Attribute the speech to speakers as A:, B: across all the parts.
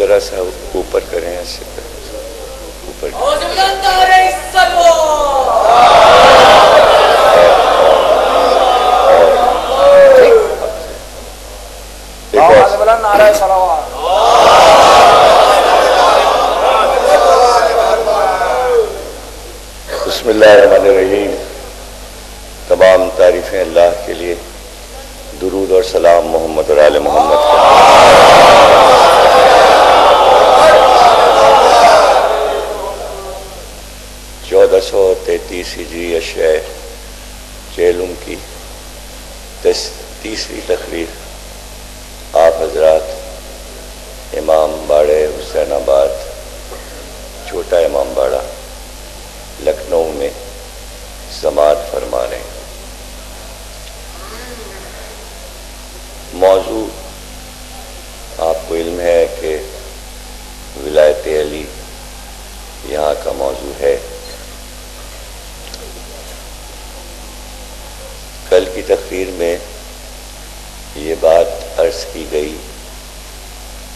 A: ذرا سا اوپر کریں ایسے اوپر بسم اللہ الرحمن الرحیم. تمام تعریفیں اللہ کے لیے، درود اور سلام محمد اور آل محمد کا. 1433 ہجری اشیاء چیلم کی 30ویں تقریر آپ حضرات امام باڑے حسین آباد چھوٹا امام باڑہ لکھنؤ میں سماعت فرما رہے ہیں. موضوع آپ کو علم ہے کہ ولایت علی یہاں کا موضوع ہے. کل کی تقریر میں یہ بات عرض کی گئی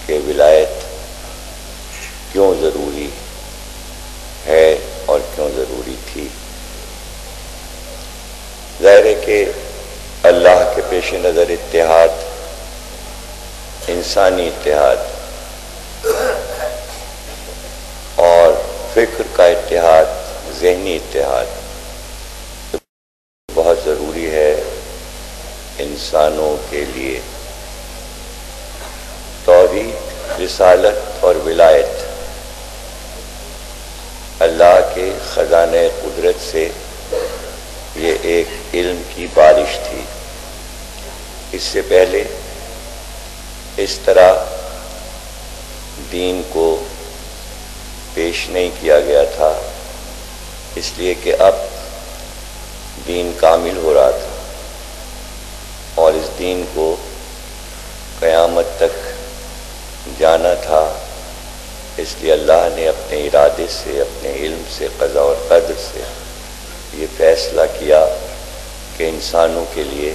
A: کہ ولایت کیوں ضروری ہے اور کیوں ضروری تھی. ظاہر ہے کہ اللہ کے پیش نظر اتحاد، انسانی اتحاد اور فکر کا اتحاد، ذہنی اتحاد بہت ضروری ہے انسانوں کے لیے. توحید، رسالت اور ولایت اللہ کے خزانے قدرت سے یہ ایک علم کی بارش تھی. اس سے پہلے اس طرح دین کو پیش نہیں کیا گیا تھا، اس لیے کہ اب دین کامل ہو رہا تھا اور اس دین کو قیامت تک جانا تھا. اس لیے اللہ نے اپنے ارادے سے، اپنے علم سے، قضا اور قدر سے یہ فیصلہ کیا کہ انسانوں کے لیے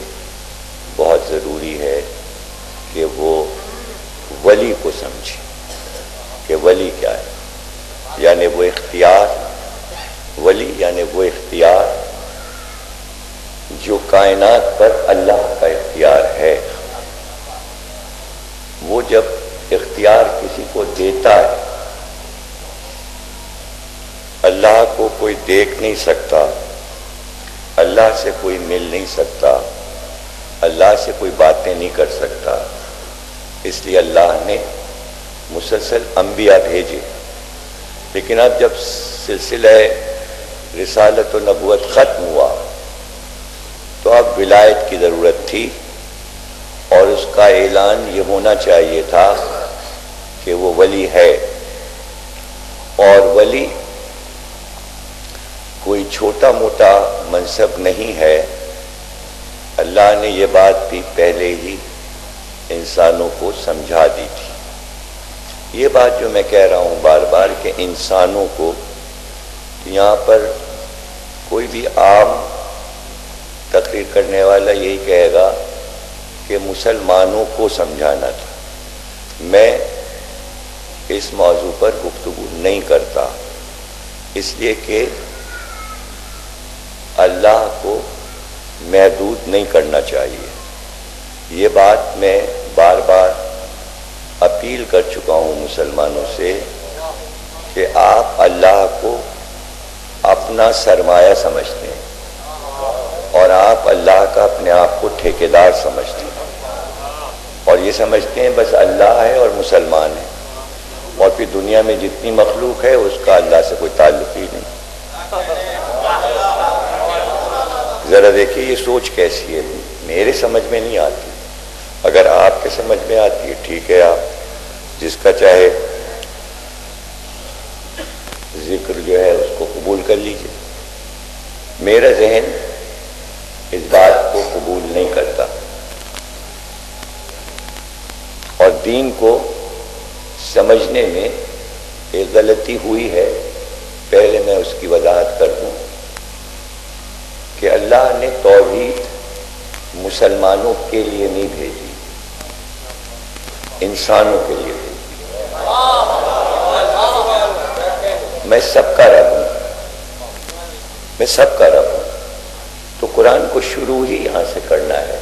A: بہت ضروری ہے کہ وہ ولی کو سمجھیں کہ ولی کیا ہے. یعنی وہ اختیار، ولی یعنی وہ اختیار جو کائنات پر اللہ کا اختیار ہے. وہ جب اختیار کسی کو دیتا ہے، اللہ کو کوئی دیکھ نہیں سکتا، اللہ سے کوئی مل نہیں سکتا، اللہ سے کوئی باتیں نہیں کر سکتا. اس لیے اللہ نے مسلسل انبیاء بھیجے. لیکن اب جب سلسلہ رسالت و نبوت ختم ہوا تو اب ولایت کی ضرورت تھی اور اس کا اعلان یہ ہونا چاہیے تھا کہ وہ ولی ہے. اور ولی کوئی چھوٹا موٹا منصب نہیں ہے. اللہ نے یہ بات بھی پہلے ہی انسانوں کو سمجھا دی تھی. یہ بات جو میں کہہ رہا ہوں بار بار کہ انسانوں کو، یہاں پر کوئی بھی عام تقریر کرنے والا یہی کہے گا کہ مسلمانوں کو سمجھانا تھا. میں اس موضوع پر گفتگو نہیں کرتا، اس لیے کہ اللہ کو محدود نہیں کرنا چاہیے. یہ بات میں بار بار اپیل کر چکا ہوں مسلمانوں سے کہ آپ اللہ کو اپنا سرمایہ سمجھتے ہیں اور آپ اللہ کا اپنے آپ کو ٹھیکیدار سمجھتے ہیں اور یہ سمجھتے ہیں بس اللہ ہے اور مسلمان ہیں اور پھر دنیا میں جتنی مخلوق ہے اس کا اللہ سے کوئی تعلق ہی نہیں. ذرا دیکھیے یہ سوچ کیسی ہے، میرے سمجھ میں نہیں آتی. اگر آپ کے سمجھ میں آتی ہے ٹھیک ہے، آپ جس کا چاہے ذکر جو ہے اس کو قبول کر لیجیے. میرا ذہن اس بات کو قبول نہیں کرتا اور دین کو سمجھنے میں ایک غلطی ہوئی ہے. پہلے میں اس کی وضاحت کر دوں کہ اللہ نے توحید مسلمانوں کے لیے نہیں بھیجی، انسانوں کے لیے بھیجی. میں سب کا رب ہوں، میں سب کا رب ہوں، تو قرآن کو شروع ہی یہاں سے کرنا ہے۔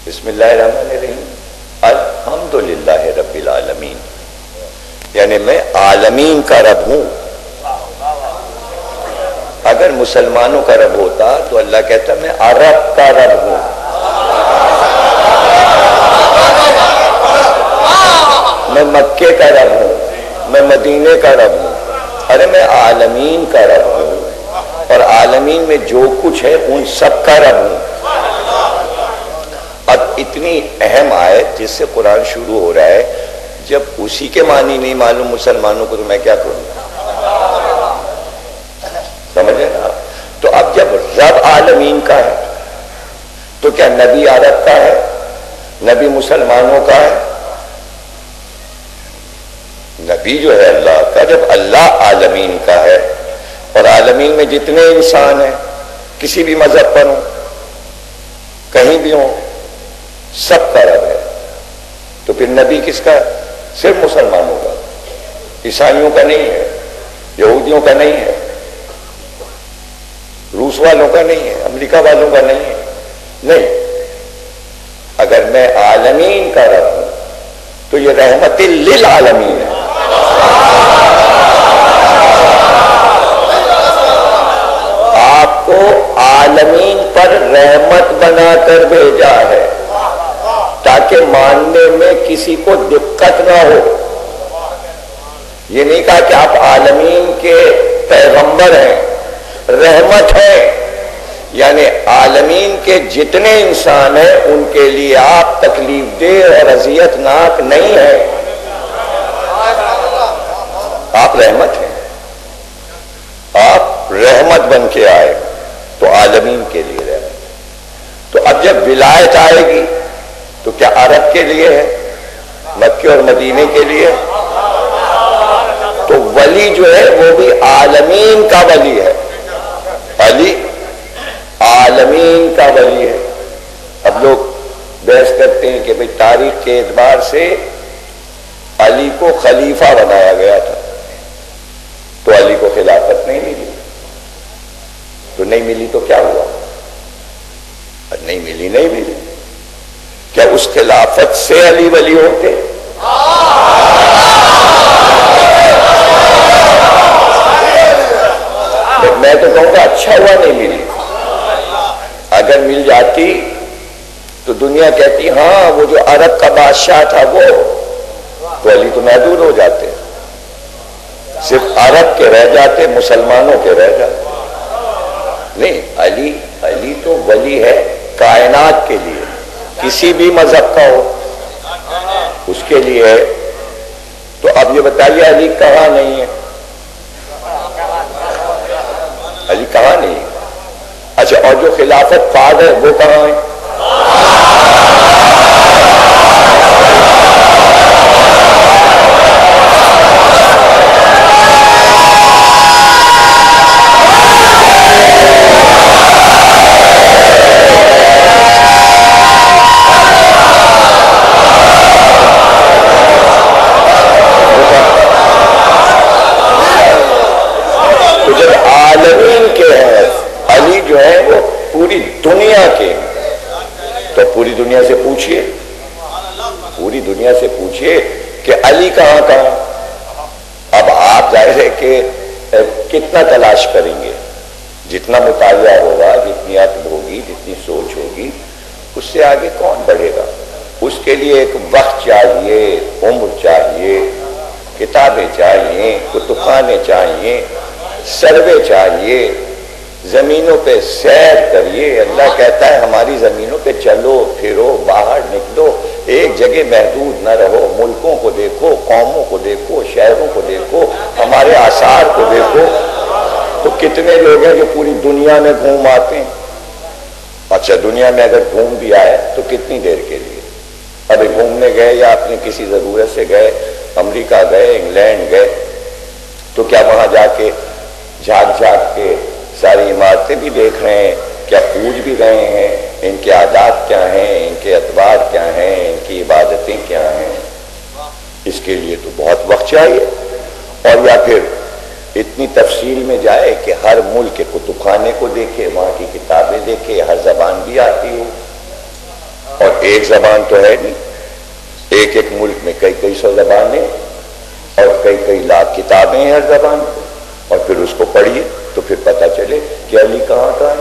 A: بسم اللہ الرحمن الرحیم، الحمدللہ رب العالمین، یعنی میں عالمین کا رب ہوں۔ اگر مسلمانوں کا رب ہوتا تو اللہ کہتا میں عرب کا رب ہوں، میں مکے کا رب ہوں، میں مدینے کا رب ہوں۔ ارے میں عالمین کا رب ہوں، اور عالمین میں جو کچھ ہے ان سب کا رب ہوں۔ اب اتنی اہم آیت جس سے قرآن شروع ہو رہا ہے، جب اسی کے معنی نہیں معلوم مسلمانوں کو تو میں کیا کروں؟ سمجھے نا؟ تو اب جب رب عالمین کا ہے تو کیا نبی عرب کا ہے؟ نبی مسلمانوں کا ہے؟ نبی جو ہے اللہ کا، جب اللہ عالمین کا ہے، اور عالمین میں جتنے انسان ہیں کسی بھی مذہب پر ہوں، کہیں بھی ہوں، سب کا رب ہے، تو پھر نبی کس کا؟ صرف مسلمانوں کا، عیسائیوں کا نہیں ہے، یہودیوں کا نہیں ہے، روس والوں کا نہیں ہے، امریکہ والوں کا نہیں ہے، نہیں۔ اگر میں عالمین کا رب ہوں تو یہ رحمت للعالمین ہے۔ آپ کو عالمین پر رحمت بنا کر بھیجا ہے تاکہ ماننے میں کسی کو دقت نہ ہو۔ یہ نہیں کہا کہ آپ عالمین کے پیغمبر ہیں، رحمت ہے، یعنی عالمین کے جتنے انسان ہیں ان کے لیے آپ تکلیف دہ اور اذیت ناک نہیں ہیں، آپ رحمت ہیں، آپ رحمت بن کے آئے تو عالمین کے لیے رحمت۔ تو اب جب ولایت آئے گی تو کیا عرب کے لیے ہے، مکے اور مدینے کے لیے؟ تو ولی جو ہے وہ بھی عالمین کا ولی ہے، علی عالمین کا ولی ہے۔ اب لوگ بحث کرتے ہیں کہ بھئی تاریخ کے اعتبار سے علی کو خلیفہ بنایا گیا تھا تو علی کو خلافت نہیں ملی، تو نہیں ملی تو کیا ہوا؟ نہیں ملی، نہیں ملی، کیا اس خلافت سے علی ولی ہوتے؟ میں تو کہوں گا اچھا ہوا نہیں ملی، اگر مل جاتی تو دنیا کہتی ہاں وہ جو عرب کا بادشاہ تھا وہ، تو علی تو محدود ہو جاتے، صرف عرب کے رہ جاتے، مسلمانوں کے رہ جاتے۔ نہیں، علی تو ولی ہے کائنات کے لیے، کسی بھی مذہب کا ہو اس کے لیے ہے۔ تو اب یہ بتائیے علی کہاں نہیں ہے؟ علی کہاں نہیں ہے؟ اچھا، اور جو خلافت فاد ہے وہ کہاں ہے؟ تو جب عالمین کے ہیں، علی جو ہے وہ پوری دنیا کے، تو پوری دنیا سے پوچھئے، پوری دنیا سے پوچھئے کہ علی کہاں کہاں۔ اب آپ ظاہر ہے کہ کتنا تلاش کریں گے، جتنا مطالعہ ہوگا، جتنی عقل ہوگی، جتنی سوچ ہوگی، اس سے آگے کون بڑھے گا؟ اس کے لیے ایک وقت چاہیے، عمر چاہیے، کتابیں چاہیے، کتبخانے چاہیے، سروے چاہیے، زمینوں پہ سیر کریے۔ اللہ کہتا ہے ہماری زمینوں پہ چلو پھرو، باہر نکلو، ایک جگہ محدود نہ رہو، ملکوں کو دیکھو، قوموں کو دیکھو، شہروں کو دیکھو، ہمارے آثار کو دیکھو۔ تو کتنے لوگ ہیں جو پوری دنیا میں گھوم آتے ہیں؟ اچھا، دنیا میں اگر گھوم بھی آئے تو کتنی دیر کے لیے؟ ابھی گھومنے گئے یا اپنی کسی ضرورت سے گئے، امریکہ گئے، انگلینڈ گئے، تو کیا وہاں جا کے جھاگ جھاگ کے ساری عمارتیں بھی دیکھ رہے ہیں؟ کیا پوج بھی رہے ہیں؟ ان کے عادات کیا ہیں، ان کے اعتبار کیا ہیں، ان کی عبادتیں کیا ہیں؟ اس کے لیے تو بہت وقت چاہیے۔ اور یا پھر اتنی تفصیل میں جائے کہ ہر ملک کے کتب خانے کو دیکھے، وہاں کی کتابیں دیکھے، ہر زبان بھی آتی ہو، اور ایک زبان تو ہے نہیں، ایک ایک ملک میں کئی سو زبانیں اور کئی لاکھ کتابیں ہیں ہر زبان پہ، اور پھر اس کو پڑھیے تو پھر پتہ چلے کہ علی کہاں کا ہے،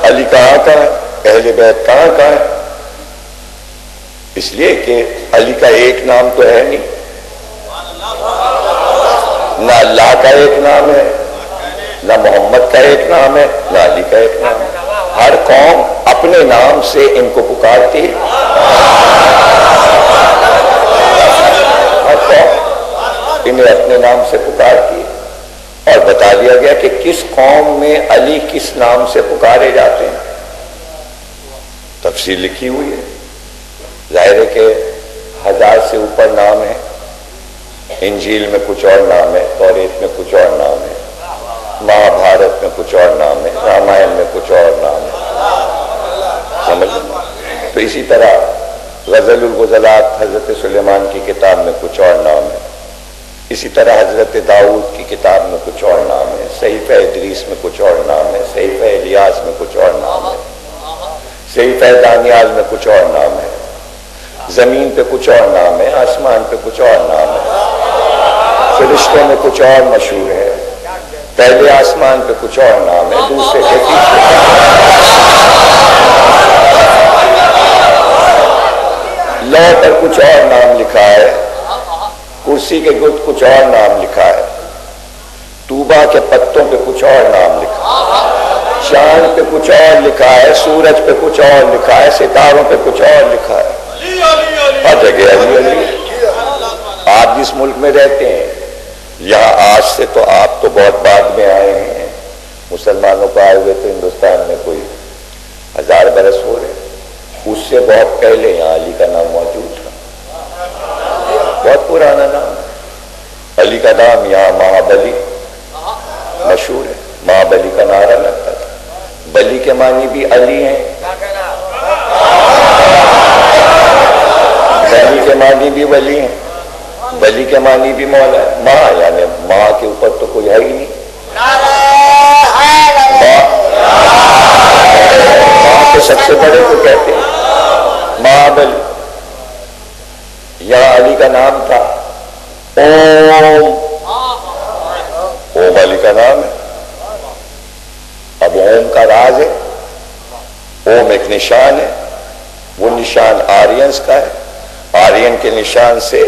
A: علی کہاں کا ہے، اہل بیت کہاں کا ہے۔ اس لیے کہ علی کا ایک نام تو ہے نہیں، نہ اللہ کا ایک نام ہے، نہ محمد کا ایک نام ہے، نہ علی کا ایک نام ہے۔ ہر قوم اپنے نام سے ان کو پکارتی ہے، ہر قوم انہیں اپنے نام سے پکارتی ہے، اور بتا دیا گیا کہ کس قوم میں علی کس نام سے پکارے جاتے ہیں، تفصیل لکھی ہوئی ہے۔ ظاہر ہے کہ 1000 سے اوپر نام ہے، انجیل میں کچھ اور نام ہے، توریت میں کچھ اور نام ہے، مہابھارت میں کچھ اور نام ہے، رامائن میں کچھ اور نام ہے، سمجھ؟ تو اسی طرح غزل الغزلات حضرت سلیمان کی کتاب میں کچھ اور نام ہے، اسی طرح حضرت داؤد کی کتاب میں کچھ اور نام ہے، صحیفہ ادریس میں کچھ اور نام ہے، صحیفہ الیاس میں کچھ اور نام ہے، صحیفہ دانیال میں کچھ اور نام ہے، زمین پہ کچھ اور نام ہے، آسمان پہ کچھ اور نام ہے، فرشتوں میں کچھ اور مشہور ہے، پہلے آسمان پہ کچھ اور نام ہے، دوسرے کے پیچھے، لوح پر کچھ اور نام لکھا ہے، کرسی کے گرد کچھ اور نام لکھا ہے، طوبہ کے پتوں پہ کچھ اور نام لکھا ہے، چاند پہ کچھ اور لکھا ہے، سورج پہ کچھ اور لکھا ہے، ستاروں پہ کچھ اور لکھا ہے، ہر جگہ علی علی۔ آپ جس ملک میں رہتے ہیں، یہاں آج سے تو آپ تو بہت بعد میں آئے ہیں، مسلمانوں کو آئے ہوئے تو ہندوستان میں کوئی 1000 برس ہو رہے، اس سے بہت پہلے یہاں علی کا نام موجود تھا، بہت پرانا نام ہے علی کا نام۔ یہاں مہابلی مشہور ہے، مہابلی کا نعرہ لگتا تھا، بلی کے معنی بھی علی ہیں، بلی کے معنی بھی ولی ہیں، بلی کے معنی بھی مولا ہے، ماں یعنی ماں کے اوپر تو کوئی ہے ہی نہیں، ماں کے سب سے بڑے کو کہتے ہیں مہابلی۔ یہاں علی کا نام تھا اوم، اوم علی کا نام ہے۔ اب اوم کا راز ہے، اوم ایک نشان ہے، وہ نشان آرینس کا ہے، آرین کے نشان سے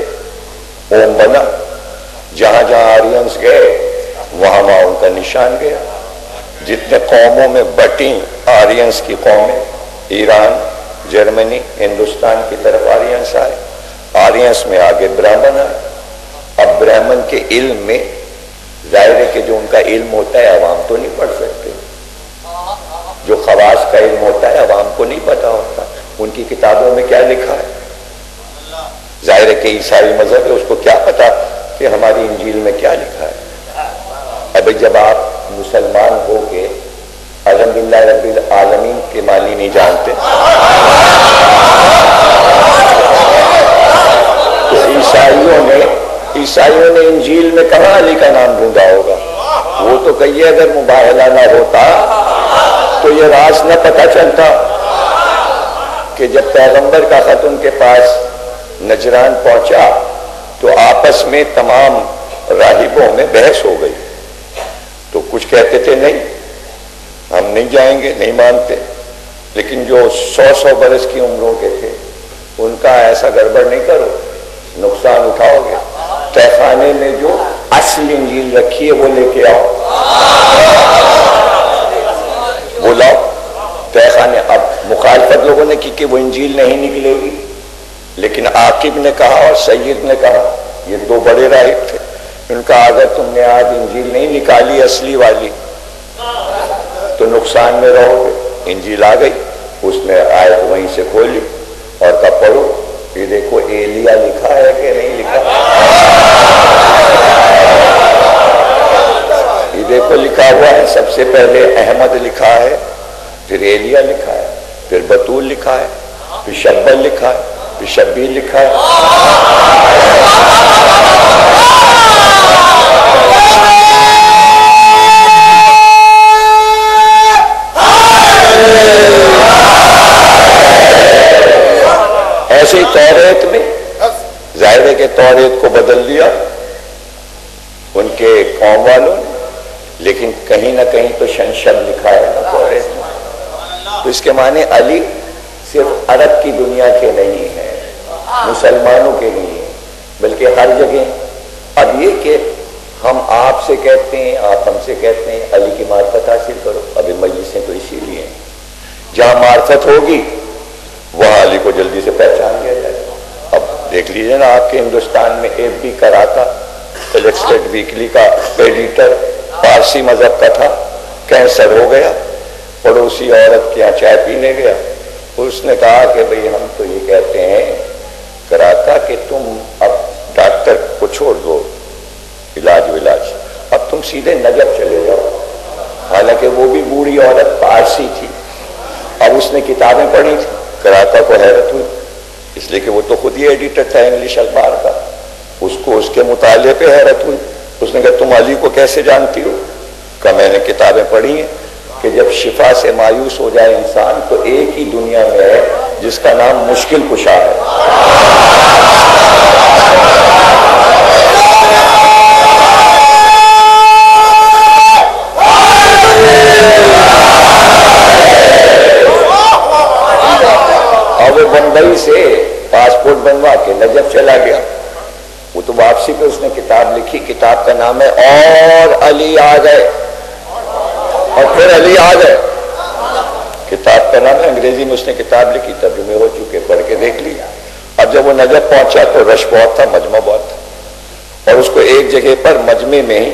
A: اوم بنا، جہاں جہاں آرینس گئے وہاں وہاں ان کا نشان گیا۔ جتنے قوموں میں بٹیں آرینس کی قومیں، ایران، جرمنی، ہندوستان کی طرف آرینس آئے، آرینس میں آگے برہمن آئے۔ اب برہمن کے علم میں ظاہر ہے کہ جو ان کا علم ہوتا ہے عوام تو نہیں پڑھ سکتے، جو خواص کا علم ہوتا ہے عوام کو نہیں پتا ہوتا، ان کی کتابوں میں کیا لکھا ہے۔ ظاہر ہے کہ عیسائی مذہب ہے، اس کو کیا پتا کہ ہماری انجیل میں کیا لکھا ہے۔ اب جب آپ مسلمان ہو کے الحمدللہ رب العالمین کے معنی نہیں جانتے تو عیسائیوں نے انجیل میں کہاں علی کا نام ڈھونڈا ہوگا؟ وہ تو کہیے اگر مباہلہ نہ ہوتا تو یہ راز نہ پتہ چلتا کہ جب پیغمبر کا خط ان کے پاس نجران پہنچا تو آپس میں تمام راہبوں میں بحث ہو گئی، تو کچھ کہتے تھے نہیں ہم نہیں جائیں گے، نہیں مانتے، لیکن جو 100 برس کی عمروں کے تھے ان کا ایسا گڑبڑ نہیں کرو، نقصان اٹھاؤ گے، تہہ خانے میں جو اصل انجیل رکھی ہے وہ لے کے آؤ، وہ لاؤ تہہ خانے۔ اب مخالفت لوگوں نے کی کہ وہ انجیل نہیں نکلے گی، لیکن عاقب نے کہا اور سید نے کہا، یہ 2 بڑے راہب تھے، ان کا اگر تم نے آج انجیل نہیں نکالی اصلی والی تو نقصان میں رہو گے۔ انجیل آ گئی، اس نے آیت وہیں سے کھولی اور کہا پڑھو، یہ دیکھو ایلیا لکھا ہے کہ نہیں لکھا، یہ دیکھو لکھا ہوا ہے، سب سے پہلے احمد لکھا ہے، پھر ایلیا لکھا ہے، پھر بطول لکھا ہے، پھر شبل لکھا ہے، شبیر لکھا ہے. ایسے ہی توریت میں ظاہر ہے کہ توریت کو بدل دیا ان کے قوم والوں نے، لیکن کہیں نہ کہیں تو شنشب لکھا ہے نا توریت میں. تو اس کے معنی علی صرف عرب کی دنیا کے نہیں ہیں، مسلمانوں کے نہیں ہیں، بلکہ ہر جگہ. اب یہ کہ ہم آپ سے کہتے ہیں، آپ ہم سے کہتے ہیں علی کی معرفت حاصل کرو. ابھی مجلسیں تو اسی لیے ہیں جہاں معرفت ہوگی وہاں علی کو جلدی سے پہچان لیا جائے. اب دیکھ لیجیے نا آپ کے ہندوستان میں ایف بی کراتا الیکسٹڈ ویکلی کا ایڈیٹر پارسی مذہب کا تھا، کینسر ہو گیا، پڑوسی عورت کے یہاں چائے پینے گیا، اس نے کہا کہ بھئی ہم تو یہ کہتے ہیں کراتا کہ تم اب ڈاکٹر کو چھوڑ دو علاج اب تم سیدھے نجف چلے جاؤ. حالانکہ وہ بھی بوڑھی عورت پارسی تھی. اب اس نے کتابیں پڑھی تھی، کراتا کو حیرت ہوئی، اس لیے کہ وہ تو خود ہی ایڈیٹر تھا انگلش اخبار کا. اس کو اس کے مطالعے پہ حیرت ہوئی. اس نے کہا تم علی کو کیسے جانتی ہو؟ کہا میں نے کتابیں پڑھی ہیں کہ جب شفا سے مایوس ہو جائے انسان تو ایک ہی دنیا میں ہے جس کا نام مشکل کشا ہے. اور وہ بمبئی سے پاسپورٹ بنوا کے نجف چلا گیا. وہ تو واپسی پہ اس نے کتاب لکھی، کتاب کا نام ہے اور علی آ گئے، اور پھر علی آ گئے. کتاب کا نام ہے، انگریزی میں اس نے کتاب لکھی، ترجمے ہو چکے، پڑھ کے دیکھ لی. اب جب وہ نجف پہنچا تو رش بہت تھا، مجمع بہت تھا، اور اس کو ایک جگہ پر مجمع میں ہی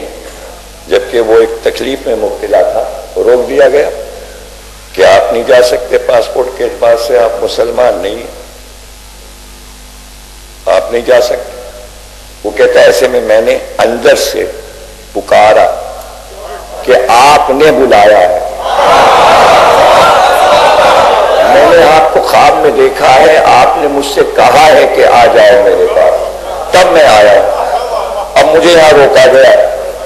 A: جبکہ وہ ایک تکلیف میں مبتلا تھا روک دیا گیا کہ آپ نہیں جا سکتے پاسپورٹ کے اعتبار سے، آپ مسلمان نہیں ہیں، آپ نہیں جا سکتے. وہ کہتا ہے ایسے میں نے اندر سے پکارا کہ آپ نے بلایا ہے، میں نے آپ کو خواب میں دیکھا ہے، آپ نے مجھ سے کہا ہے کہ آ جاؤ میرے پاس، تب میں آیا. اب مجھے یہاں روکا گیا.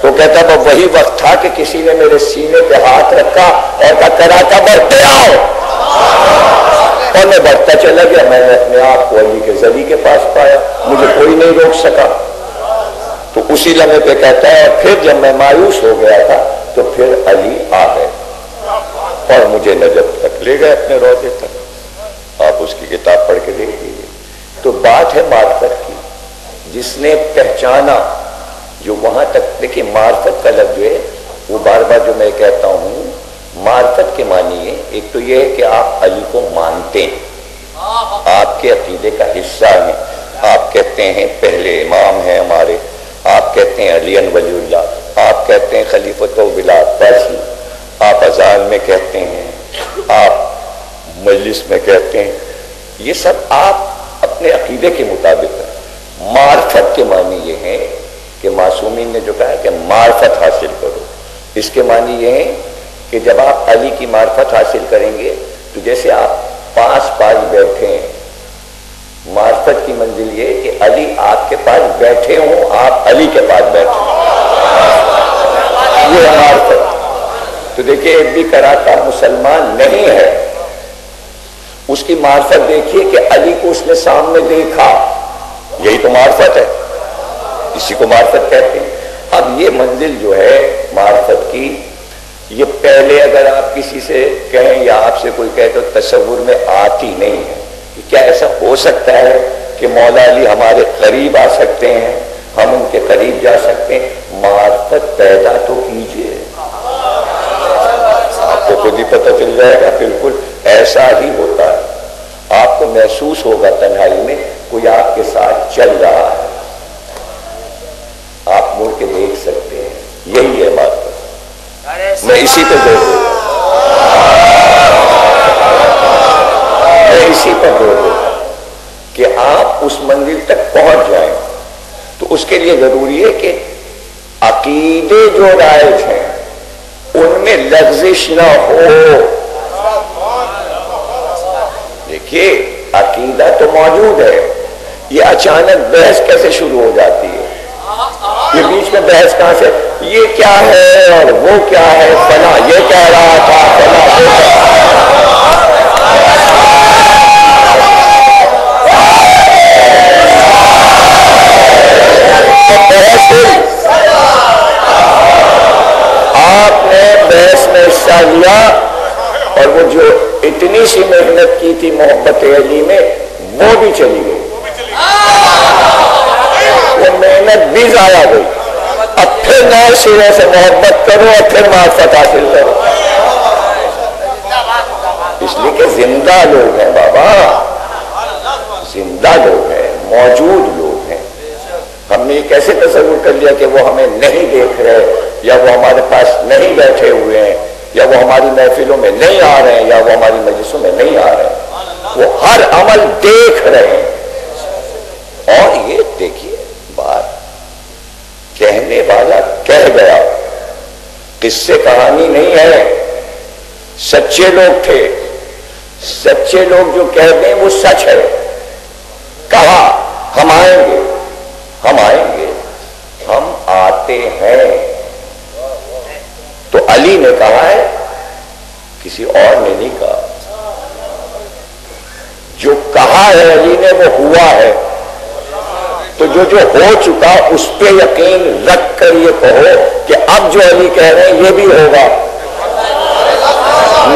A: تو کہتا ہے وہی وقت تھا کہ کسی نے میرے سینے پہ ہاتھ رکھا اور کہا کراتا بڑھتے آؤ، اور میں بڑھتا چلا گیا. میں نے اپنے آپ کو علی کے زلی کے پاس پایا، مجھے کوئی نہیں روک سکا. تو اسی لمحے پہ کہتا ہے پھر جب میں مایوس ہو گیا تھا تو پھر علی آ گئے اور مجھے نجف تک لے گئے اپنے روضے تک. آپ اس کی کتاب پڑھ کے دیکھ لیجیے. تو بات ہے معرفت کی، جس نے پہچانا جو وہاں تک. دیکھیے معرفت کا لفظ جو ہے وہ بار بار جو میں کہتا ہوں، معرفت کے معنی ہے ایک تو یہ ہے کہ آپ علی کو مانتے ہیں، آپ کے عقیدے کا حصہ ہیں، آپ کہتے ہیں پہلے امام ہیں ہمارے، آپ کہتے ہیں علی ولی اللہ، آپ کہتے ہیں خلیفۃ و ولایت باسی، آپ اذان میں کہتے ہیں، آپ مجلس میں کہتے ہیں، یہ سب آپ اپنے عقیدے کے مطابق ہیں. معرفت کے معنی یہ ہے کہ معصومین نے جو کہا ہے کہ معرفت حاصل کرو، اس کے معنی یہ ہے کہ جب آپ علی کی معرفت حاصل کریں گے تو جیسے آپ پاس بیٹھے ہیں، معرفت کی منزل یہ کہ علی آپ کے پاس بیٹھے ہوں، آپ علی کے پاس بیٹھے یہ ہے معرفت. تو دیکھیے ایک بھی کراتا مسلمان نہیں ہے، اس کی معرفت دیکھیے کہ علی کو اس نے سامنے دیکھا، یہی تو معرفت ہے، اسی کو معرفت کہتے ہیں. اب یہ منزل جو ہے معرفت کی، یہ پہلے اگر آپ کسی سے کہیں یا آپ سے کوئی کہے تو تصور میں آتی نہیں ہے. کیا ایسا ہو سکتا ہے کہ مولا علی ہمارے قریب آ سکتے ہیں، ہم ان کے قریب جا سکتے ہیں؟ معرفت پیدا تو کیجئے، آپ کو خود ہی پتہ چل جائے گا. بالکل ایسا ہی ہوتا ہے، آپ کو محسوس ہوگا تنہائی میں کوئی آپ کے ساتھ چل رہا ہے، آپ مڑ کے دیکھ سکتے ہیں. یہی ہے معرفت. میں اسی پہ زور دوں، میں اسی پر زور دوں کہ آپ اس منزل تک پہنچ جائیں. تو اس کے لیے ضروری ہے کہ عقیدے جو رائج ہیں ان میں لغزش نہ ہو. دیکھیے عقیدہ تو موجود ہے، یہ اچانک بحث کیسے شروع ہو جاتی ہے؟ یہ بیچ میں بحث کہاں سے؟ یہ کیا ہے اور وہ کیا ہے، فلاں یہ کہہ رہا تھا، آپ نے بحث میں حصہ لیا اور وہ جو اتنی سی محنت کی تھی محبت علی میں وہ بھی چلی گئی، وہ محنت بھی ضائع گئی۔ اب پھر نئے سرے سے محبت کرو اور پھر معرفت حاصل کرو، اس لیے کہ زندہ لوگ ہیں بابا، زندہ لوگ ہیں، موجود لوگ ہیں۔ ہم نے یہ کیسے تصور کر لیا کہ وہ ہمیں نہیں دیکھ رہے، یا وہ ہمارے پاس نہیں بیٹھے ہوئے ہیں، یا وہ ہماری محفلوں میں نہیں آ رہے ہیں، یا وہ ہماری مجلسوں میں نہیں آ رہے ہیں، وہ ہر عمل دیکھ رہے ہیں۔ اور یہ دیکھیے بات کہنے والا کہہ گیا، قصے کہانی نہیں ہے، سچے لوگ تھے، سچے لوگ جو کہہ دیں وہ سچ ہے۔ کہا ہم آئیں گے، ہم آئیں گے، ہم آتے ہیں۔ تو علی نے کہا ہے، کسی اور نے نہیں کہا، جو کہا ہے علی نے وہ ہوا ہے۔ تو جو ہو چکا اس پہ یقین رکھ کر یہ کہو کہ اب جو علی کہہ رہے ہیں یہ بھی ہوگا۔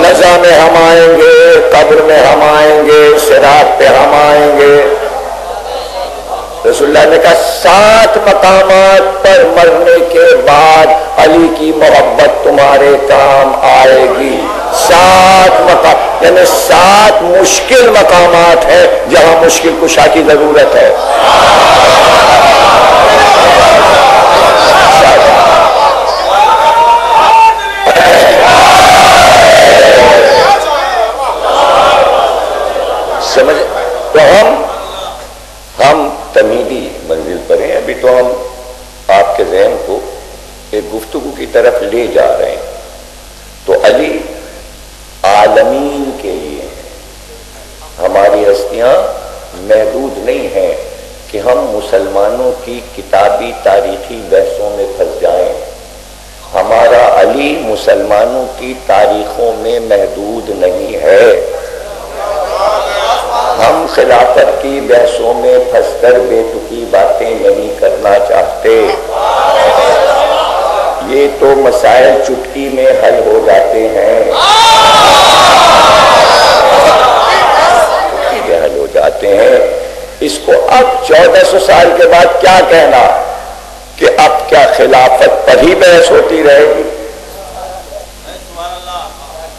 A: نزا میں ہم آئیں گے، قبر میں ہم آئیں گے، صراط پہ ہم آئیں گے۔ رسول اللہ نے کہا 7 مقامات پر مرنے کے بعد علی کی محبت تمہارے کام آئے گی۔ 7 مقام یعنی 7 مشکل مقامات ہیں جہاں مشکل کشا کی ضرورت ہے۔ سمجھ؟ تو ہم تمیدی منزل پر ہیں، ابھی تو ہم آپ کے ذہن کو ایک گفتگو کی طرف لے جا رہے ہیں۔ تو علی عالمین کے لیے ہماری ہستیاں محدود نہیں ہیں کہ ہم مسلمانوں کی کتابی تاریخی بحثوں میں پھنس جائیں۔ ہمارا علی مسلمانوں کی تاریخوں میں محدود نہیں ہے۔ ہم خلافت کی بحثوں میں پھنس کر بے تکی باتیں نہیں کرنا چاہتے۔ یہ تو مسائل چٹکی میں حل ہو جاتے ہیں، چٹکی میں حل ہو جاتے ہیں۔ اس کو اب 1400 سال کے بعد کیا کہنا کہ اب کیا خلافت پر ہی بحث ہوتی رہے گی؟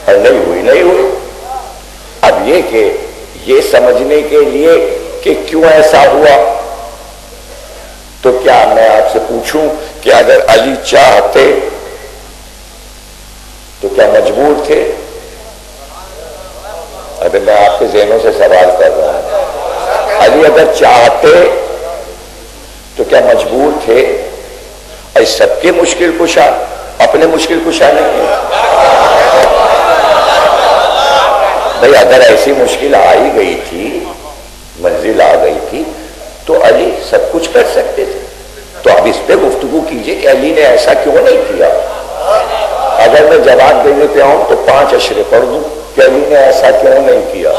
A: اور نہیں ہوئی۔ اب یہ کہ یہ سمجھنے کے لیے کہ کیوں ایسا ہوا، تو کیا میں آپ سے پوچھوں کہ اگر علی چاہتے تو کیا مجبور تھے؟ اگر میں آپ کے ذہنوں سے سوال کر رہا ہوں، علی اگر چاہتے تو کیا مجبور تھے؟ اور سب کے مشکل کشا، اپنے مشکل کشا نہیں ہے۔ بھئی اگر ایسی مشکل آئی گئی تھی، منزل آ گئی تھی، تو علی سب کچھ کر سکتے تھے۔ تو اب اس پہ گفتگو کیجئے کہ علی نے ایسا کیوں نہیں کیا۔ اگر میں جواب دینے پہ آؤں تو 5 اشرے پڑھ دوں کہ علی نے ایسا کیوں نہیں کیا،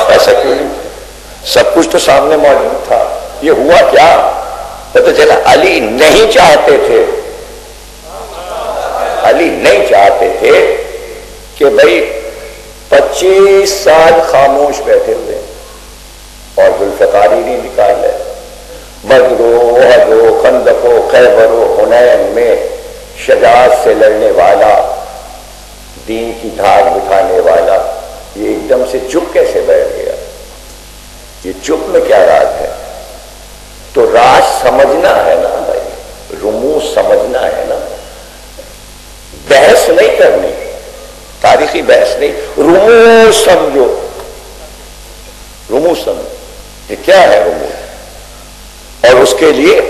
A: ایسا کیوں نہیں کیا؟ سب کچھ تو سامنے موجود تھا۔ یہ ہوا کیا؟ پتہ چلا علی نہیں چاہتے تھے، علی نہیں چاہتے تھے کہ بھئی 25 سال خاموش بیٹھے ہوئے اور ذوالفقار ہی نہیں نکال ہے۔ بدر و احد و خندق و خیبر و حنین میں شجاعت سے لڑنے والا، دین کی دھاگ بٹھانے والا، یہ ایک دم سے چپ کیسے بیٹھ گیا؟ یہ چپ میں کیا راز ہے؟ تو راز سمجھنا ہے نا بھائی، رموز سمجھنا ہے نا، بحث نہیں کرنی، تاریخی بحث نہیں، رموز سمجھو، رموز سمجھو۔ یہ کیا ہے رموز؟ اور اس کے لیے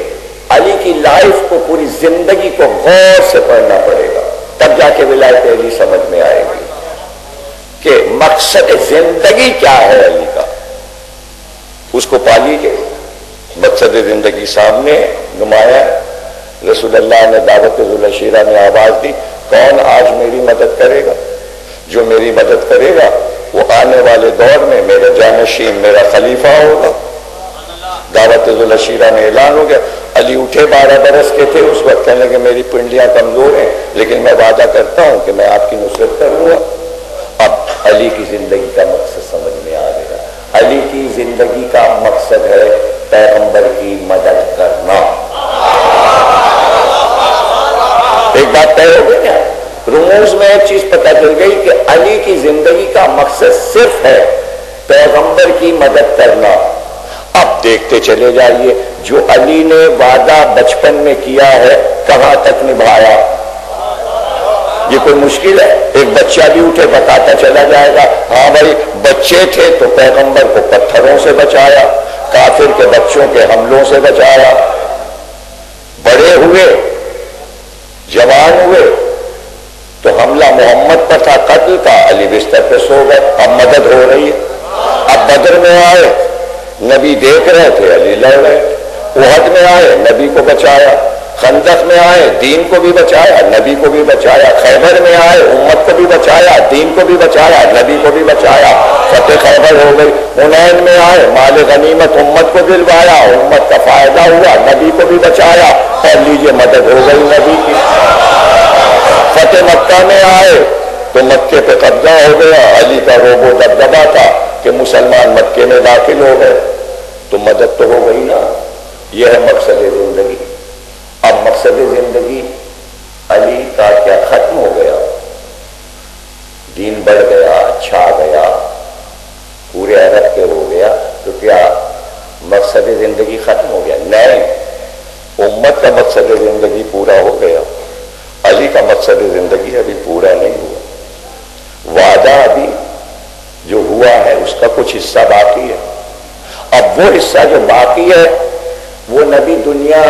A: علی کی لائف کو، پوری زندگی کو غور سے پڑھنا پڑے گا، تب جا کے ولایت علی سمجھ میں آئے گی۔ کہ مقصد زندگی کیا ہے علی کا، اس کو پا لیجیے۔ مقصد زندگی سامنے نمایاں، رسول اللہ نے دعوت ذوالعشیرہ میں آواز دی، کون آج میری مدد کرے گا؟ جو میری مدد کرے گا وہ آنے والے دور میں میرا جانشین، میرا خلیفہ ہوگا۔ دعوت ذوالعشیرہ میں اعلان ہو گیا۔ علی اٹھے، 12 برس کے تھے اس وقت، کہنے لگے میری پنڈلیاں کمزور ہیں لیکن میں وعدہ کرتا ہوں کہ میں آپ کی نصرت کروں گا۔ اب علی کی زندگی کا مقصد سمجھ میں آ گیا۔ علی کی زندگی کا مقصد ہے پیغمبر کی مدد کرنا۔ ایک بات طے ہو گئی نا، رموز میں ایک چیز پتہ چل گئی کہ علی کی زندگی کا مقصد صرف ہے پیغمبر کی مدد کرنا۔ اب دیکھتے چلے جائیے، جو علی نے وعدہ بچپن میں کیا ہے کہاں تک نبھایا؟ یہ کوئی مشکل ہے؟ ایک بچہ بھی اٹھے بتاتا چلا جائے گا، ہاں بھائی بچے تھے تو پیغمبر کو پتھروں سے بچایا، کافر کے بچوں کے حملوں سے بچایا، بڑے ہوئے جوان ہوئے تو حملہ محمد پر تھا، قتل کا، علی بستر پہ سو گئے، اب مدد ہو رہی ہے۔ اب بدر میں آئے، نبی دیکھ رہے تھے، علی لڑ رہے، احد میں آئے، نبی کو بچایا، خندق میں آئے، دین کو بھی بچایا، نبی کو بھی بچایا، خیبر میں آئے، امت کو بھی بچایا، دین کو بھی بچایا، نبی کو بھی بچایا، فتح خیبر ہو گئی۔ حنین میں آئے، مال غنیمت امت کو دلوایا، امت کا فائدہ ہوا، نبی کو بھی بچایا، اور لیجیے مدد ہو گئی نبی کی۔ فتح مکہ میں آئے تو مکے پہ قبضہ ہو گیا، علی کا روب و دبدبا تھا کہ مسلمان مکے میں داخل ہو گئے، تو مدد تو ہو گئی نا۔ یہ ہے مقصد زندگی۔ اب مقصد زندگی علی کا کیا ختم ہو گیا؟ دین بڑھ گیا، چھا گیا، پورے عرب کے ہو گیا، تو کیا مقصد زندگی ختم ہو گیا؟ نہیں، امت کا مقصد زندگی پورا ہو گیا، علی کا مقصد زندگی ابھی پورا نہیں ہوا۔ وعدہ ابھی جو ہوا ہے اس کا کچھ حصہ باقی ہے۔ اب وہ حصہ جو باقی ہے وہ نبی دنیا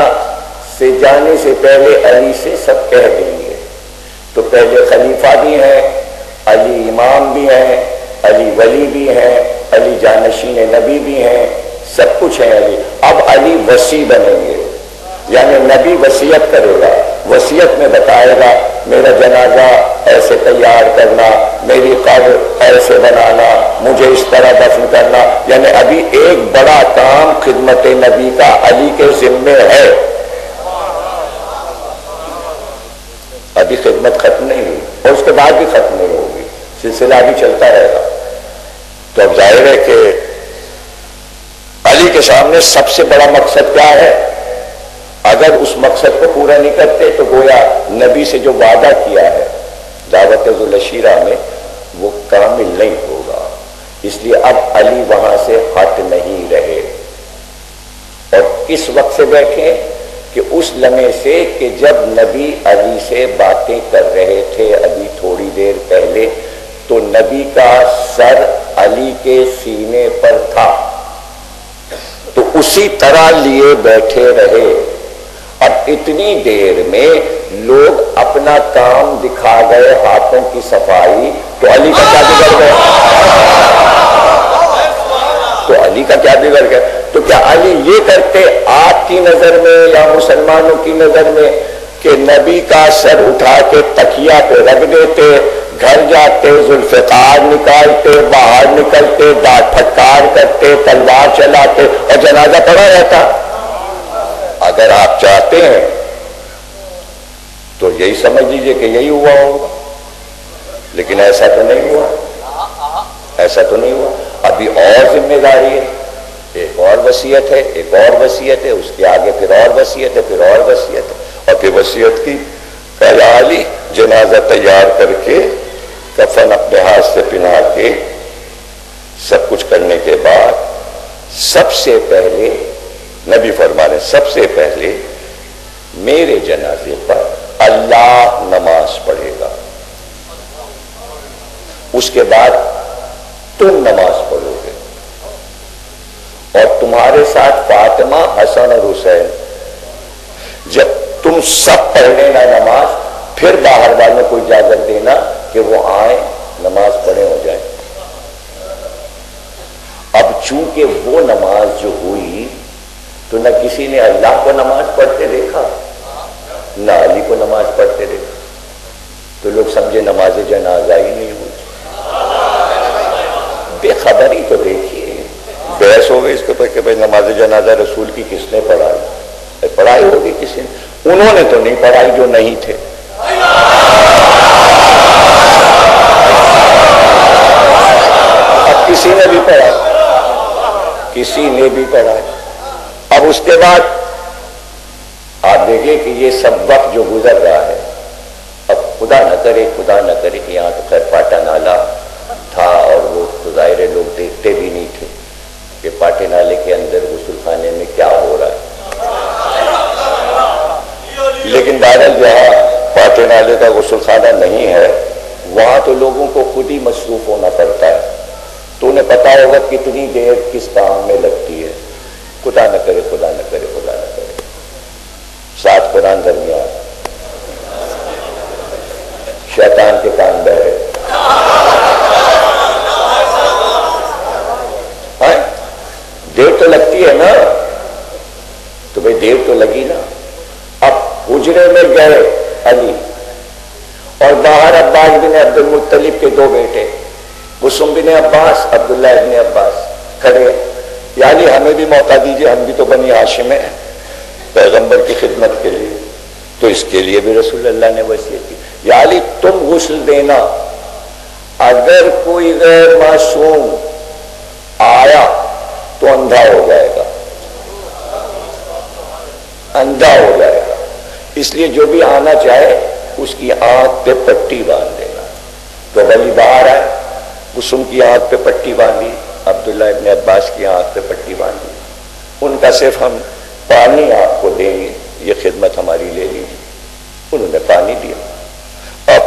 A: سے جانے سے پہلے علی سے سب کہہ دیں گے۔ تو پہلے خلیفہ بھی ہیں، علی امام بھی ہیں، علی ولی بھی ہیں، علی جانشین نبی بھی ہیں، سب کچھ ہے علی۔ اب علی وصی بنیں گے، یعنی نبی وصیت کرے گا، وصیت میں بتائے گا میرا جنازہ ایسے تیار کرنا، میری قبر ایسے بنانا، مجھے اس طرح دفن کرنا، یعنی ابھی ایک بڑا کام خدمت نبی کا علی کے ذمے ہے۔ ابھی خدمت ختم نہیں ہوئی اور اس کے بعد بھی ختم نہیں ہوگی، سلسلہ بھی چلتا رہے گا۔ تو اب ظاہر ہے کہ علی کے سامنے سب سے بڑا مقصد کیا ہے؟ اگر اس مقصد کو پورا نہیں کرتے تو گویا نبی سے جو وعدہ کیا ہے دعوت ذوالعشیرہ میں وہ کامل نہیں ہوگا، اس لیے اب علی وہاں سے ہٹ نہیں رہے۔ اور کس وقت سے بیٹھے؟ کہ اس لمحے سے کہ جب نبی علی سے باتیں کر رہے تھے ابھی تھوڑی دیر پہلے، تو نبی کا سر علی کے سینے پر تھا، تو اسی طرح لیے بیٹھے رہے۔ اب اتنی دیر میں لوگ اپنا کام دکھا گئے، ہاتھوں کی صفائی، تو علی کا کیا بگڑ گیا؟ تو علی کا کیا بگڑ گیا؟ تو کیا علی یہ کرتے آپ کی نظر میں یا مسلمانوں کی نظر میں کہ نبی کا سر اٹھا کے تکیہ پہ رکھ دیتے، گھر جاتے، ذوالفقار نکالتے، باہر نکلتے، دانت پھٹکار کرتے، تلوار چلاتے اور جنازہ پڑا رہتا؟ اگر آپ چاہتے ہیں تو یہی سمجھ لیجئے کہ یہی ہوا ہوگا، لیکن ایسا تو نہیں ہوا، ایسا تو نہیں ہوا۔ ابھی اور ذمہ داری ہے، ایک اور وصیت ہے، ایک اور وصیت ہے، اس کے آگے پھر اور وصیت ہے، پھر اور وصیت ہے، اور پھر وصیت کی پہلا علی جنازہ تیار کر کے کفن اپنے ہاتھ سے پہنا کے سب کچھ کرنے کے بعد سب سے پہلے نبی فرمانے سب سے پہلے میرے جنازے پر اللہ نماز پڑھے گا، اس کے بعد تم نماز پڑھو گے، اور تمہارے ساتھ فاطمہ، حسن اور حسین۔ جب تم سب پڑھ لینا نماز، پھر باہر والوں کو اجازت دینا کہ وہ آئیں نماز پڑھے ہو جائے. اب چونکہ وہ نماز جو ہوئی تو نہ کسی نے اللہ کو نماز پڑھتے دیکھا نہ علی کو نماز پڑھتے دیکھا، تو لوگ سمجھے نماز جنازہ ہی نہیں ہوئی. بے خبری تو دیکھیے، بحث ہو گئی اس کے اوپر کہ بھائی نماز جنازہ رسول کی کس نے پڑھائی؟ پڑھائی ہوگی کسی نے، انہوں نے تو نہیں پڑھائی جو نہیں تھے. اب کسی نے بھی پڑھائی، کسی نے بھی پڑھائی. اب اس کے بعد آپ دیکھیں کہ یہ سب وقت جو گزر رہا ہے، اب خدا نہ کرے کہ یہاں تو خیر پاٹا نالا تھا اور وہ ظاہر لوگ دیکھتے بھی نہیں تھے کہ پاٹے نالے کے اندر غسل خانے میں کیا ہو رہا ہے. لیکن بہرحال جہاں پاٹے نالے کا غسل خانہ نہیں ہے وہاں تو لوگوں کو خود ہی مصروف ہونا پڑتا ہے. تو انہیں پتا ہوگا کتنی دیر کس کام میں لگتی ہے. خدا نہ کرے. ساتھ قرآن درمیان، شیطان کے کان بہرے. دیر تو لگتی ہے نا، تو بھائی دیر تو لگی نا. اب حجرے میں گئے علی اور باہر عباس بن عبد المطلب کے دو بیٹے قسم بن عباس، عبداللہ ابن عباس کھڑے. یا علی ہمیں بھی موقع دیجئے، ہم بھی تو بنی ہاشم ہیں پیغمبر کی خدمت کے لیے. تو اس کے لیے بھی رسول اللہ نے وصیت کی، یا علی تم غسل دینا، اگر کوئی غیر معصوم آیا تو اندھا ہو جائے گا، اندھا ہو جائے گا. اس لیے جو بھی آنا چاہے اس کی آنکھ پہ پٹی باندھ دینا. تو علی باہر آئے، قسم کی آنکھ پہ پٹی باندھی، عبداللہ ابن عباس کی آنکھ پہ پٹی باندھی. ان کا صرف ہم پانی آپ کو دیں گے، یہ خدمت ہماری لے لیجیے. انہوں نے پانی دیا. اب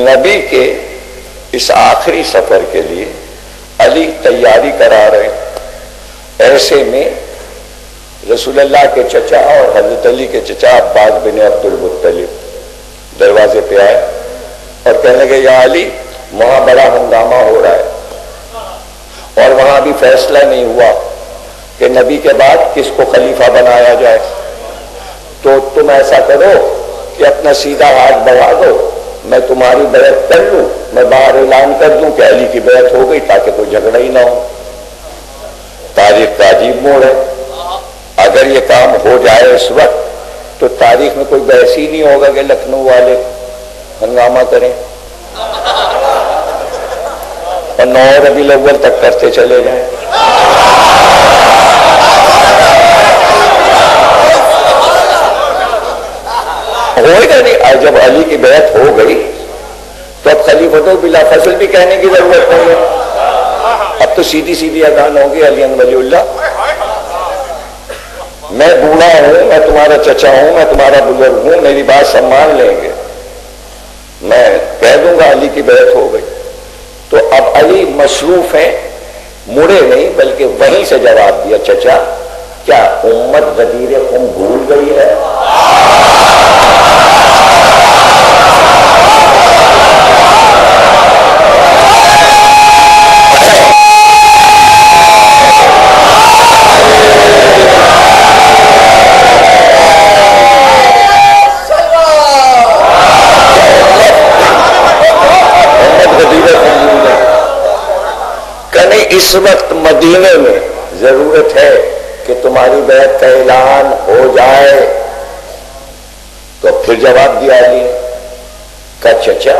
A: نبی کے اس آخری سفر کے لیے علی تیاری کرا رہے. ایسے میں رسول اللہ کے چچا اور حضرت علی کے چچا عباس بن عبد المطلب دروازے پہ آئے اور کہنے لگے یا علی وہاں بڑا ہنگامہ ہو رہا ہے اور وہاں بھی فیصلہ نہیں ہوا کہ نبی کے بعد کس کو خلیفہ بنایا جائے. تو تم ایسا کرو کہ اپنا سیدھا ہاتھ بڑھا دو، میں تمہاری بیعت کر لوں، میں باہر اعلان کر دوں کہ علی کی بیعت ہو گئی تاکہ کوئی جھگڑا ہی نہ ہو. تاریخ کا عجیب موڑ ہے. اگر یہ کام ہو جائے اس وقت تو تاریخ میں کوئی بحث ہی نہیں ہوگا کہ لکھنؤ والے ہنگامہ کریں اور 9 ربیع الاول تک کرتے چلے جائیں. ہوئے گا نہیں. جب علی کی بیعت ہو گئی تو اب خلیفۃ بلا فصل بھی کہنے کی ضرورت نہیں ہے. اب تو سیدھی سیدھی اذان ہوگی علی ولی اللہ، میں بوڑھا ہوں، میں تمہارا چچا ہوں، میں تمہارا بزرگ ہوں، میری بات سب مان لیں گے. میں کہہ دوں گا علی کی بیعت ہو گئی. تو اب علی مصروف ہیں، مڑے نہیں بلکہ وہیں سے جواب دیا چچا کیا امت غدیر خم بھول گئی ہے؟ اس وقت مدینے میں ضرورت ہے کہ تمہاری بیعت کا اعلان ہو جائے. تو پھر جواب دیا علی کا چچا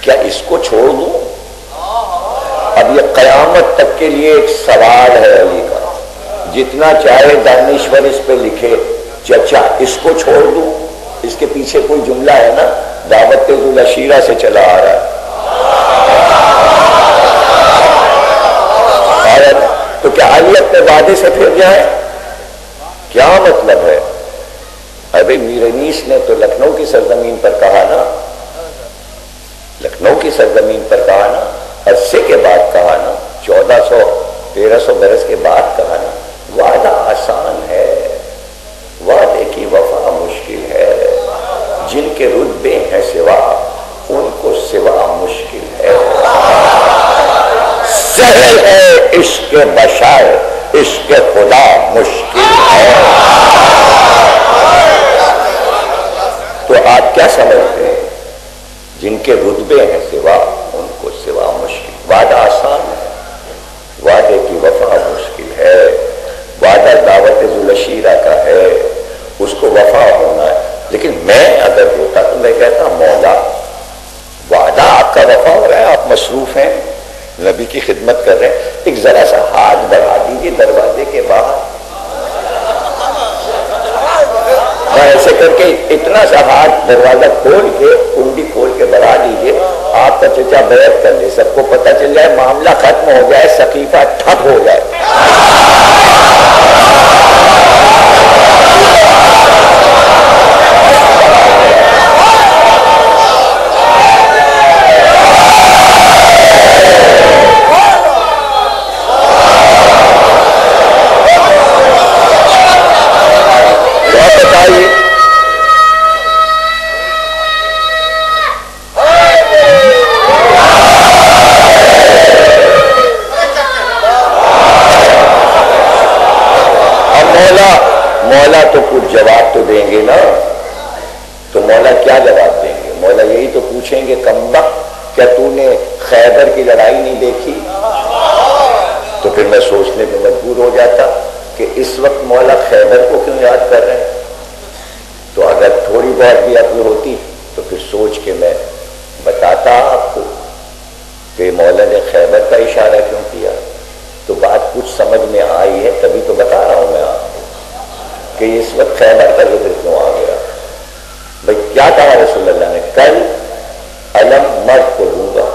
A: کیا اس کو چھوڑ دوں؟ اب یہ قیامت تک کے لیے ایک سوال ہے علی کا، جتنا چاہے دانشور اس پہ لکھے. چچا اس کو چھوڑ دوں؟ اس کے پیچھے کوئی جملہ ہے نا، دعوت ذو العشیرہ سے چلا آ رہا ہے. تو کیا علی اپنے وعدے سے پھر جائے؟ کیا مطلب ہے؟ ابھی میر انیس نے تو لکھنؤ کی سرزمین پر کہا نا، لکھنؤ کی سرزمین پر کہا نا، عرصے کے بعد کہا نا، 1400-1300 برس کے بعد کہا نا. وعدہ آسان ہے، وعدے کی وفا مشکل ہے. جن کے رتبے ہیں سوا ان کو سوا مشکل ہے. سہل ہے عشق بشر، عشق خدا مشکل ہے۔ تو آپ کیا سمجھتے ہیں؟ جن کے رتبے ہیں سوا، ان کو سوا مشکل۔ وعدہ آسان ہے، وعدے کی وفا مشکل ہے۔ وعدہ دعوت ذوالعشیرہ کا ہے، اس کو وفا ہونا ہے۔ لیکن میں اگر ہوتا تو میں کہتا مولا وعدہ آپ کا وفا ہو رہا ہے، آپ مصروف ہیں، نبی کی خدمت کر رہے ہیں، ایک ذرا سا ہاتھ بڑھا دیجیے دروازے کے باہر، ایسے کر کے اتنا سا ہاتھ دروازہ کھول کے کنڈی کھول کے بڑھا دیجیے، آپ کا چچا بیعت کر لے، سب کو پتہ چل جائے، معاملہ ختم ہو جائے، سقیفہ ٹھپ ہو جائے۔ مولا تو کچھ جواب تو دیں گے نا، تو مولا کیا جواب دیں گے؟ مولا یہی تو پوچھیں گے کمبخت کیا تو نے خیبر کی لڑائی نہیں دیکھی؟ تو پھر میں سوچنے پہ مجبور ہو جاتا کہ اس وقت مولا خیبر کو کیوں یاد کر رہے ہیں؟ تو اگر تھوڑی بہت بھی عقل ہوتی تو پھر سوچ کے میں بتاتا آپ کو کہ مولا نے خیبر کا اشارہ کیوں کیا۔ تو بات کچھ سمجھ میں آئی ہے، تبھی تو بتا رہا ہوں میں آپ کو کہ اس وقت خیبر کا ذکر کیوں آ گیا۔ بھائی کیا کہا رسول اللہ نے؟ کل علم مرد کو دوں گا۔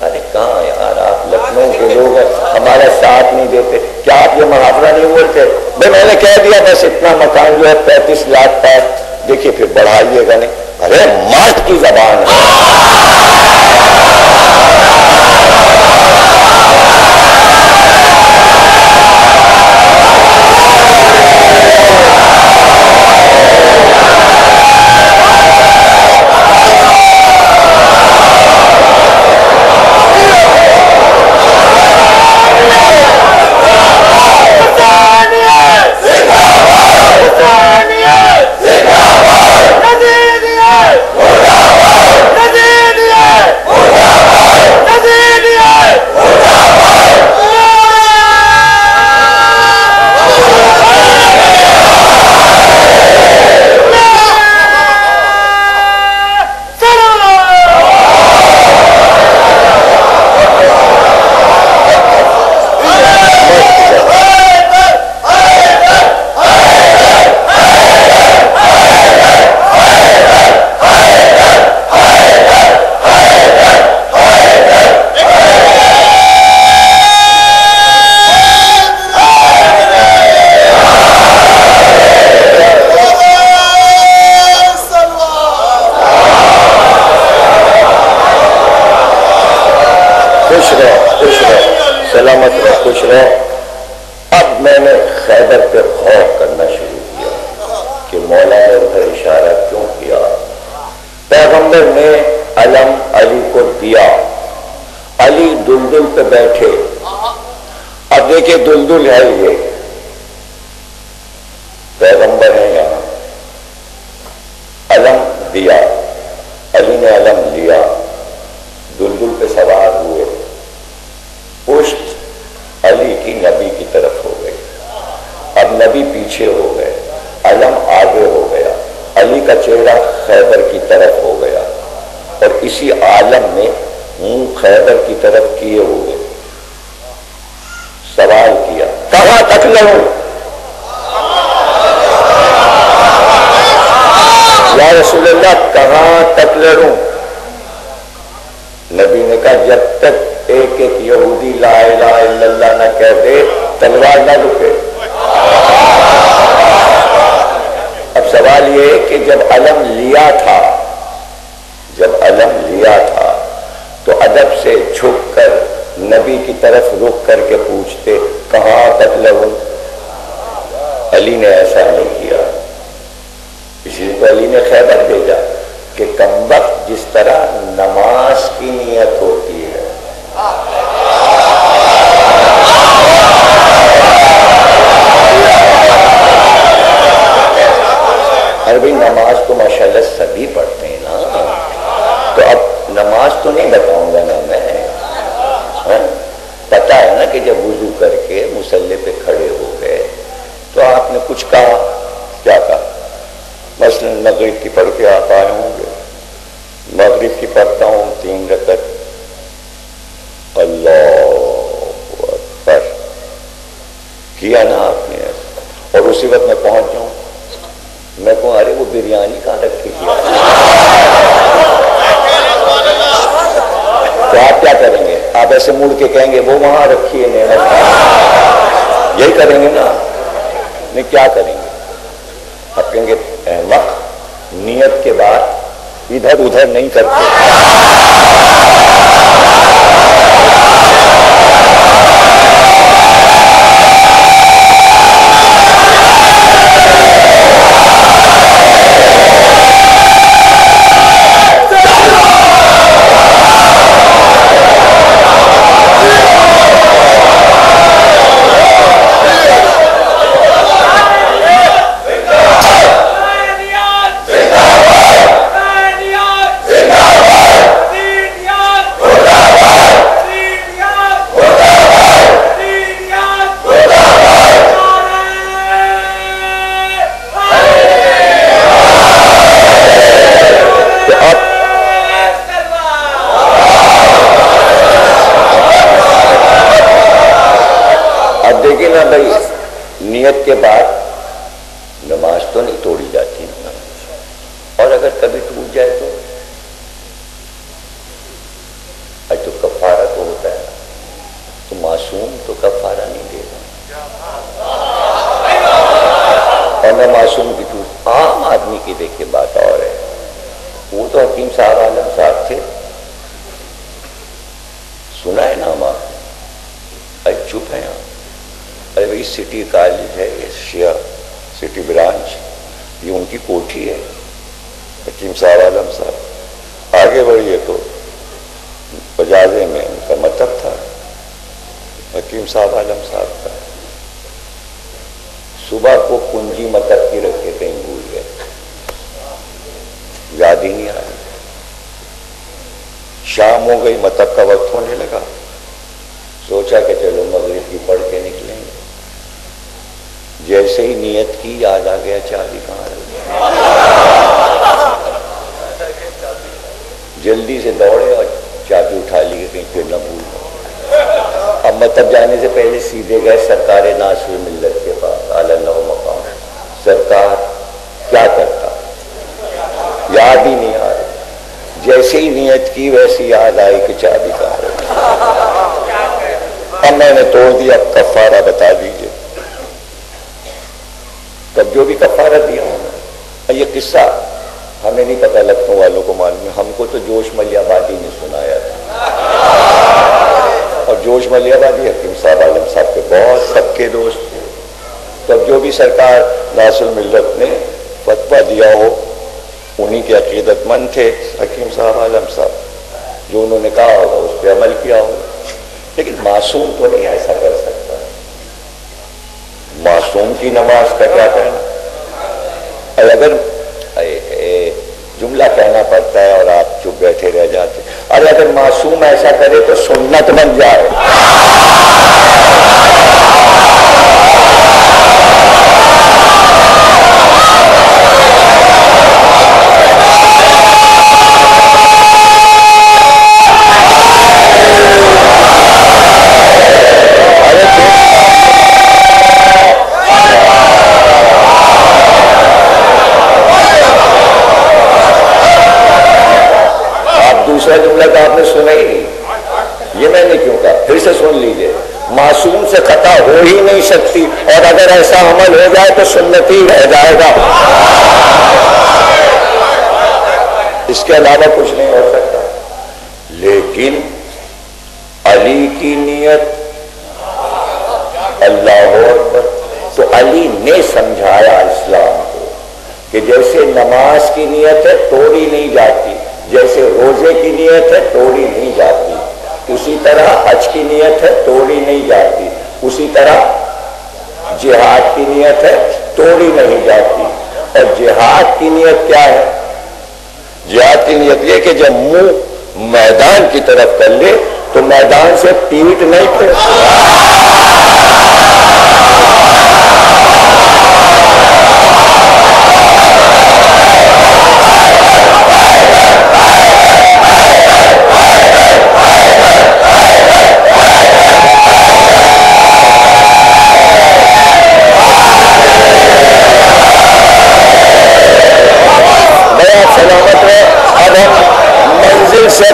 A: ارے کہاں یار، آپ لکھنؤ کے لوگ ہیں، ہمارا ساتھ نہیں دیتے۔ کیا آپ یہ محاورہ نہیں بولتے؟ بھائی میں نے کہہ دیا بس اتنا مکان جو ہے 35 لاکھ کا، دیکھیے پھر بڑھائیے گا نہیں۔ ارے مرد کی زبان ہے۔ سلامت رہو، خوش رہو۔ اب میں نے خیبر پہ غور کرنا شروع کیا کہ مولا نے ادھر اشارہ کیوں کیا۔ پیغمبر نے علم علی کو دیا، علی دلدل پہ بیٹھے۔ اب دیکھیں دلدل ہے یہ، پیغمبر ہے یہاں، علم دیا، علی نے علم لیا، دلدل پہ سوار ہوئے، پشت علی کی نبی کی طرف ہو گئی، اب نبی پیچھے ہو گئے، علم آگے ہو گیا، علی کا چہرہ خیبر کی طرف ہو گیا، اور اسی عالم میں منہ خیبر کی طرف کیے ہوئے سوال کیا، کہاں تک لڑوں یا رسول اللہ، کہاں تک لڑوں؟ نبی نے کہا جب تک ایک ایک یہودی لا الہ الا اللہ نہ کہہ دے تلوار نہ رکے۔ اب سوال یہ ہے کہ جب علم لیا تھا، تو ادب سے جھک کر نبی کی طرف رخ کر کے پوچھتے کہاں تک لڑوں؟ علی نے ایسا نہیں کیا، اسی لیے تو علی نے خیبر بھیجا کہ کمبخت جس طرح ارے بھائی نماز تو ماشاءاللہ سبھی پڑھتے ہیں نا، تو اب نماز تو نہیں بتاؤں گا نا میں، پتا ہے نا کہ جب وضو کر کے مصلی پہ کھڑے ہو گئے تو آپ نے کچھ کہا، کیا کہا؟ مثلا مغرب کی پڑھ کے آپ آئے ہوں گے، مغرب کی پڑھتا ہوں 3 رکعت، اللہ اکبر کیا نا آپ نے، اور اسی وقت میں پہنچ جاؤں، میں کہوں ارے وہ بریانی کہاں رکھی تھی، تو آپ کیا کریں گے؟ آپ ایسے مڑ کے کہیں گے وہ وہاں رکھی ہے نعمت، یہی کریں گے نا؟ نہیں، کیا کریں گے؟ آپ کہیں گے احمق، نیت کے بعد ادھر ادھر نہیں کرتے۔ نیت کے بعد نماز تو نہیں توڑی جاتی، اور اگر کبھی ٹوٹ جائے تو کفارہ تو ہوتا ہے، تو معصوم تو کفارہ نہیں دے گا، اور میں معصوم کی ٹوٹ، عام آدمی کی دیکھے بات اور ہے، وہ تو حکیم صاحب عالم صاحب تھے، سنا ہے نام آپ نے؟ ارے چپ ہے یہاں، ارے بھائی سٹی کالج ہے یہ، شیعہ سٹی برانچ، یہ ان کی کوٹھی ہے، حکیم صاحب عالم صاحب، آگے بڑھیے تو بجازے میں ان کا مطلب تھا، حکیم صاحب عالم صاحب کا، صبح کو کنجی مطلب کی رکھے کہیں بھول گئے، یاد ہی نہیں آ رہی، شام ہو گئی، مطلب کا وقت ہونے لگا، سوچا کہ چلو مغرب کی پڑھ کے نکلیں گے، جیسے ہی نیت کی یاد آ گیا چابی کہاں ہے، جلدی سے دوڑے اور چابی اٹھا لی کہیں پھر نہ بھول جاؤ۔ اب مطلب جانے سے پہلے سیدھے گئے سرکار ناصر ملت کے پاس، اعلیٰ مقام، سرکار کیا کرتا، یاد ہی نہیں آ رہی، جیسے ہی نیت کی ویسی یاد آئی کہ چابی کہاں ہے، اب میں نے توڑ دیا، اب کفارہ بتا دیجیے، تب جو بھی کفارہ دیا ہونا، یہ قصہ ہمیں نہیں پتا، لکھنؤ والوں کو معلوم ہے، ہم کو تو جوش ملی آبادی نے سنایا تھا، اور جوش ملی آبادی حکیم صاحب عالم صاحب کے بہت سب کے دوست تھے، تب جو بھی سرکار ناصر ملت نے فتویٰ دیا ہو انہی کے عقیدت مند تھے حکیم صاحب عالم صاحب، جو انہوں نے کہا ہوگا اس پہ عمل کیا ہوگا، لیکن معصوم تو نہیں ایسا کر سکتا، معصوم کی نماز کا کیا کہنا، اگر جملہ کہنا پڑتا ہے اور آپ چپ بیٹھے رہ جاتے، ارے اگر معصوم ایسا کرے تو سنت بن جائے، دوسرا جملہ تو آپ نے سنا ہی نہیں، یہ میں نے کیوں کہا، پھر سے سن لیجئے، معصوم سے خطا ہو ہی نہیں سکتی، اور اگر ایسا عمل ہو جائے تو سنتی رہ جائے گا، اس کے علاوہ کچھ نہیں ہو سکتا، لیکن علی کی نیت اللہ اکبر، تو علی نے سمجھایا اسلام کو کہ جیسے نماز کی نیت ہے توڑی نہیں جاتی، جیسے روزے کی نیت ہے توڑی نہیں جاتی، اسی طرح حج کی نیت ہے توڑی نہیں جاتی، اسی طرح جہاد کی نیت ہے توڑی نہیں جاتی، اور جہاد کی نیت کیا ہے؟ جہاد کی نیت یہ کہ جب منہ میدان کی طرف کر لے تو میدان سے پیٹ نہیں پھیرے۔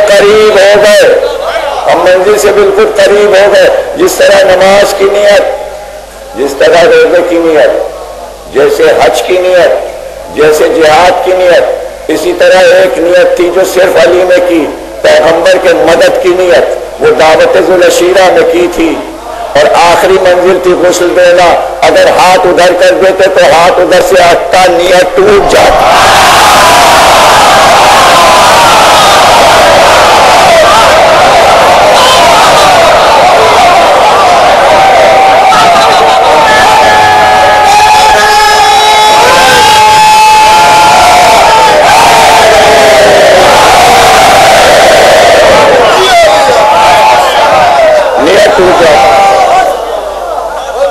A: قریب ہو گئے، ہم منزل سے بالکل قریب ہو گئے۔ جس طرح نماز کی نیت، جس طرح روزے کی نیت، جیسے حج کی نیت، جیسے جہاد کی نیت، اسی طرح ایک نیت تھی جو صرف علی نے کی، پیغمبر کے مدد کی نیت، وہ دعوت ذوالعشیرہ میں کی تھی، اور آخری منزل تھی غسل دینا۔ اگر ہاتھ ادھر کر دیتے تو ہاتھ ادھر سے ہٹتا، نیت ٹوٹ جاتا۔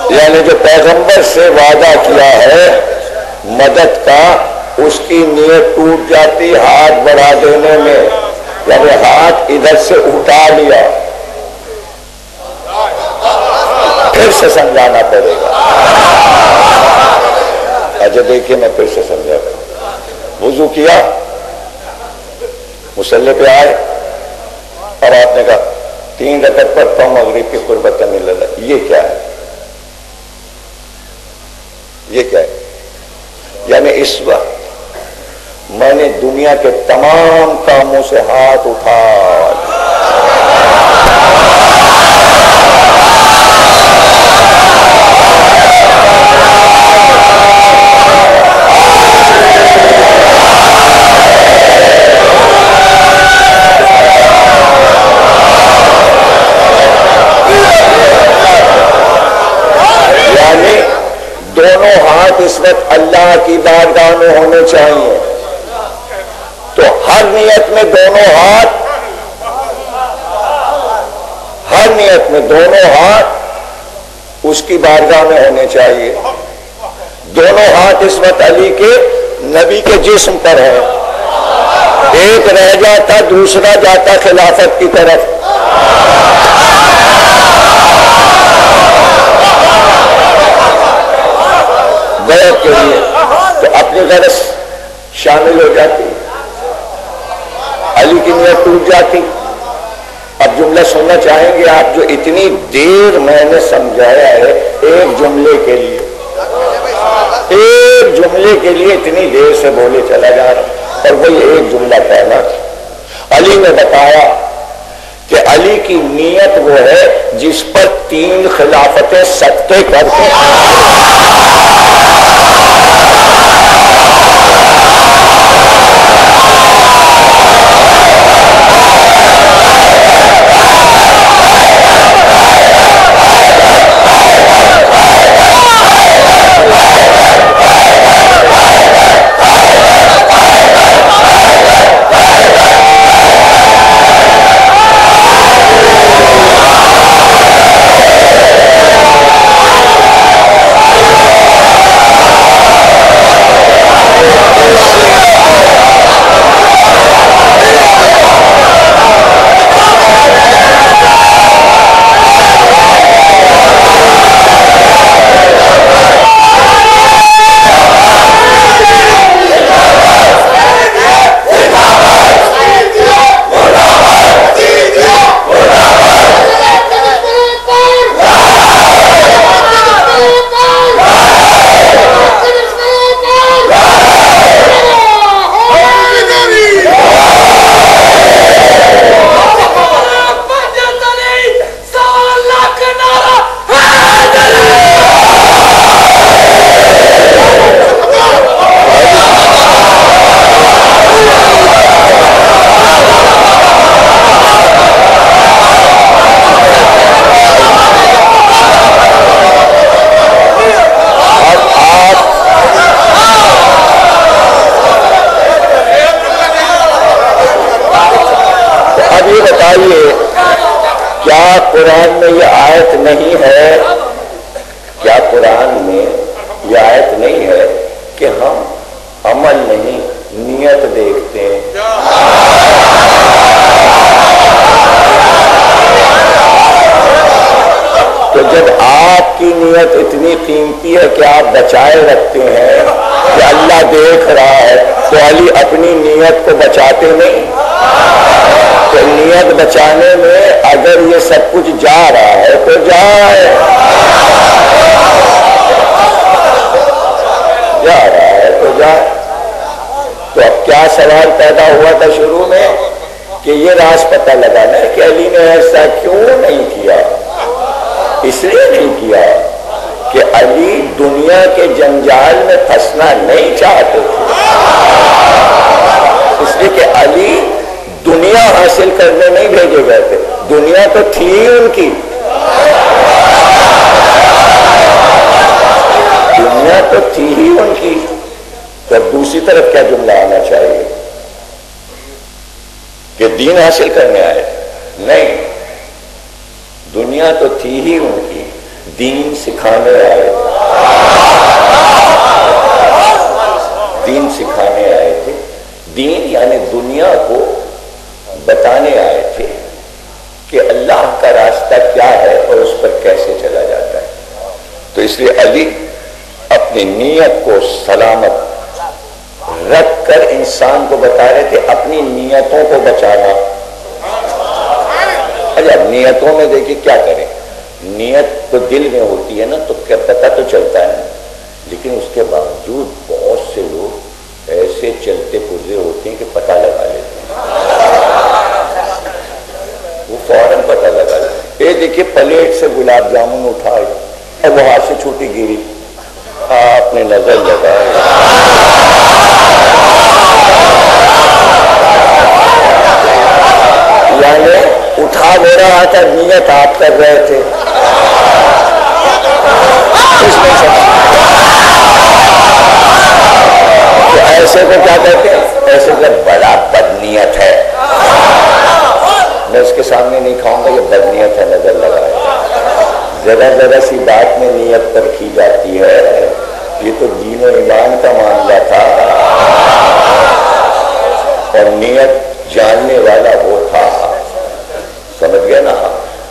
A: یعنی جو پیغمبر سے وعدہ کیا ہے مدد کا، اس کی نیت ٹوٹ جاتی ہاتھ بڑھا دینے میں، یعنی ہاتھ ادھر سے اٹھا لیا، پھر سے سمجھانا پڑے گا۔ اچھا دیکھیے میں پھر سے سمجھاتا ہوں۔ وضو کیا، مصلی پہ آئے، اور آپ نے کہا 3 رکعت پڑھتا ہوں مغرب کی قربت من اللہ، یہ کیا ہے؟ یہ کیا ہے؟ یعنی اس وقت میں نے دنیا کے تمام کاموں سے ہاتھ اٹھا دونوں ہاتھ اس وقت اللہ کی بارگاہ میں ہونے چاہیے۔ تو ہر نیت میں دونوں ہاتھ، ہر نیت میں دونوں ہاتھ اس کی بارگاہ میں ہونے چاہیے۔ دونوں ہاتھ اس وقت علی کے نبی کے جسم پر ہے، ایک رہ جاتا دوسرا جاتا خلافت کی طرف۔ بیعت کے لیے تو اپنی غرض شامل ہو جاتی، علی کی نیت ٹوٹ جاتی۔ اب جملہ سننا چاہیں گے آپ جو اتنی دیر میں نے سمجھایا ہے، ایک جملے کے لیے، ایک جملے کے لیے اتنی دیر سے بولے چلا جا رہا، اور وہی ایک جملہ کہنا تھا۔ علی نے بتایا کہ علی کی نیت وہ ہے جس پر 3 خلافتیں سکتے کرتے ہیں۔ اب یہ بتائیے کیا قرآن میں یہ آیت نہیں ہے، کیا قرآن میں یہ آیت نہیں ہے کہ ہم عمل نہیں نیت دیکھتے ہیں؟ تو جب آپ کی نیت اتنی قیمتی ہے کہ آپ بچائے رکھتے ہیں کہ اللہ دیکھ رہا ہے، تو علی اپنی نیت کو بچاتے نہیں؟ تو نیت بچانے میں اگر یہ سب کچھ جا رہا ہے تو جائے، جا رہا ہے تو جائے۔ تو اب کیا سوال پیدا ہوا تھا شروع میں کہ یہ راز پتہ لگانا ہے کہ علی نے ایسا کیوں نہیں کیا۔ اس لیے نہیں کیا کہ علی دنیا کے جنجال میں پھنسنا نہیں چاہتے تھے، اس لیے کہ علی دنیا حاصل کرنے نہیں بھیجے گئے تھے، دنیا تو تھی ان کی، دنیا تو تھی ہی ان کی۔ تو دوسری طرف کیا جملہ آنا چاہیے کہ دین حاصل کرنے آئے؟ نہیں، دنیا تو تھی ہی ان کی، دین سکھانے آئے، دین سکھانے آئے تھے۔ دین یعنی دنیا کو بتانے آئے تھے کہ اللہ کا راستہ کیا ہے اور اس پر کیسے چلا جاتا ہے۔ تو اس لیے علی اپنی نیت کو سلامت رکھ کر انسان کو بتا رہے تھے اپنی نیتوں کو بچانا۔ اچھا، نیتوں میں دیکھیے کیا کریں، نیت تو دل میں ہوتی ہے نا، تو کیا پتہ تو چلتا ہے، لیکن اس کے باوجود بہت سے لوگ ایسے چلتے پرزے ہوتے ہیں کہ پتہ لگا لیتے ہیں، وہ فوراً پتہ لگا لیتے ہیں۔ یہ دیکھیے پلیٹ سے گلاب جامن اٹھائے اور وہ ہاتھ سے چھوٹی گری، آپ نے نظر لگائی، یعنی اٹھا دے رہا تھا، نیت آپ کر رہے تھے۔ تو ایسے کو کیا کہتے ہیں؟ ایسے کو بڑا بدنیت ہے، میں اس کے سامنے نہیں کھاؤں گا، یہ بدنیت ہے، نظر لگائے۔ ذرا ذرا سی بات میں نیت پر کی جاتی ہے، یہ تو دین و ایمان کا معاملہ تھا، اور نیت جاننے والا وہ تھا، سمجھ گئے نا؟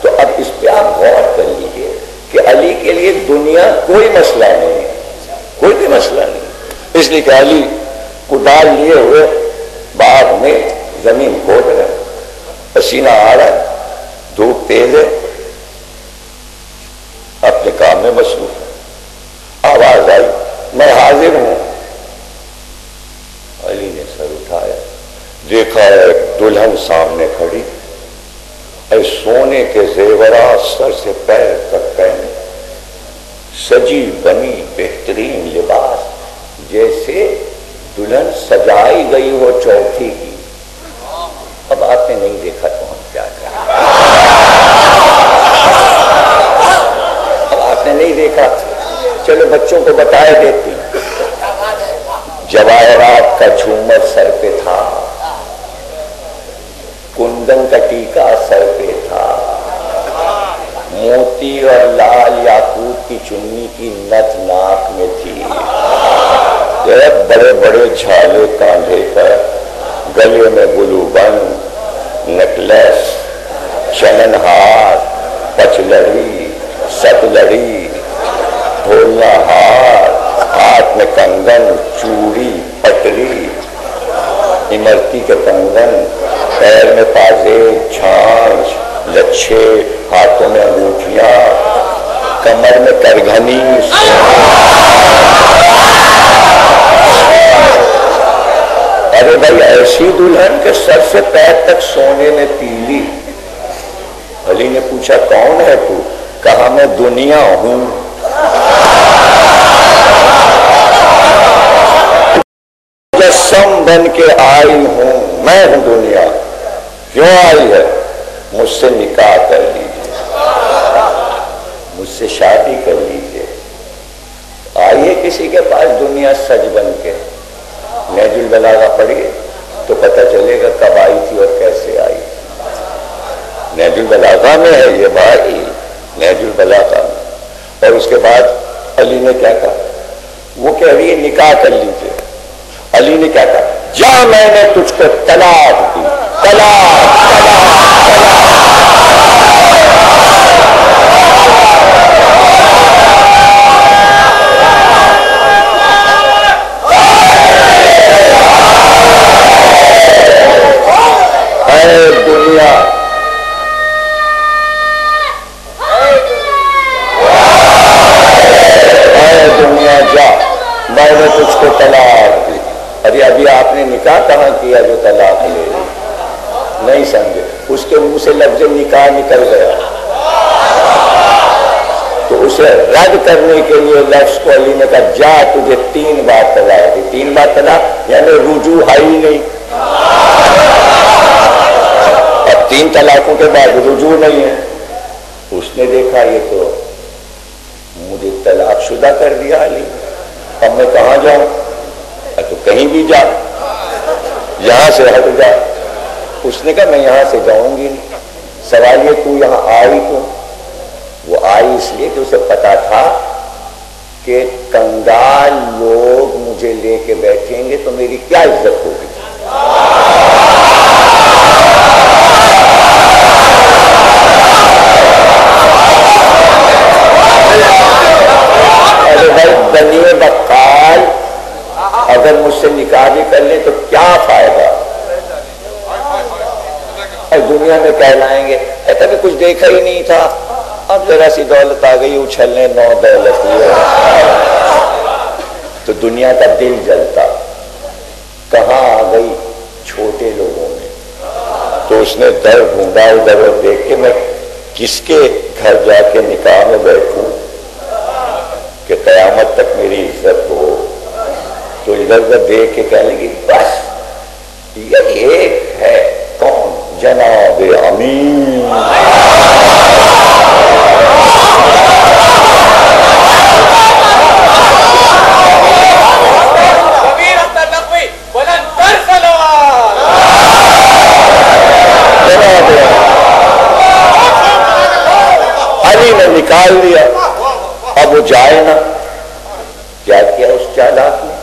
A: تو اب اس پہ آپ غور کر لیجیے کہ علی کے لیے دنیا کوئی مسئلہ نہیں ہے، کوئی بھی مسئلہ نہیں، اس لیے کہ علی کدال لیے ہوئے باغ میں زمین کھود رہے، پسینہ آ رہا ہے، دھوپ تیز ہے، اپنے کام میں مصروف ہے، آواز آئی میں حاضر ہوں۔ علی نے سر اٹھایا، دیکھا ایک دلہن سامنے کھڑی، اے سونے کے زیورات سر سے پیر تک پہنے، سجی بنی بہترین لباس، جیسے دلہن سجائی گئی ہو چوتھی کی۔ اب آپ نے نہیں دیکھا تو ہم کیا کریں، اب آپ نے نہیں دیکھا، چلو بچوں کو بتائے دیتی۔ جواہرات کا جھومر سر پہ تھا، کندن کا ٹیکا سر پہ تھا، موتی اور لال یاقوت کی چنی کی نتھ ناک میں تھی، بڑے بڑے جھالے کاندھے پر، گلے میں گلو بند، نیکلس، چنن ہار، پچلڑی، ستلڑی، ڈھولنا ہار، ہاتھ میں کنگن، چوڑی، پٹری، امرتی کے کنگن، پیر میں پازیب، چھانچ، لچھے، ہاتھوں میں انگوٹھیاں، کمر میں کرگھنی، ارے بھائی ایسی دلہن کے سر سے پیر تک سونے میں پیلی۔ علی نے پوچھا کون ہے تو؟ کہا میں دنیا ہوں۔ مجسم بن کے آئی ہوں، میں ہوں دنیا۔ کیوں آئی ہے؟ مجھ سے نکاح کر لیجیے، مجھ سے شادی کر لیجیے۔ آئیے کسی کے پاس دنیا سج بن کے، نہج البلاغہ پڑھیے تو پتہ چلے گا کب آئی تھی اور کیسے آئی۔ نہج البلاغہ میں ہے یہ بھائی، نہج البلاغہ میں۔ اور اس کے بعد علی نے کیا کہا؟ وہ کہہ رہی ہے نکاح کر لیجیے، علی نے کیا کہا؟ جا میں نے تجھ کو طلاق دی، طلاق دنیا دنیا جا میں نے تجھ کو طلاق دی۔ ارے ابھی آپ نے نکاح کہاں کیا جو طلاق لے لی؟ نہیں سمجھے، اس کے منہ سے لفظ نکاح نکل گیا، تو اسے رد کرنے کے لیے لفظ کو علی نے کہا جا تجھے 3 بار طلاق دی۔ 3 بار طلاق یعنی رجوع ہے ہی نہیں، 3 طلاقوں کے بعد رجوع نہیں ہے۔ اس نے دیکھا یہ تو مجھے طلاق شدہ کر دیا علی، اب میں کہاں جاؤں؟ تو کہیں بھی جا، یہاں سے ہٹ جا۔ اس نے کہا میں یہاں سے جاؤں گی نہیں۔ سوال یہ تو یہاں آئی تو وہ آئی اس لیے کہ اسے پتا تھا کہ کنگال لوگ مجھے لے کے بیٹھیں گے تو میری کیا عزت ہوگی۔ بنی بقال اگر مجھ سے نکاح بھی کر لیں تو کیا فائدہ؟ دنیا میں کہلائیں گے ایسا کہ کچھ دیکھا ہی نہیں تھا، اب ذرا سی دولت آ گئی اچھلنے 9 دولت ہوئے، تو دنیا کا دل جلتا۔ کہاں آ گئی؟ چھوٹے لوگوں میں۔ تو اس نے در ڈھونڈا ادھر دیکھ کے میں کس کے گھر جا کے نکاح میں بیٹھوں کہ قیامت تک میری عزت ہو۔ تو ادھر ادھر دیکھ کے کہنے لگی بس یہ ایک ہے، کون؟ جناب امین۔ علی نے نکال دیا، اب وہ جائے نا۔ کیا کیا اس چالاک نے؟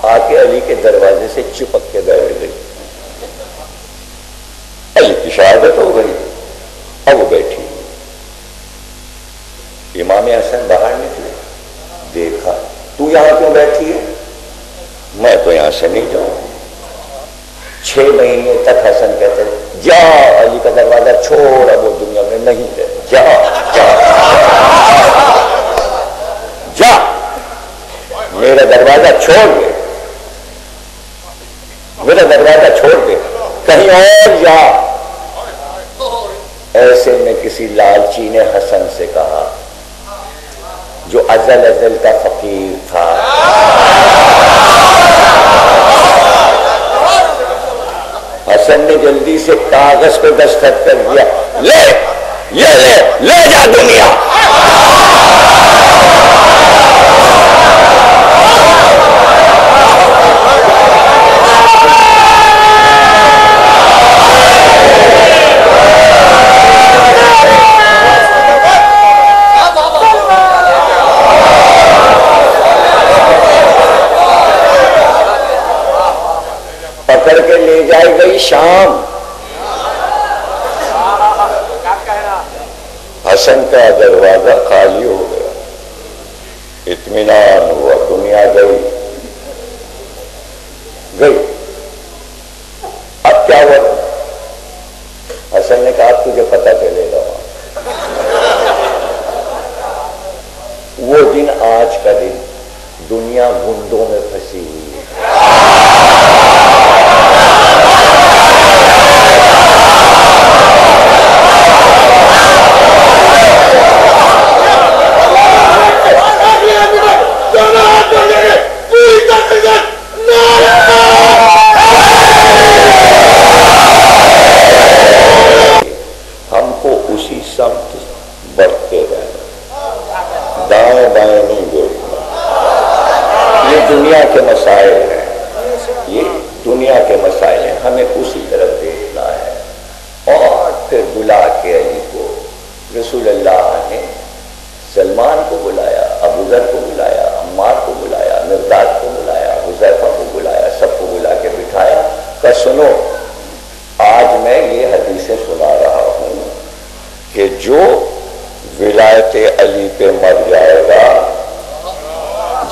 A: آ کے علی کے دروازے سے چپک کے بیٹھ گئی۔ علی کی شہادت ہو گئی، اب وہ بیٹھی۔ امام حسن باہر نکلے، دیکھا تو یہاں کیوں بیٹھی ہے؟ میں تو یہاں سے نہیں جاؤں۔ 6 مہینے تک حسن کہتے جا علی کا دروازہ چھوڑ، اب وہ دنیا میں نہیں رہے، جا جا جا میرا دروازہ چھوڑ دے، میرا دروازہ چھوڑ دے، کہیں اور جا۔ ایسے میں کسی لالچی نے حسن سے کہا جو ازل ازل کا فقیر تھا، حسن نے جلدی سے کاغذ پہ دستخط کر دیا، لے یہ لے جا دنیا۔ پکڑ کے لے جائے گئی شام۔ حسن کا دروازہ خالی ہو گیا، اطمینان ہوا، دنیا گئی۔ اب کیا ہوا؟ حسن نے کہا تجھے پتہ چلے گا۔ وہ دن آج کا دن، دنیا گنڈوں میں پھنسی ہوئی ہے۔ ہم کو اسی سمت بڑھتے رہنا، دائیں بائیں نہیں دیکھنا۔ یہ دنیا کے مسائل جو ولایت علی پہ مر جائے گا،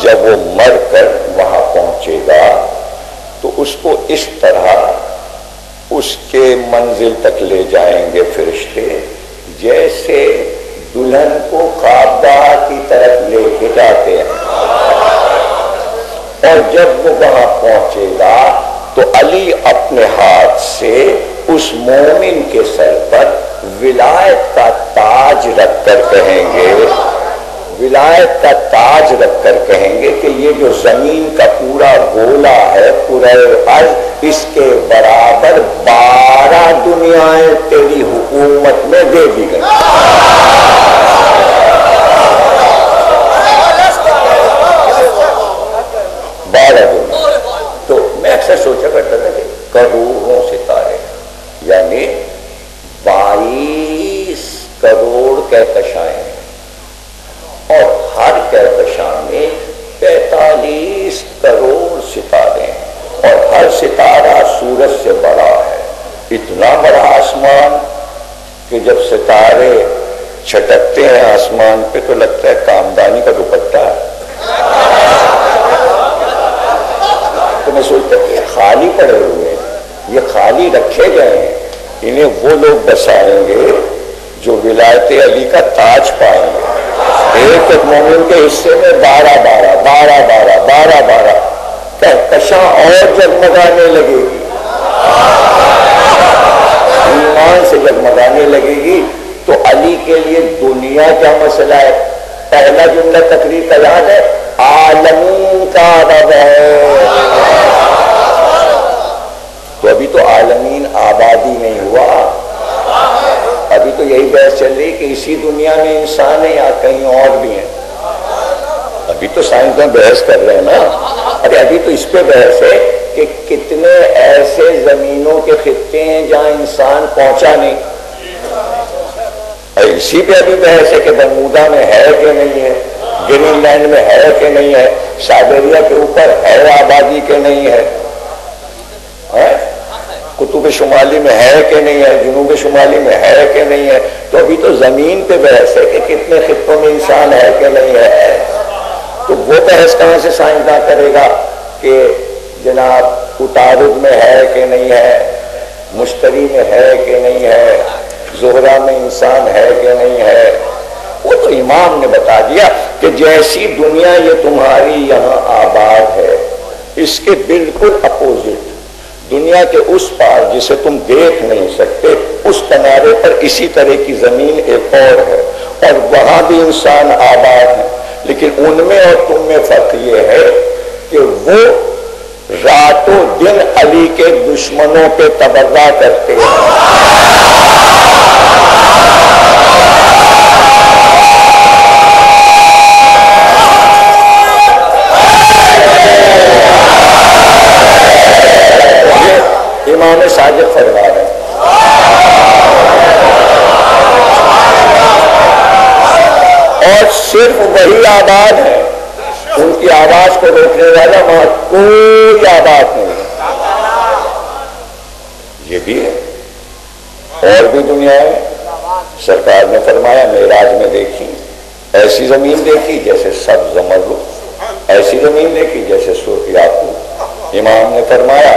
A: جب وہ مر کر وہاں پہنچے گا تو اس کو اس طرح اس کے منزل تک لے جائیں گے فرشتے جیسے دلہن کو خوابگاہ کی طرف لے کے جاتے ہیں. اور جب وہ وہاں پہنچے گا تو علی اپنے ہاتھ سے اس مومن کے سر پر ولایت کا تاج رکھ کر کہیں گے، ولایت کا تاج رکھ کر کہیں گے کہ یہ جو زمین کا پورا گولا ہے، پورا ارض، اس کے برابر 12 دنیایں تیری حکومت میں دے دی گئی. تو میں اکثر سوچا کرتا تھا کہ کروڑوں ستارے، یعنی 22 کروڑ کہکشائیں ہیں، اور ہر کہکشاں میں 45 کروڑ ستارے ہیں، اور ہر ستارہ سورج سے بڑا ہے. اتنا بڑا آسمان کہ جب ستارے چھٹکتے ہیں آسمان پہ تو لگتا ہے کامدانی کا دوپٹہ ہے. تو میں سوچتا کہ یہ خالی پڑے ہوئے ہیں، یہ خالی رکھے گئے ہیں، انہیں وہ لوگ بسائیں گے جو ولایت علی کا تاج پائیں گے. ایک ایک مومن کے حصے میں 12 کہکشاں اور جگمگانے لگے گی، ایمان سے جگمگانے لگے گی. تو علی کے لیے دنیا کیا مسئلہ ہے؟ پہلا جملہ تقریر کا یاد ہے، عالمین کا رب ہے. تو ابھی تو عالمین آبادی نہیں ہوا، ابھی تو یہی بحث چل رہی کہ اسی دنیا میں انسان ہے یا کہیں اور بھی ہیں. ابھی تو سائنسداں بحث کر رہے ہیں نا. ارے ابھی تو اس پہ بحث ہے کہ کتنے ایسے زمینوں کے خطے ہیں جہاں انسان پہنچا نہیں. اسی پہ ابھی بحث ہے کہ برمودا میں ہے کہ نہیں ہے، گرین لینڈ میں ہے کہ نہیں ہے، سائبیریا کے اوپر ہے آبادی کہ نہیں ہے، قطب شمالی میں ہے کہ نہیں ہے، جنوب شمالی میں ہے کہ نہیں ہے. تو ابھی تو زمین پہ بحث ہے کہ کتنے خطوں میں انسان ہے کہ نہیں ہے. تو وہ بحث کہاں سے سائنسداں کرے گا کہ جناب عطارد میں ہے کہ نہیں ہے، مشتری میں ہے کہ نہیں ہے، زہرہ میں انسان ہے کہ نہیں ہے. وہ تو امام نے بتا دیا کہ جیسی دنیا یہ تمہاری یہاں آباد ہے، اس کے بالکل اپوزٹ دنیا کے اس پار جسے تم دیکھ نہیں سکتے، اس کنارے پر اسی طرح کی زمین ایک اور ہے، اور وہاں بھی انسان آباد ہے. لیکن ان میں اور تم میں فرق یہ ہے کہ وہ رات و دن علی کے دشمنوں پہ تبرہ کرتے ہیں. امام صادق فرما رہے ہیں. اور صرف وہی آباد ہے، ان کی آواز کو روکنے والا وہاں کوئی آباد نہیں ہے. یہ بھی ہے. اور بھی دنیا ہے. سرکار نے فرمایا معراج میں دیکھی، ایسی زمین دیکھی جیسے سبز زمرد، ایسی زمین دیکھی جیسے سرخ یاقوت. امام نے فرمایا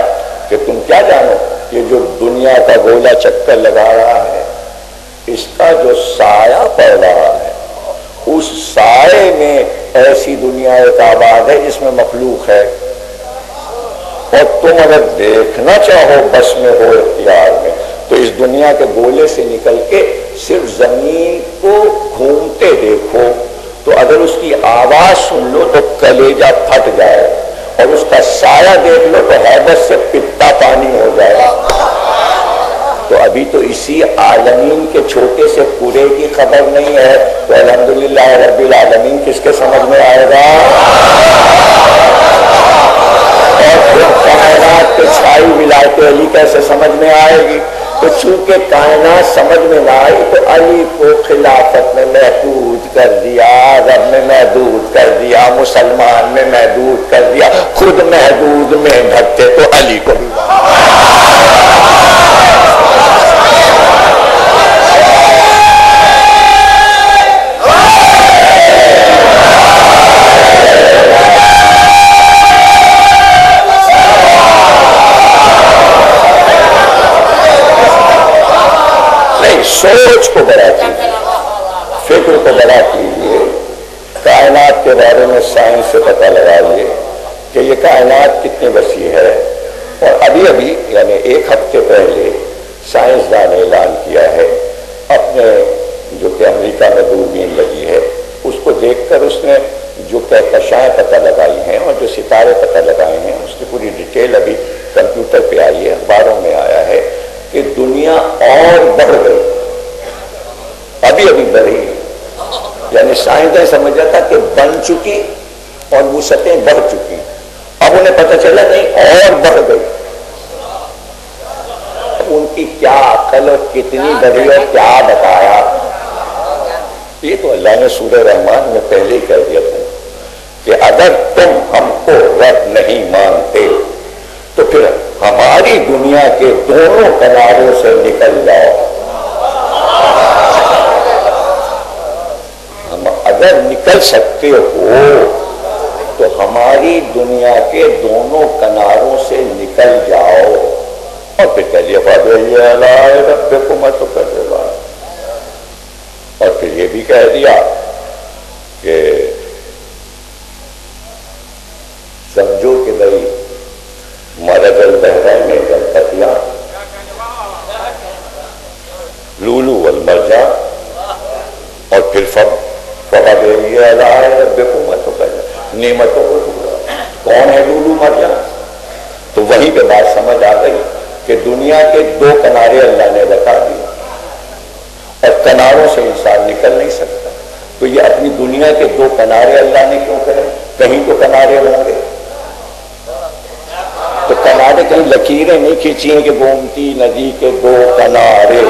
A: کہ تم کیا جانو، یہ جو دنیا کا گولا چکر لگا رہا ہے، اس کا جو سایہ پڑ رہا ہے، اس سائے میں ایسی دنیا ایک آباد ہے جس میں مخلوق ہے. اور تم اگر دیکھنا چاہو بس میں ہو، اختیار میں، تو اس دنیا کے گولے سے نکل کے صرف زمین کو گھومتے دیکھو، تو اگر اس کی آواز سن لو تو کلیجہ پھٹ جائے، اور اس کا سایہ دیکھ لو تو حیبت سے پتا پانی ہو جائے. تو ابھی تو اسی عالمین کے چھوٹے سے پورے کی خبر نہیں ہے، تو الحمدللہ رب العالمین کس کے سمجھ میں آئے گا؟ اور پھر کائنات پہ چھائی ولایت علی کیسے سمجھ میں آئے گی؟ تو چونکہ کائنات سمجھ میں نہ آئی تو علی کو خلافت میں محدود کر دیا، رب میں محدود کر دیا، مسلمان میں محدود کر دیا. خود محدود میں بھٹکتے تو علی کو بھی. سوچ کو بڑا کیجیے، فکر کو بڑا کیجیے، کائنات کے بارے میں سائنس سے پتہ لگائیے کہ یہ کائنات کتنی وسیع ہے۔ اور ابھی ابھی یعنی ایک ہفتے پہلے سائنسدان نے اعلان کیا ہے، اپنے جو کہ امریکہ میں دوربین لگی ہے اس کو دیکھ کر اس نے جو کہکشائیں پتہ لگائی ہیں اور جو ستارے پتہ لگائے ہیں اس کی پوری ڈیٹیل ابھی کمپیوٹر پہ آئی ہے، اخباروں میں آیا ہے کہ دنیا اور بڑھ گئی، ابھی ابھی بڑھی، یعنی سائنسدان سمجھا تھا کہ بن چکی اور وسعتیں بڑھ چکی، اب انہیں پتہ چلا نہیں اور بڑھ گئی۔ ان کی کیا عقل اور کتنی بڑی اور کیا بتایا، یہ تو اللہ نے سورہ رحمان میں پہلے ہی کہہ دیا تھا کہ اگر تم ہم کو رب نہیں مانتے تو پھر ہماری دنیا کے دونوں کناروں سے نکل جاؤ۔ ہم اگر نکل سکتے ہو تو ہماری دنیا کے دونوں کناروں سے نکل جاؤ، اور پھر کہہ دیا اور پھر یہ بھی کہہ دیا کہ سمجھو کہ بھائی مرج البحرین میں جلپتیاں لولو والمرجان، اور پھر نعمتوں کو ٹکڑا، کون ہے لولو مرجان؟ تو وہیں پہ بات سمجھ آ گئی کہ دنیا کے دو کنارے اللہ نے بتا دیے اور کناروں سے انسان نکل نہیں سکتا، تو یہ اپنی دنیا کے دو کنارے اللہ نے کیوں کرے؟ کہیں تو کنارے ہوں گے، تو کنارے کہیں لکیریں نہیں کھینچی ہیں کہ گومتی ندی کے دو کنارے،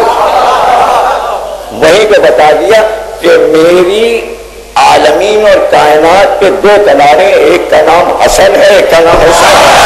A: وہیں پہ بتا دیا کہ میری عالمین اور کائنات کے دو کنارے، ایک کا نام حسن ہے ایک کا نام حسین ہے۔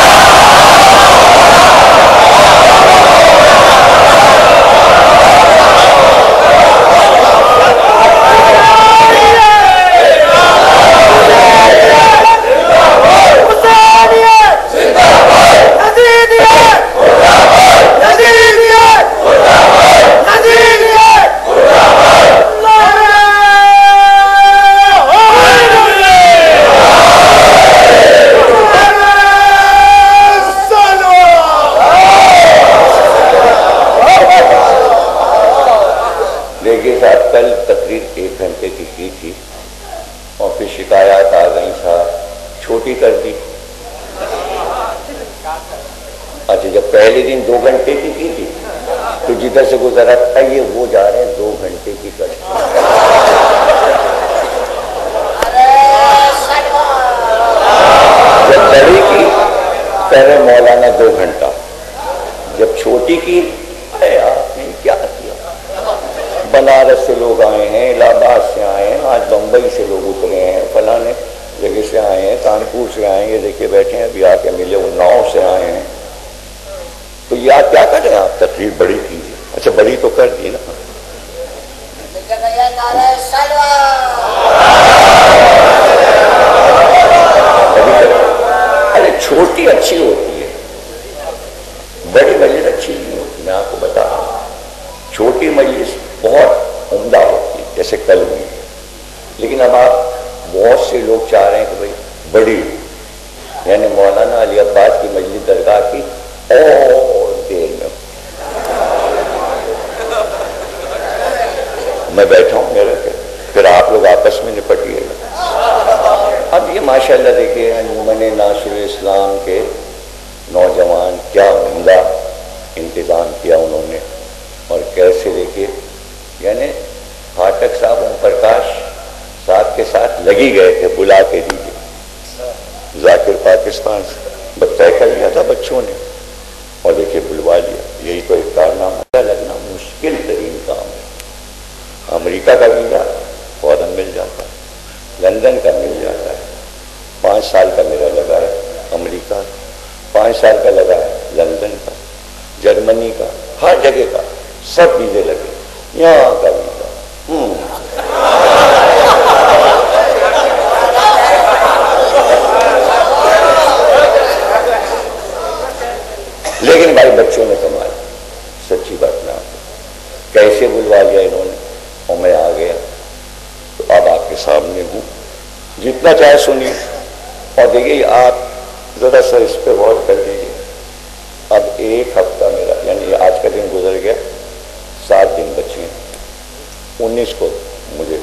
A: اچھا جب پہلے دن 2 گھنٹے کی تھی تو جدھر سے گزرا تھا یہ وہ جا رہے ہیں 2 گھنٹے کی کر، جب بڑی کی پہلے مولانا 2 گھنٹہ، جب چھوٹی کی آپ نے کیا کیا، بنارس سے لوگ آئے ہیں، الہ آباد سے آئے ہیں، آج بمبئی سے لوگ اترے ہیں، فلاں جگہ سے آئے ہیں، کانپور سے آئے ہیں، یہ دیکھیے بیٹھے ہیں ابھی آ کے ملے، اناؤ سے آئے ہیں، تو یہ آپ کیا کریں؟ آپ تقریر بڑی کیجیے۔ اچھا بڑی تو کر دی نا، ارے چھوٹی اچھی ہوتی ہے، بڑی مجلس اچھی نہیں ہوتی، میں آپ کو بتا رہا ہوں، چھوٹی مجلس بہت عمدہ ہوتی ہے جیسے کل ہوئی، لیکن اب آپ بہت سے لوگ چاہ رہے ہیں کہ بھائی بڑی، یعنی مولانا علی عباس کی مجلس درگاہ کی اور دیر میں میں بیٹھا ہوں میرے پھر آپ لوگ آپس میں نپٹیے گا۔ اب یہ ماشاءاللہ دیکھیے انجمن ناصر اسلام کے نوجوان کیا عمدہ انتظام کیا انہوں نے، اور کیسے دیکھیے یعنی پھاٹک صاحب اوم پرکاش صاحب کے ساتھ لگی گئے تھے، بلا کے دیجیے، ذاکر پاکستان سے طے کر لیا تھا بچوں نے، اور دیکھیے بلوا لیا، یہی تو ایک کارنامہ لگنا مشکل ترین کام ہے۔ امریکہ کا ویزا فوراً مل جاتا ہے، لندن کا مل جاتا ہے، 5 سال کا میرا لگا ہے امریکہ، 5 سال کا لگا ہے لندن کا، جرمنی کا، ہر جگہ کا سب ویزے لگے، یہاں کا ویزا لیکن بھائی بچوں نے کمایا، سچی بات نہ کیسے ایسے بلوا لیا انہوں نے اور میں آ گیا. تو اب آپ کے سامنے ہوں, جتنا چاہے سنیے. اور دیکھیے آپ ذرا سا اس پہ غور کر لیجیے. اب ایک ہفتہ میرا, یعنی آج کا دن گزر گیا, 7 دن بچے ہیں. 19 کو مجھے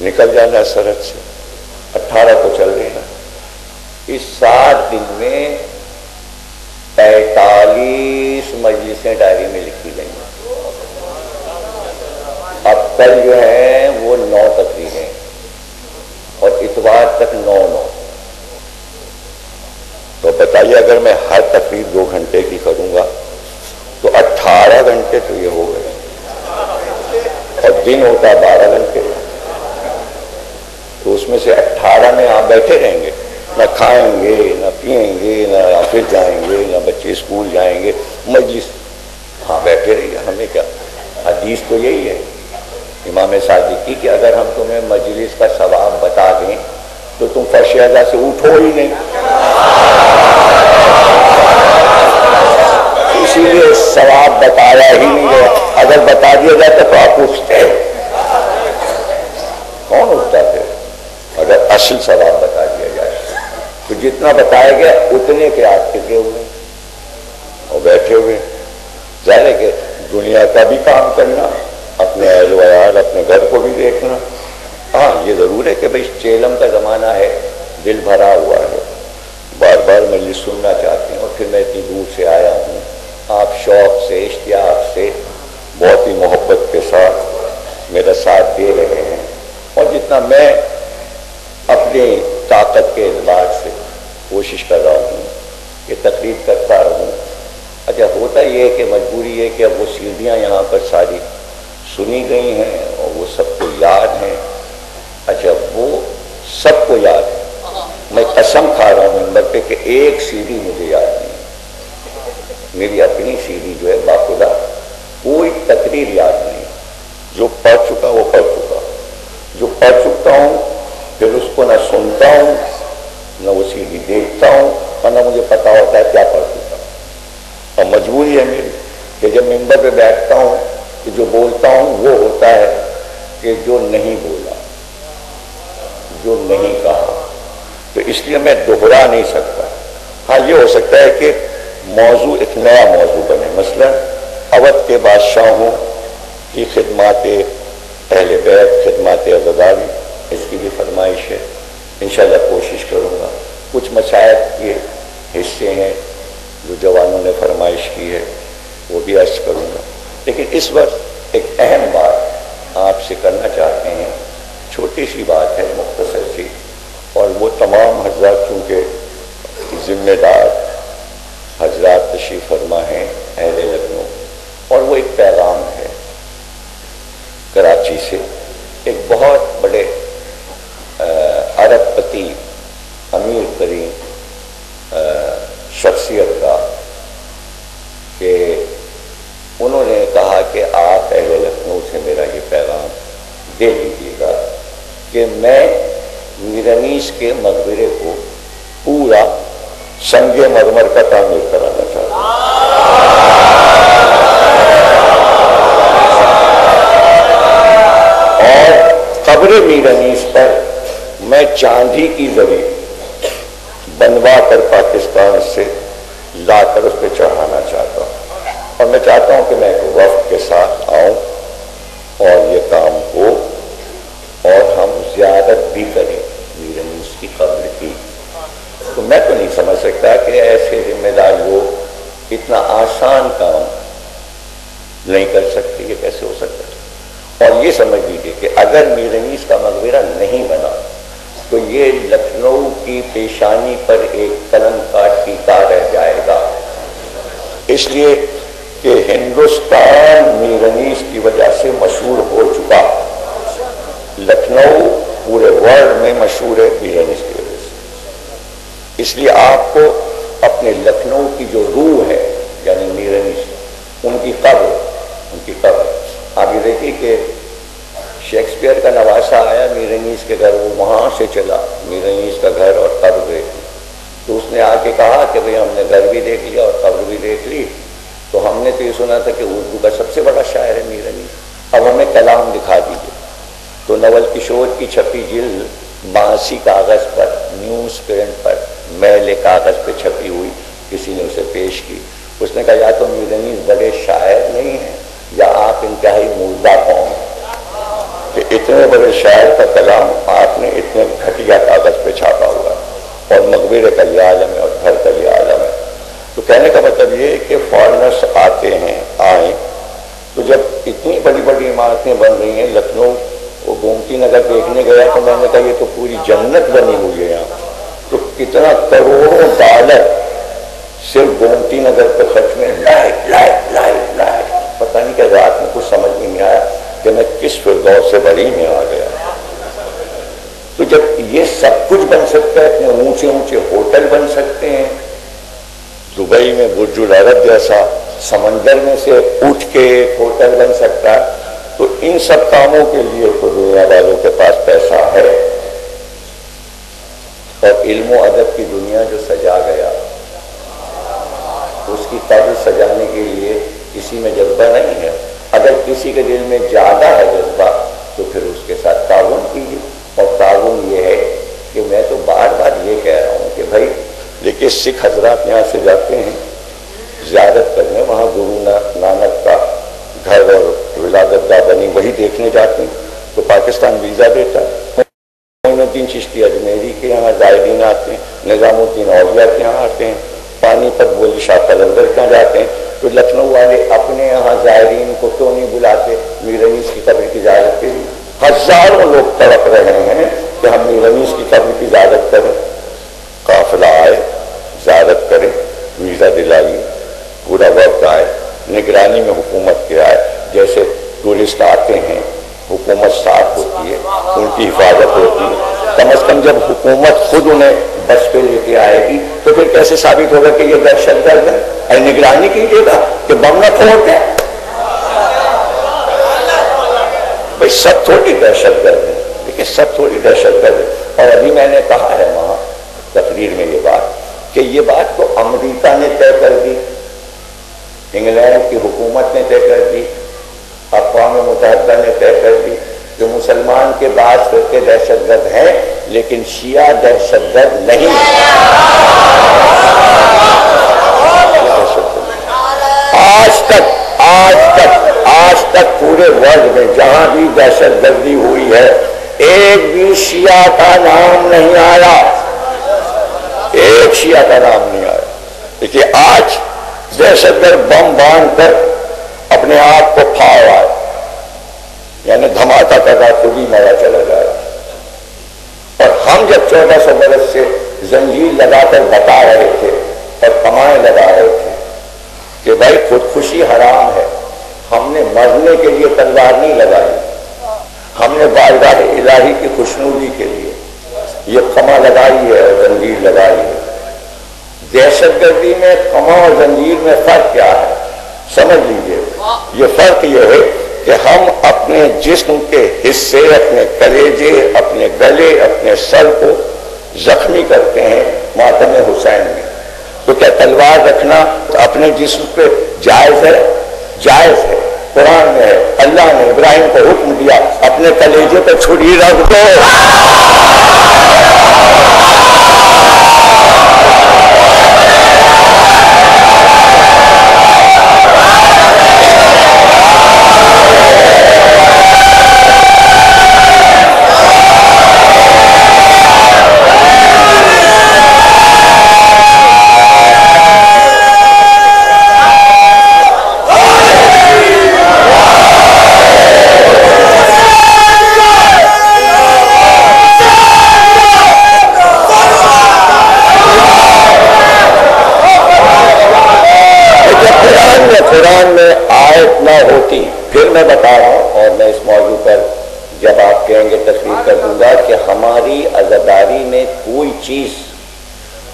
A: نکل جانا ہے سرحد سے, 18 کو چل رہی ہے. اس 7 دن میں 45 مجلسیں ڈائری میں لکھی گئی ہیں. اب کل جو ہیں وہ 9 تقریریں اور اتوار تک 9. تو بتائیے اگر میں ہر تقریر 2 گھنٹے کی کروں گا تو 18 گھنٹے تو یہ ہو گئے, اور دن ہوتا ہے 12 گھنٹے. تو اس میں سے 18 میں آپ بیٹھے رہیں گے, نہ کھائیں گے نہ پیئیں گے نہ آفس جائیں گے نہ بچے اسکول جائیں گے, مجلس. ہاں بیٹھے رہیے, ہمیں کیا. حدیث تو یہی ہے امام صادق کی کہ اگر ہم تمہیں مجلس کا ثواب بتا دیں تو تم فرش اعلیٰ سے اٹھو ہی نہیں. اسی لیے ثواب بتایا ہی نہیں ہے. اگر بتا دیا جاتا تو آپ اٹھتے, کون اٹھتا پھر؟ اگر اصل ثواب بتا دیا جائے تو جتنا بتایا گیا اتنے کے آپ ٹکے ہوئے اور بیٹھے ہوئے. ظاہر ہے کہ دنیا کا بھی کام کرنا, اپنے اہل و عیال اپنے گھر کو بھی دیکھنا. ہاں یہ ضرور ہے کہ بھائی چیلم کا زمانہ ہے, دل بھرا ہوا ہے, بار بار مجلس سننا چاہتے ہیں, اور پھر میں اتنی دور سے آیا ہوں. آپ شوق سے اشتیاق سے بہت ہی محبت کے ساتھ میرا ساتھ دے رہے ہیں, اور جتنا میں اپنی طاقت کے اعتبار سے کوشش کر رہا ہوں کہ تقریر کرتا رہوں. اچھا ہوتا یہ ہے کہ مجبوری ہے کہ اب وہ سیڑھیاں یہاں پر ساری سنی گئی ہیں اور وہ سب کو یاد ہیں. اچھا وہ سب کو یاد ہے, میں قسم کھا رہا ہوں ممبر پہ کہ ایک سیڑھی مجھے یاد نہیں. میری اپنی سیڑھی جو ہے باخدا کوئی تقریر یاد نہیں. جو پڑھ چکا وہ پڑھ چکا, جو پڑھ چکتا ہوں پھر اس کو نہ سنتا ہوں نہ وہ سیڑھی دیکھتا ہوں, اور نہ مجھے پتا ہوتا ہے کیا پڑھ چکا. اور مجبوری ہے میری کہ جب ممبر پہ بیٹھتا ہوں کہ جو بولتا ہوں وہ ہوتا ہے کہ جو نہیں بولا, جو نہیں کہا. تو اس لیے میں دوہرا نہیں سکتا. ہاں یہ ہو سکتا ہے کہ موضوع ایک نیا موضوع بنے, مثلا اودھ کے بادشاہوں کی خدمات اہل بیت, خدمات عزاداری, اس کی بھی فرمائش ہے. انشاءاللہ کوشش کروں گا. کچھ مشائخ کے حصے ہیں جو جوانوں نے فرمائش کی ہے وہ بھی عرض کروں گا. لیکن اس وقت ایک اہم بات آپ سے کرنا چاہتے ہیں, چھوٹی سی بات ہے, مختصر سی, اور وہ تمام حضرات چونکہ ذمہ دار حضرات تشریف فرما ہیں اہل لکھنؤ, اور وہ ایک پیغام ہے کراچی سے ایک بہت بڑے ارب پتی امیر ترین شخصیت کا, کہ انہوں نے کہا کہ آپ اہل لکھنؤ سے میرا یہ پیغام دے دیجیے گا کہ میں میرانیس کے مقبرے کو پورا سنگ مرمر کا تعمیر کرانا چاہتا ہوں. اور قبر میرانیس پر میں چاندی کی زری بنوا کر پاکستان سے لا کر اس پہ چڑھانا چاہتا ہوں. اور میں چاہتا ہوں کہ میں ایک وقت کے ساتھ آؤں اور یہ کام ہو, اور ہم زیارت بھی کریں میرانیس کی قبر کی. تو میں تو نہیں سمجھ سکتا کہ ایسے ذمہ دار لوگ اتنا آسان کام نہیں کر سکتے. یہ کیسے ہو سکتا ہے؟ اور یہ سمجھ لیجیے کہ اگر میرانیس کا مقبرہ نہیں بنا تو یہ لکھنؤ کی پیشانی پر ایک قلم کا ٹیکا رہ جائے گا. اس لیے کہ ہندوستان میرانیس کی وجہ سے مشہور ہو چکا, لکھنؤ پورے ورلڈ میں مشہور ہے میرانیس کی وجہ سے. اس لیے آپ کو اپنے لکھنؤ کی جو روح ہے یعنی میرانیس, ان کی قبر آپ یہ دیکھیے کہ شیکسپیئر کا نواسا آیا میرانیس کے گھر, وہ وہاں سے چلا میرانیس کا گھر اور قبر دیکھی. تو اس نے آ کے کہا کہ بھئی ہم نے گھر بھی دیکھ لیا اور قبر بھی دیکھ لی, تو ہم نے تو یہ سنا تھا کہ اردو کا سب سے بڑا شاعر ہے میرانیس. اب ہمیں کلام دکھا دیجیے. تو نول کشور کی چھپی جلد بانسی کاغذ پر، نیوز پرنٹ پر، میلے کاغذ پہ چھپی ہوئی کسی نے اسے پیش کی. اس نے کہا یا تو میرنیز بڑے شاعر نہیں ہیں یا آپ انتہائی مردہ قوم ہیں کہ اتنے بڑے شاعر کا کلام آپ نے اتنے گھٹیا کاغذ پہ چھاپا ہوا اور مقبرے کا یہ عالم ہے اور گھر کا یہ عالم ہے. تو کہنے کا مطلب یہ ہے کہ فارنرس آتے ہیں، آئیں تو جب اتنی بڑی بڑی عمارتیں بن رہی ہیں، لکھنؤ وہ گومتی نگر دیکھنے گیا تو میں نے کہا یہ تو پوری جنت بنی ہوئی ہے یہاں. تو کتنا کروڑوں ڈالر صرف گومتی نگر پہ خرچ میں، لائٹ لائٹ لائٹ لائٹ. پتہ نہیں کہ رات میں کچھ سمجھ نہیں آیا کہ میں کس فردوس سے بری میں آ گیا. تو جب یہ سب کچھ بن سکتا ہے، اتنے اونچے اونچے ہوٹل بن سکتے ہیں، دبئی میں برج العرب جیسا سمندر میں سے اٹھ کے ایک ہوٹل بن سکتا ہے، تو ان سب کاموں کے لیے تو دنیا والوں کے پاس پیسہ ہے. اور علم و ادب کی دنیا جو سجا گیا، اس کی قبر سجانے کے لیے کسی میں جذبہ نہیں ہے. اگر کسی کے دل میں زیادہ ہے جذبہ تو پھر اس کے ساتھ تعاون کیجیے. اور تعاون یہ ہے کہ میں تو بار بار یہ کہہ رہا ہوں کہ بھائی دیکھیے سکھ حضرات یہاں سے جاتے ہیں زیارت کرنے، وہاں گرو نانک کا گھر اور ولادت گاہ بنی وہی دیکھنے جاتے ہیں تو پاکستان ویزا دیتا ہے. معین الدین چشتی اجمیری کے یہاں زائرین آتے ہیں، نظام الدین اولیاء کے یہاں آتے ہیں، پانی پر بولی شاہ قلندر کے یہاں جاتے ہیں. تو لکھنؤ والے اپنے یہاں زائرین کو کیوں نہیں بلاتے میرنیز کی قبر کی زیارت کے لیے؟ ہزاروں لوگ تڑپ رہے ہیں کہ ہم میرنیز کی قبر کی زیارت کریں. قافلہ آئے، زیارت کریں، ویزا دلائیے، پورا وقت آئے، نگرانی میں حکومت کے آئے. جیسے ٹورسٹ آتے ہیں حکومت ساتھ ہوتی ہے، ان کی حفاظت ہوتی ہے. کم از کم جب حکومت خود انہیں بس پہ لے کے آئے گی تو پھر کیسے ثابت ہوگا کہ یہ دہشت گرد ہے؟ نگرانی کیجیے گا کہ بم نہ پھوڑ دیں. بھائی سب تھوڑی دہشت گرد ہے، لیکن سب تھوڑی دہشت گرد ہے. اور ابھی میں نے کہا ہے وہاں تقریر میں یہ بات کہ یہ بات تو امریکہ نے طے کر دی، انگلینڈ کی حکومت نے طے کر دی، اقوام متحدہ نے طے کر دی کہ مسلمان کے بعض فرقے دہشت گرد ہیں لیکن شیعہ دہشت گرد نہیں. آج تک پورے ورلڈ میں جہاں بھی دہشت گردی ہوئی ہے ایک بھی شیعہ کا نام نہیں آیا، ایک شیعہ کا نام نہیں آیا. دیکھیے آج دہشت گرد بم باندھ کر اپنے آپ کو پھاڑ آئے، یعنی دھماکہ کرا خود ہی مرا چلا جا رہا. اور ہم جب 1400 برس سے زنجیر لگا کر بتا رہے تھے اور کمائیں لگا رہے تھے کہ بھائی خودکشی حرام ہے، ہم نے مرنے کے لیے تلوار نہیں لگائی، ہم نے بارگاہ الہی کی خوشنودی کے لیے یہ کما لگائی ہے اور زنجیر لگائی ہے. دہشت گردی میں کما اور زنجیر میں فرق کیا ہے سمجھ لیجیے. یہ فرق یہ ہے کہ ہم اپنے جسم کے حصے، اپنے کلیجے، اپنے گلے، اپنے سر کو زخمی کرتے ہیں ماتم حسین میں. تو کیا تلوار رکھنا اپنے جسم پہ جائز ہے؟ جائز ہے، قرآن میں ہے. اللہ نے ابراہیم کو حکم دیا اپنے کلیجے پہ چھری رکھ دو. میں بتا رہا ہوں اور میں اس موضوع پر جب آپ کہیں گے تقریر کر دوں گا کہ ہماری عزاداری میں کوئی چیز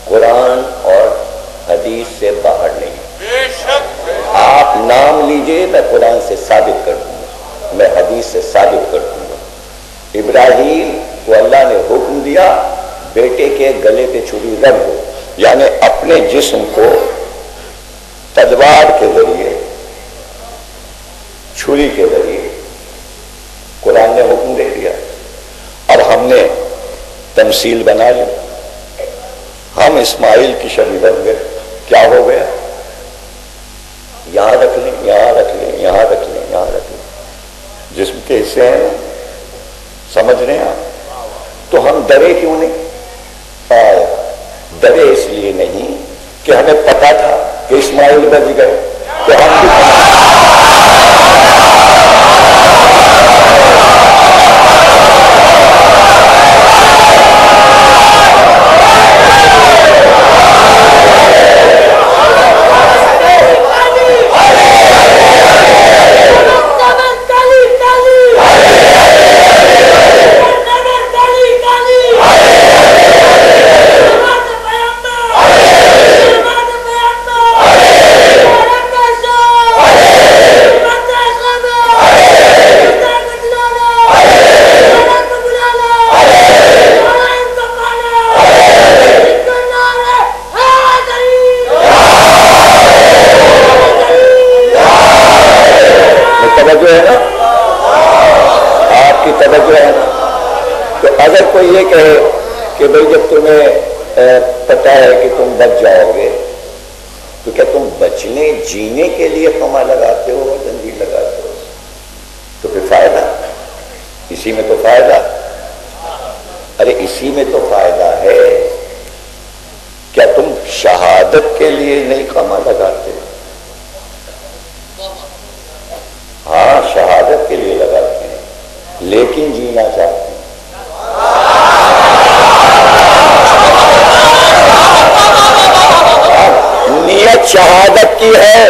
A: قرآن اور حدیث سے باہر نہیں. آپ نام لیجئے، میں قرآن سے ثابت کر دوں گا، میں حدیث سے ثابت کر دوں گا. ابراہیم کو اللہ نے حکم دیا بیٹے کے گلے پہ چھری رکھ دو، یعنی اپنے جسم کو تلوار کے ذریعے، چھری کے ذریعے تمثیل بنا لی. ہم اسماعیل کی شبیہ بن گئے. کیا ہو گیا؟ یہاں رکھ لیں، یہاں رکھ لیں، یہاں رکھ لیں، یہاں رکھ لیں. جسم کے حصے ہیں، سمجھ رہے ہیں آپ؟ تو ہم ڈرے کیوں نہیں؟ ڈرے اس لیے نہیں کہ ہمیں پتا تھا کہ اسماعیل بچ گئے تو ہم بھی یہ کہے کہ بھئی جب تمہیں پتا ہے کہ تم بچ جاؤ گے تو کیا تم بچنے جینے کے لیے خمہ لگاتے ہو، زنجیر لگاتے ہو؟ تو پھر فائدہ اسی میں تو فائدہ. ارے اسی میں تو فائدہ ہے. کیا تم شہادت کے لیے نہیں خمہ لگاتے؟ ہاں شہادت کے لیے لگاتے ہیں لیکن جینا چاہتے ہیں. نیت شہادت کی ہے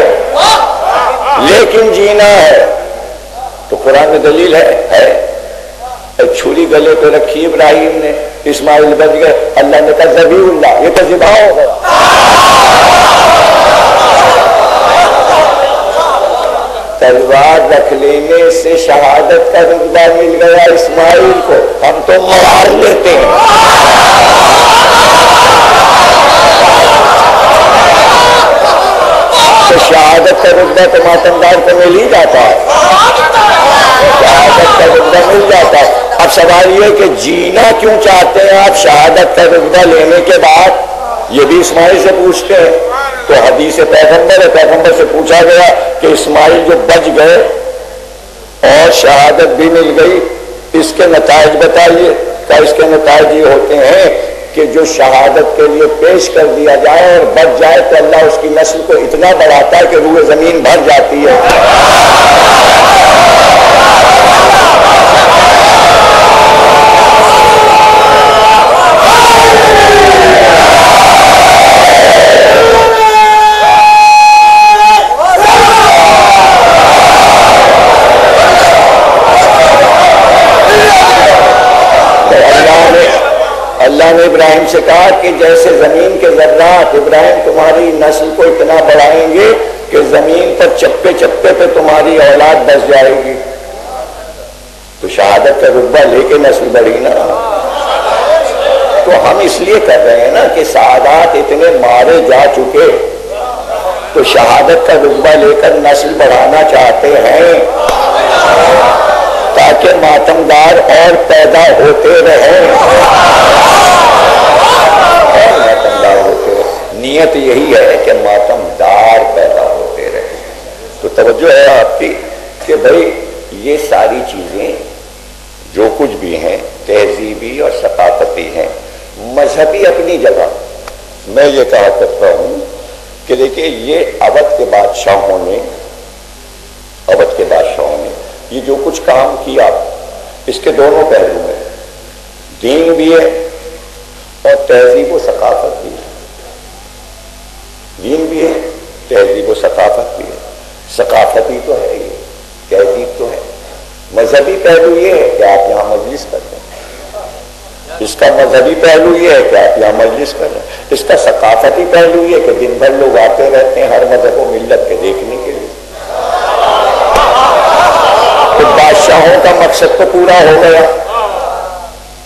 A: لیکن جینا ہے. تو قرآن میں دلیل ہے. چھری گلے پہ رکھی ابراہیم نے، اسماعیل بچ گئے. اللہ نے کہا ذبیح اللہ، یہ تو ذبح ہوگا. تلوار رکھ لینے سے شہادت کا رتبہ مل گیا اسماعیل کو. ہم تو مار لیتے ہیں. تو شہادت کا رتبہ تو ماتمدار کو مل ہی جاتا ہے. شہادت کا رتبہ مل جاتا ہے. اب سوال یہ کہ جینا کیوں چاہتے ہیں آپ شہادت کا رتبہ لینے کے بعد؟ یہ بھی اسماعیل سے پوچھتے ہیں. تو حدیث پیغمبر ہے، پیغمبر سے پوچھا گیا کہ اسماعیل جو بچ گئے اور شہادت بھی مل گئی، اس کے نتائج بتائیے. کہ اس کے نتائج یہ ہوتے ہیں کہ جو شہادت کے لیے پیش کر دیا جائے اور بچ جائے تو اللہ اس کی نسل کو اتنا بڑھاتا ہے کہ روح زمین بھر جاتی ہے. اللہ نے ابراہیم سے کہا کہ جیسے زمین کے ذرات ابراہیم تمہاری نسل کو اتنا بڑھائیں گے کہ زمین پر چپے چپے پہ تمہاری اولاد بس جائے گی. تو شہادت کا رتبہ لے کے نسل بڑھی نا. تو ہم اس لیے کر رہے ہیں نا کہ سعادات اتنے مارے جا چکے تو شہادت کا رتبہ لے کر نسل بڑھانا چاہتے ہیں تاکہ ماتمدار اور پیدا ہوتے رہیں. نیت یہی ہے کہ ماتمدار پیدا ہوتے رہے. تو توجہ ہے آپ کی کہ بھئی یہ ساری چیزیں جو کچھ بھی ہیں تہذیبی اور ثقافتی ہیں، مذہبی اپنی جگہ. میں یہ کہا کرتا ہوں کہ دیکھیے یہ اودھ کے بادشاہوں نے یہ جو کچھ کام کیا اس کے دونوں پہلو ہیں. دین بھی ہے اور تہذیب و ثقافت بھی ہے. دین بھی ہے، تہذیب و ثقافت بھی ہے. ثقافتی تو ہے یہ، تہذیب تو ہے. مذہبی پہلو یہ ہے کہ آپ یہاں مجلس کرتے ہیں. اس کا مذہبی پہلو یہ ہے کہ آپ یہاں مجلس کر رہے ہیں. اس کا ثقافتی پہلو یہ کہ دن بھر لوگ آتے رہتے ہیں ہر مذہب و ملت کے دیکھنے کے لیے. تو بادشاہوں کا مقصد تو پورا ہو گیا.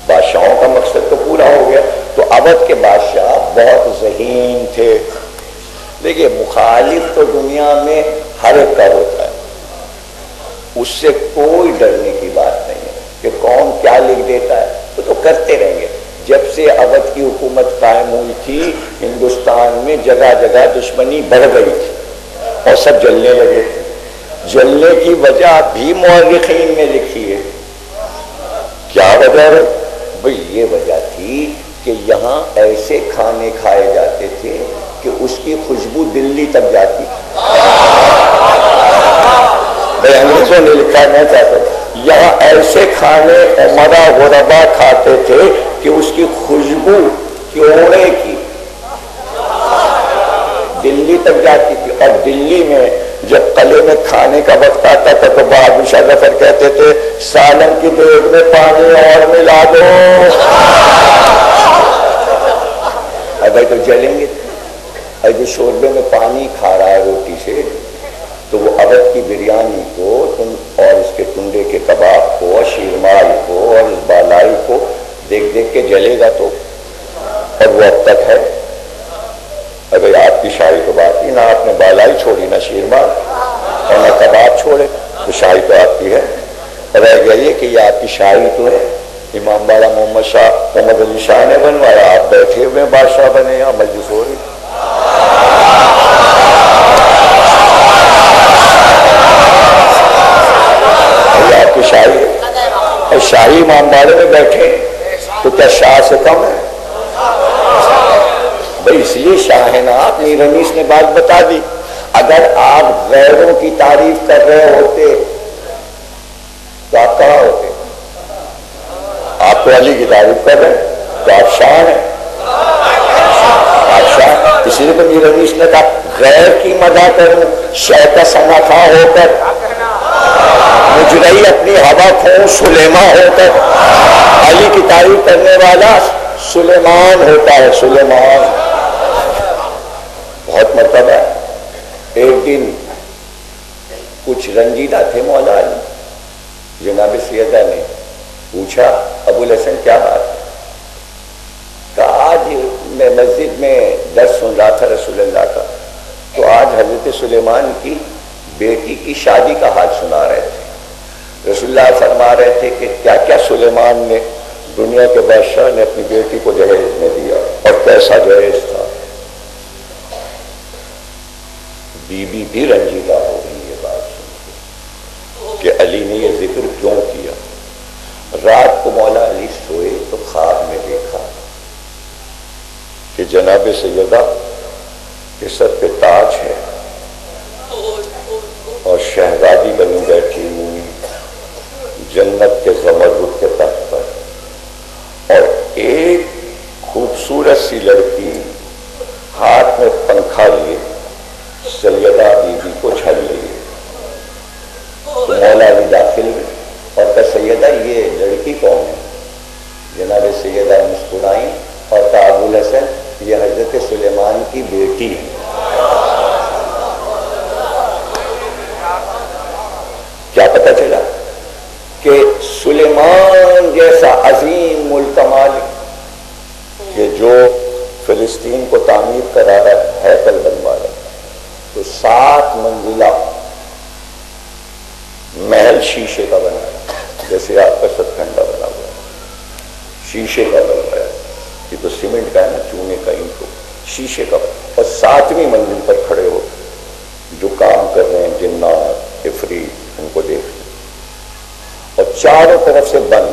A: بادشاہوں کا مقصد تو پورا ہو گیا. تو اودھ کے بادشاہ بہت ذہین تھے. دیکھیے مخالف تو دنیا میں ہر ایک کا ہوتا ہے، اس سے کوئی ڈرنے کی بات نہیں ہے کہ کون کیا لکھ دیتا ہے. وہ تو کرتے رہیں گے. جب سے اودھ کی حکومت قائم ہوئی تھی ہندوستان میں جگہ جگہ دشمنی بڑھ گئی تھی اور سب جلنے لگے تھے. جلنے کی وجہ بھی مورخین نے لکھی ہے. کیا وجہ ہے بھئی؟ یہ وجہ تھی کہ یہاں ایسے کھانے کھائے جاتے تھے کہ اس کی خوشبو دلی تک جاتی. بھئی انگریزوں نے لکھا نہیں چاہتا، یہاں ایسے کھانے عمرہ غربا کھاتے تھے کہ اس کی خوشبو کیوڑے کی دلی تک جاتی تھی. اور دلی میں جب قلعے میں کھانے کا وقت آتا تھا تو بہادر شاہ ظفر کہتے تھے سالن کی دیگ میں پانی اور ملا دو. اگر تو جلیں گے. اگر شوربے میں پانی کھا رہا ہے روٹی سے تو وہ اودھ کی بریانی کو اور اس کے ٹنڈے کے کباب کو اور شیرمال کو اور اس بالائی کو دیکھ دیکھ کے جلے گا تو. اور وہ اب تک ہے. اگر آپ کی شاہی تو بات ہی نہ، آپ نے بالائی چھوڑی نہ شیرمال اور نہ کباب چھوڑے تو شاہی تو آپ کی ہے. رہ گیا یہ کہ یہ آپ کی شاہی تو ہے. امام باڑا محمد علی شاہ نے بنوایا، آپ بیٹھے ہوئے بادشاہ بنے، یہاں مجلس ہو رہی. آپ کی شاہی ہے، شاہی امام باڑے میں بیٹھے تو کیا شاہ سے کم ہے؟ بھئی اس لیے شاہ ہے نا آپ. میر انیس نے بات بتا دی. اگر آپ غیروں کی تعریف کر رہے ہوتے تو آپ کہاں ہوتے؟ آپ تو علی کی تعریف کر رہے ہیں تو آپ شاہ ہیں. آپ شاہ. اسی لیے تو میر انیس نے کہا غیر کی مدح کروں شہ کا سنا خواہ ہو کر، مجرئی اپنی ہوا کھوں سلیمان ہو کر. علی کی تعریف کرنے والا سلیمان ہوتا ہے. سلیمان بہت مرتبہ. ایک دن کچھ رنجیدہ تھے مولا علی. جناب سیدہ نے پوچھا ابو الحسن کیا بات ہے؟ کہا آج میں مسجد میں درس سن رہا تھا رسول اللہ کا، تو آج حضرت سلیمان کی بیٹی کی شادی کا حال سنا رہے تھے. رسول اللہ فرما رہے تھے کہ کیا کیا سلیمان نے دنیا کے بادشاہ نے اپنی بیٹی کو جہیز میں دیا اور کیسا جہیز تھا. بی بی بھی رنجیدہ ہو گئی یہ بات سن کے کہ علی نے یہ ذکر کیوں کیا. رات کو مولا علی سوئے تو خواب میں دیکھا کہ جناب سیدہ کے سر پہ تاج ہے اور شہزادی بنی بیٹھی ہوئی جنت کے زمرد کے تخت پر، اور ایک خوبصورت سی لڑکی ہاتھ میں پنکھا لیے سیدہ بی بی کو جھل لیے. تو مولا علی داخل ہوئے اور کہا سیدہ یہ لڑکی کون ہے؟ جناب سیدہ مسکرائیں اور کہا ابو الحسن یہ حضرت سلیمان کی بیٹی ہے. کیا پتہ چلا کہ سلیمان جیسا عظیم الکمال کہ جو فلسطین کو تعمیر کرا رہا ہے، ہیکل بنوا رہا ہے، تو 7 منزلہ محل شیشے کا بنا ہے، جیسے آپ کا ستکھنڈا بنا ہوا ہے شیشے کا بنا ہے. یہ تو سیمنٹ کا ہے نا، چونے کا، ان کو شیشے کا بنا. اور 7ویں منزل پر کھڑے ہو جو کام کر رہے ہیں جنات عفریت ان کو دیکھ لیں، اور چاروں طرف سے بند،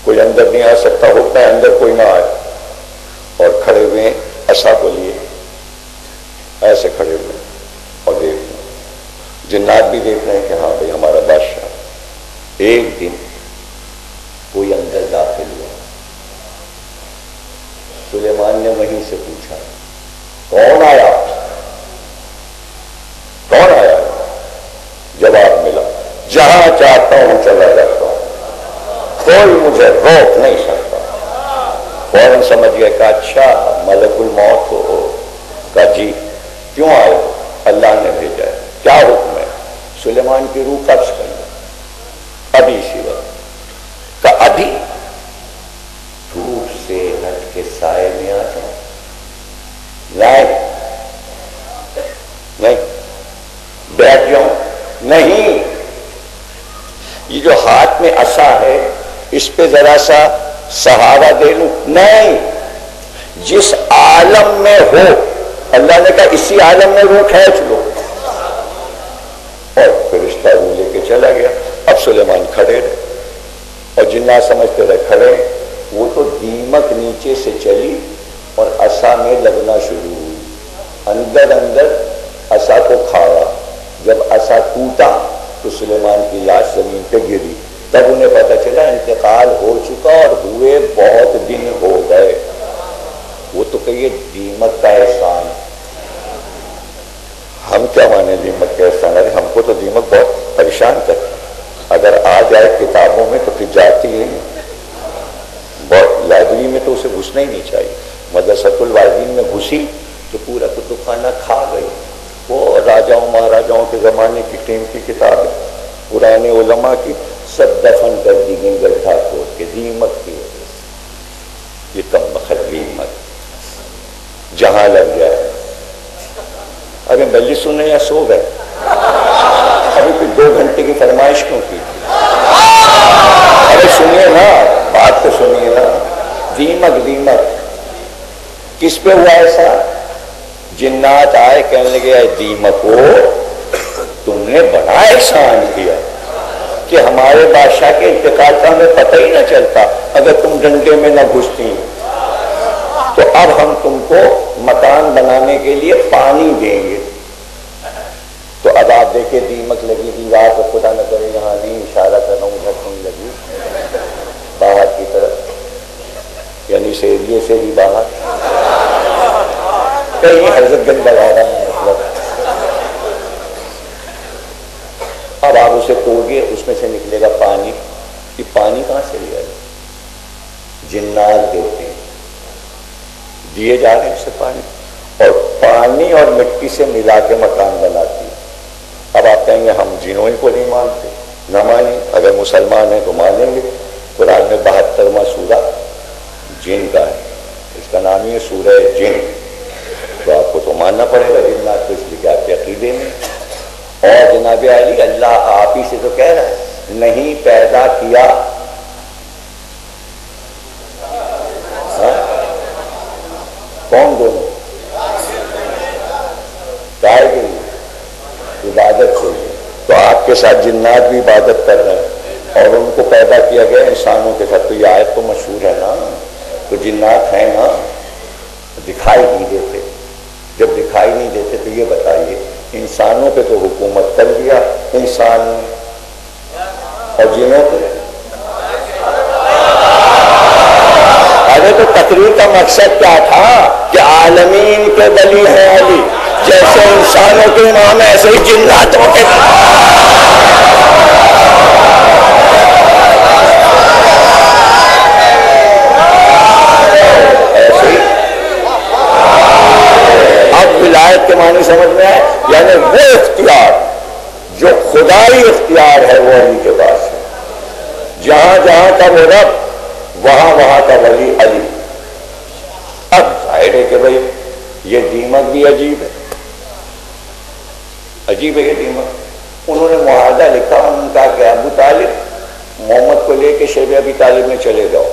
A: کوئی اندر نہیں آ سکتا. حکم ہے اندر کوئی نہ آئے. اور کھڑے ہوئے ہیں عصا کو لیے ایسے کھڑے ہوئے اور دیکھ رہے ہیں. جنات بھی دیکھ رہے ہیں کہ ہاں بھائی ہمارا بادشاہ. ایک دن کوئی اندر داخل ہوا. سلیمان نے وہیں سے پوچھا کون آیا؟ کون آیا؟ جواب ملا جہاں چاہتا ہوں چلا جاتا ہوں، کوئی مجھے روک نہیں سکتا. فوراً سمجھ گیا کہ اچھا ملک الموت ہو. کہا جی کیوں آئے ہو؟ اللہ نے بھیجا ہے. کیا حکم ہے؟ سلیمان کی روح قبض کر لو ابھی اسی وقت. کہا ابھی؟ دھوپ سے ہٹ کے سائے میں آ جاؤ. نہیں بیٹھ جاؤں. نہیں، یہ جو ہاتھ میں عصا ہے اس پہ ذرا سا سہارا دے لوں؟ نہیں، جس عالم میں ہو اللہ نے کہا اسی عالم میں روح کھینچ لو، اور فرشتہ روح لے کے چلا گیا۔ اب سلیمان کھڑے رہے اور جنات سمجھتے رہے کھڑے، وہ تو دیمک نیچے سے چلی اور عصا میں لگنا شروع ہوئی، اندر اندر عصا کو کھایا۔ جب عصا ٹوٹا تو سلیمان کی لاش زمین پہ گری، تب انہیں پتہ چلا انتقال ہو چکا اور ہوئے بہت دن ہو گئے۔ وہ تو کہیے دیمک کا احسان، ہم کیا مانے دیمک کا احسان؟ ارے ہم کو تو دیمک بہت پریشان کرتی، اگر آ جائے کتابوں میں تو پھر جاتی ہے، بہت لائبریری میں تو اسے گھسنا ہی نہیں چاہیے۔ مدرسۃ الوالدین میں گھسی تو پورا کتب خانہ کھا گئی۔ وہ راجاؤں مہاراجاؤں کے زمانے کی قیمتی کتاب ہے، پرانے علماء کی، سب دفن کر دی گئی گڈھا کھود کے، دیمک کی وجہ سے۔ یہ کم بخت دیمک جہاں لگ جائے۔ ابھی بلی سننے یا سو گئے؟ ابھی پھر 2 گھنٹے کی فرمائش کیوں کی؟ ارے سنیے نا، بات تو سنیے نا۔ دیمک دیمک کس پہ ہوا ایسا؟ جنات آئے کہنے لگے اے دیمک ہو، تم نے بڑا احسان کیا کہ ہمارے بادشاہ کے انتقال کا ہمیں پتہ ہی نہ چلتا اگر تم ڈنڈے میں نہ گھستی، تو اب ہم تم کو مکان بنانے کے لیے پانی دیں گے۔ تو اب آپ دیکھیں دیمک لگی دیوار کو، خدا نہ کرے یہاں نہیں اشارہ کر رہا ہوں، ادھر کہیں لگی باہر کی طرف، یعنی اس ایریے سے بھی باہر، کہیں حضرت گنج لگا رہا ہے مطلب۔ اب آپ اسے توڑیے، اس میں سے نکلے گا پانی۔ یہ پانی کہاں سے لیا جائے؟ جنات دیتے ہیں، دیے جا رہے ہیں اسے پانی، اور پانی اور مٹی سے ملا کے مکان بناتی ہے۔ اب آپ کہیں گے ہم جنوں کو نہیں مانتے، نہ مانیں، اگر مسلمان ہیں تو مانیں گے۔ قرآن میں 72واں سورہ جن کا ہے، اس کا نام ہی ہے سورہ جن، تو آپ کو تو ماننا پڑے گا جنات کو، اس لیے کہ آپ کے عقیدے میں۔ اور جناب علی اللہ آپ ہی سے تو کہہ رہا ہے نہیں پیدا کیا، کون دونوں؟ کائے کے لیے عبادت سے، تو آپ کے ساتھ جنات بھی عبادت کر رہے ہیں اور ان کو پیدا کیا گیا انسانوں کے ساتھ، تو یہ آیت تو مشہور ہے نا۔ تو جنات ہیں نا، دکھائی نہیں دیتے، جب دکھائی نہیں دیتے تو یہ بتائیے انسانوں پہ تو حکومت کر لیا انسان نے، اور جنوں پہ؟ ارے تو تقریر کا مقصد کیا تھا کہ عالمین کے ولی ہیں علی، جیسے انسانوں کے امام ایسے ہی جناتوں کے ایسے ہی۔ اب ولایت کے معنی سمجھ میں آئے، یعنی وہ اختیار جو خدائی اختیار ہے وہ علی کے پاس ہے، جہاں جہاں کا وہ رب وہاں وہاں کا ولی علی۔ اب ظاہر ہے کہ بھائی یہ دیمک بھی عجیب ہے، عجیب ہے یہ دیمک۔ انہوں نے معاہدہ لکھا، انہوں نے کہا کہ ابو طالب محمد کو لے کے شیب ابی طالب میں چلے جاؤ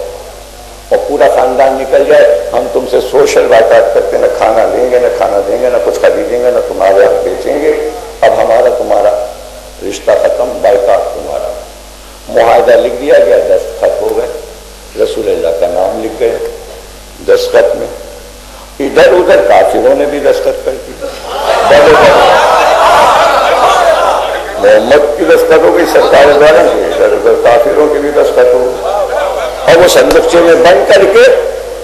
A: اور پورا خاندان نکل جائے، ہم تم سے سوشل بائیکاٹ کرتے، نہ کھانا دیں گے، نہ کھانا دیں گے، نہ کچھ خریدیں گے، نہ تمہارے حق بیچیں گے، اب ہمارا تمہارا رشتہ ختم، بائیکاٹ تمہارا۔ معاہدہ لکھ دیا گیا، دستخط ہو گئے، رسول اللہ کا نام لکھ گئے دستخط میں، ادھر ادھر کافروں نے بھی دستخط کر دی، محمد کی دستخط ہو گئی سرکار دوارا، ادھر ادھر کافروں کی بھی دستخط ہو گئی، اور وہ صندوقچے میں بند کر کے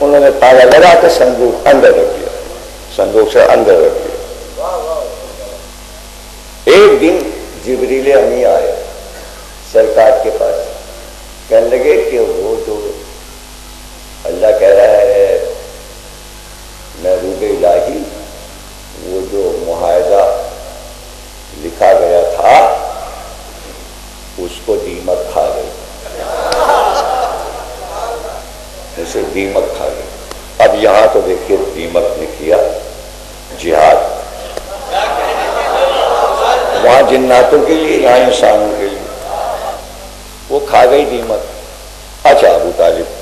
A: انہوں نے تالا لگا کے صندوق اندر رکھ دیا، صندوق سے اندر رکھ دیا۔ ایک دن جبریل امی آئے سرکار کے پاس، کہنے لگے کہ وہ جو اللہ کہہ رہا ہے محبوب الہی، وہ جو معاہدہ لکھا گیا تھا اس کو دیمک کھا گئی، اسے دیمک کھا گئی۔ اب یہاں تو دیکھیے دیمک نے کیا جہاد، وہاں جناتوں کے لیے یہاں انسانوں کے لیے، وہ کھا گئی دیمک۔ اچھا ابو طالب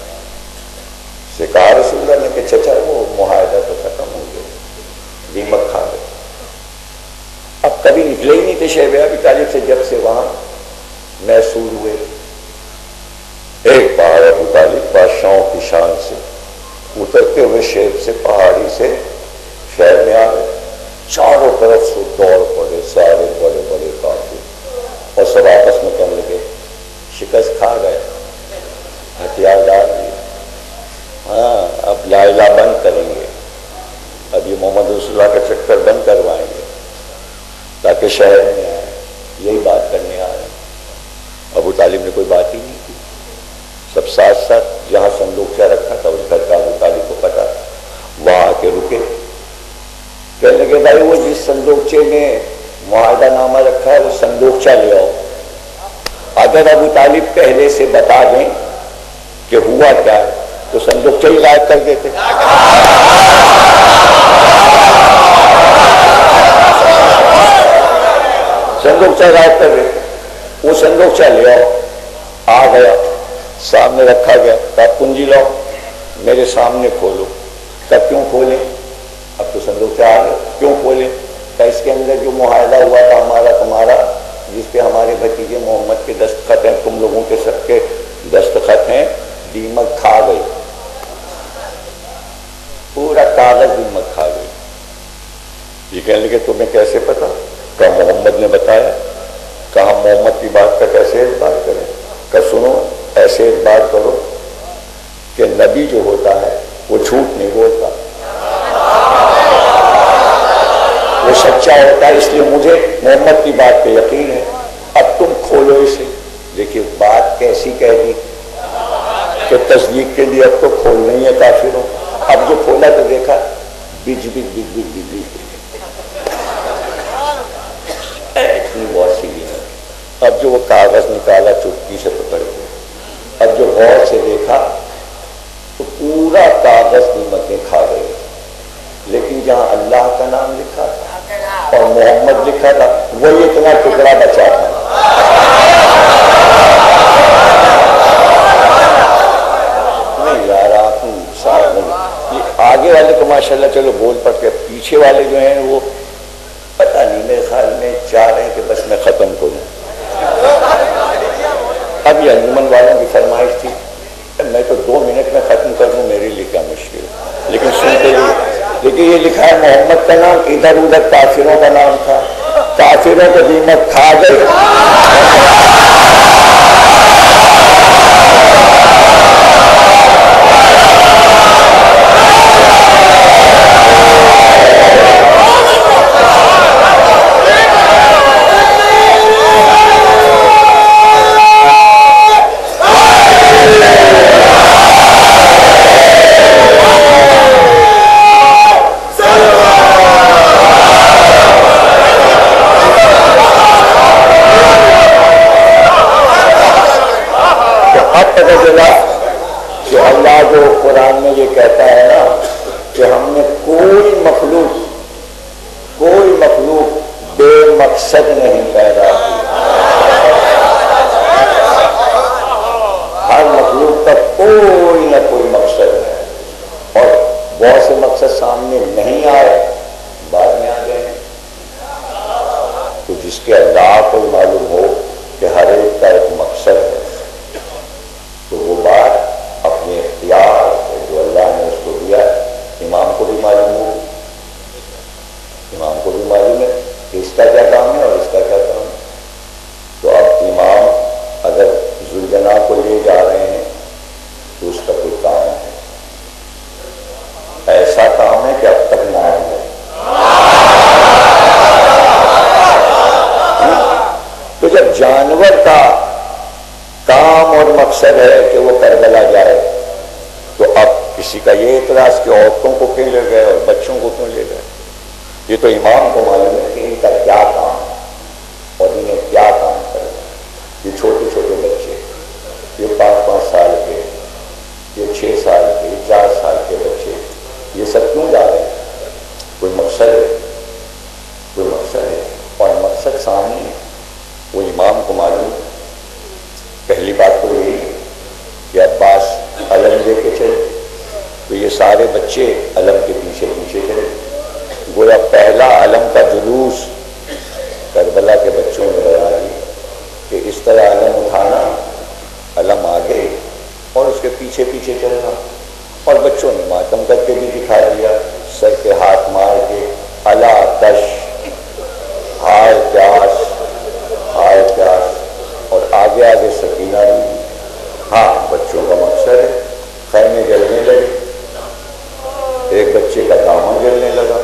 B: شیب ابی طالب سے جب سے وہاں محسوس ہوئے، ایک بار ابو طالب بادشاہوں کی شان سے اترتے ہوئے شیب سے پہاڑی سے شہر میں آ گئے، چاروں طرف سے دوڑ پڑے سارے بڑے بڑے کافر، اور سب آپس میں کہنے لگے شکست کھا گئے، ہتھیار ڈال دیے، ہاں اب لا الہ بند کریں گے، اب یہ محمد رسول اللہ کا چکر بند کروائیں گے تاکہ شہر میں آئے، یہی بات کرنے آ رہے ہیں۔ ابو طالب نے کوئی بات ہی نہیں کی، سب ساتھ ساتھ جہاں صندوقچہ رکھا تھا اس گھر کا ابو طالب کو پتا، وہاں آ کے رکے، کہنے لگے بھائی وہ جس صندوقچے میں معاہدہ نامہ رکھا ہے وہ صندوقچہ لے آؤ، اگر ابو طالب پہلے سے بتا دیں کہ ہوا کیا ہے تو صندوقچہ ہی غائب کر دیتے۔ صندوقچہ غائب کر دیتے، وہ صندوقچہ لے آؤ، آ گیا، سامنے رکھا گیا، کہا کنجی لاؤ میرے سامنے کھولو، کہا کیوں کھولیں، اب تو صندوقچہ آ گیا، کیوں کھولیں، کہا اس کے اندر جو معاہدہ ہوا تھا ہمارا تمہارا، جس پہ ہمارے بھتیجے محمد کے دستخط ہیں، تم لوگوں کے سب کے دستخط ہیں، دیمک کھا گئی، پورا کاغذ دیمک کھا گئی۔ یہ کہنے لگے تمہیں کیسے پتا، کہا محمد نے بتایا، کہا محمد کی بات کا کیسے اعتبار کریں، کہا سنو ایسے اعتبار کرو کہ نبی جو ہوتا ہے وہ جھوٹ نہیں بولتا، وہ سچا ہوتا ہے، اس لیے مجھے محمد کی بات پہ یقین ہے، اب تم کھولو اسے۔ دیکھیے بات کیسی کہہ دی کہ تصدیق کے لیے اب تو کھولنا ہی ہے کافروں، اب جو کھولا تو دیکھا بج بج بج بج بج بج اتنی واسی نہیں، اب جو وہ کاغذ نکالا چٹکی سے پکڑ کے، اب جو غور سے دیکھا تو پورا کاغذ دیمکیں کھا گئے، لیکن جہاں اللہ کا نام لکھا تھا اور محمد لکھا تھا وہی اتنا ٹکڑا بچا تھا۔ نہیں یار آپ یہ آگے والے تو ماشاءاللہ چلو بول پڑتے، پیچھے والے جو ہیں وہ پتہ نہیں، میرے خیال میں چاہ رہے ہیں کہ بس میں ختم کروں۔ اب یہ انجمن والوں کی فرمائش تھی، میں تو 2 منٹ میں ختم کر دوں، میرے لیے کیا مشکل، لیکن سنتے لیکن یہ لکھا ہے محمد کا نام، ادھر ادھر کافروں کا نام تھا، کافروں کو دیمک کھا گئی۔ کہ اللہ جو قرآن میں یہ کہتا ہے نا کہ ہم نے کوئی مخلوق بے مقصد نہیں پیدا کی، ہر مخلوق کا کوئی نہ کوئی مقصد ہے، اور بہت سے مقصد سامنے نہیں آئے، بعد میں آ گئے ہیں، تو جس کے اللہ کو معلوم ہو کہ ہر ایک کا ایک مقصد ہے تو وہ بات اپنے اختیار سے جو اللہ نے اس کو دیا، امام کو بھی معلوم ہو، امام کو بھی معلوم ہے کہ اس کا کیا کام ہے اور اس کا کیا کام ہے، تو اب امام اگر ذوالجناح کو لے جا رہے ہیں تو اس کا کوئی کام ہے، ایسا کام ہے کہ اب تک نہ ہے، تو جب جانور کا کام اور مقصد ہے کہ وہ کربلا جائے تو اب کسی کا یہ اعتراض کہ عورتوں کو کیوں لے گئے اور بچوں کو کیوں لے گئے، یہ تو امام کو معلوم ہے کہ ان کا کیا کام ہے اور انہیں کیا کام کرے۔ یہ چھوٹے چھوٹے بچے، یہ 5-5 سال کے، یہ 6 سال کے، 4 سال کے بچے، یہ سب کیوں جا رہے ہیں، کوئی مقصد ہے، کوئی مقصد ہے، اور مقصد سامنے ہے، وہ امام کو معلوم ہے۔ پہلی بات تو یہی ہے کہ عباس علم لے کے چلے تو یہ سارے بچے علم کے پیچھے پیچھے چلے، گویا پہلا علم کا جلوس کربلا کے بچوں نے بیان دی کہ اس طرح علم اٹھانا، علم آگے اور اس کے پیچھے پیچھے چلنا، اور بچوں نے ماتم کر کے بھی دکھا دیا، سر کے ہاتھ مار کے الا تش، ہائے پیاس ہائے پیاس، اور آگے آگے سکینہ بھی۔ ہاں بچوں کا مقصد ہے، خیمے جلنے لگے، ایک بچے کا دامن جلنے لگا،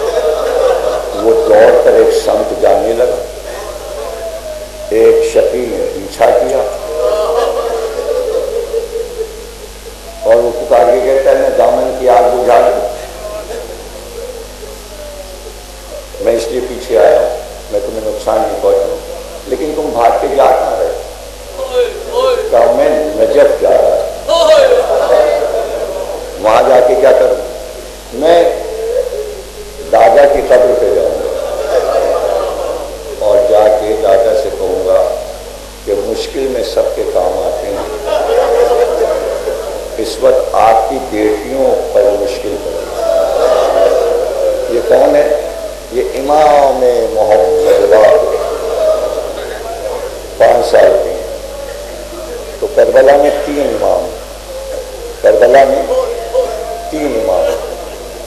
B: وہ دوڑ کر ایک سمت جانے لگا، ایک شقی نے پیچھا کیا اور وہ پکار کے کہتا ہے میں دامن کی آگ بجھا دوں، میں اس لیے پیچھے آیا ہوں، میں تمہیں نقصان نہیں پہنچاؤں، لیکن تم بھاگ کے جا کہاں رہے؟ کہا میں نجف جا رہا ہے، وہاں جا کے کیا کروں؟ میں دادا کی قبر پہ جاؤں گا اور جا کے دادا سے کہوں گا کہ مشکل میں سب کے کام آتے ہیں، اس وقت آپ کی بیٹیوں پر مشکل پڑی۔ یہ کون ہے؟ یہ امام محمد 5 سال کے ہیں۔ تو کربلا میں 3 امام، کربلا میں 3 امام،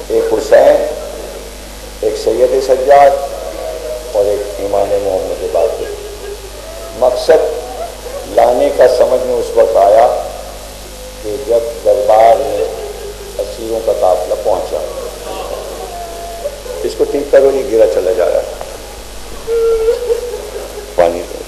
B: ایک حسین، ایک سید سجاد اور ایک امام محمد باقر۔ مقصد لانے کا سمجھ میں اس وقت آیا کہ جب دربار میں اسیروں کا قافلہ پہنچا، اس کو ٹھیک کرو، یہ گرا چلا جا رہا ہے، پانی دو۔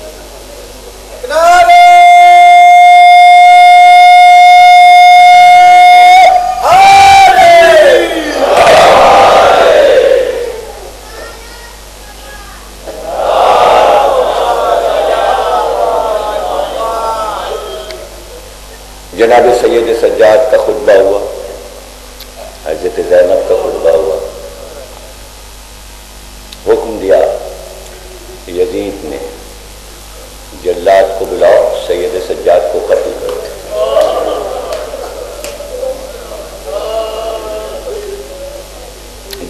B: جناب سید سجاد کا خطبہ ہوا، حضرت زینب کا خطبہ ہوا، حکم دیا یزید نے جلاد کو بلاؤ، سید سجاد کو قتل کرو۔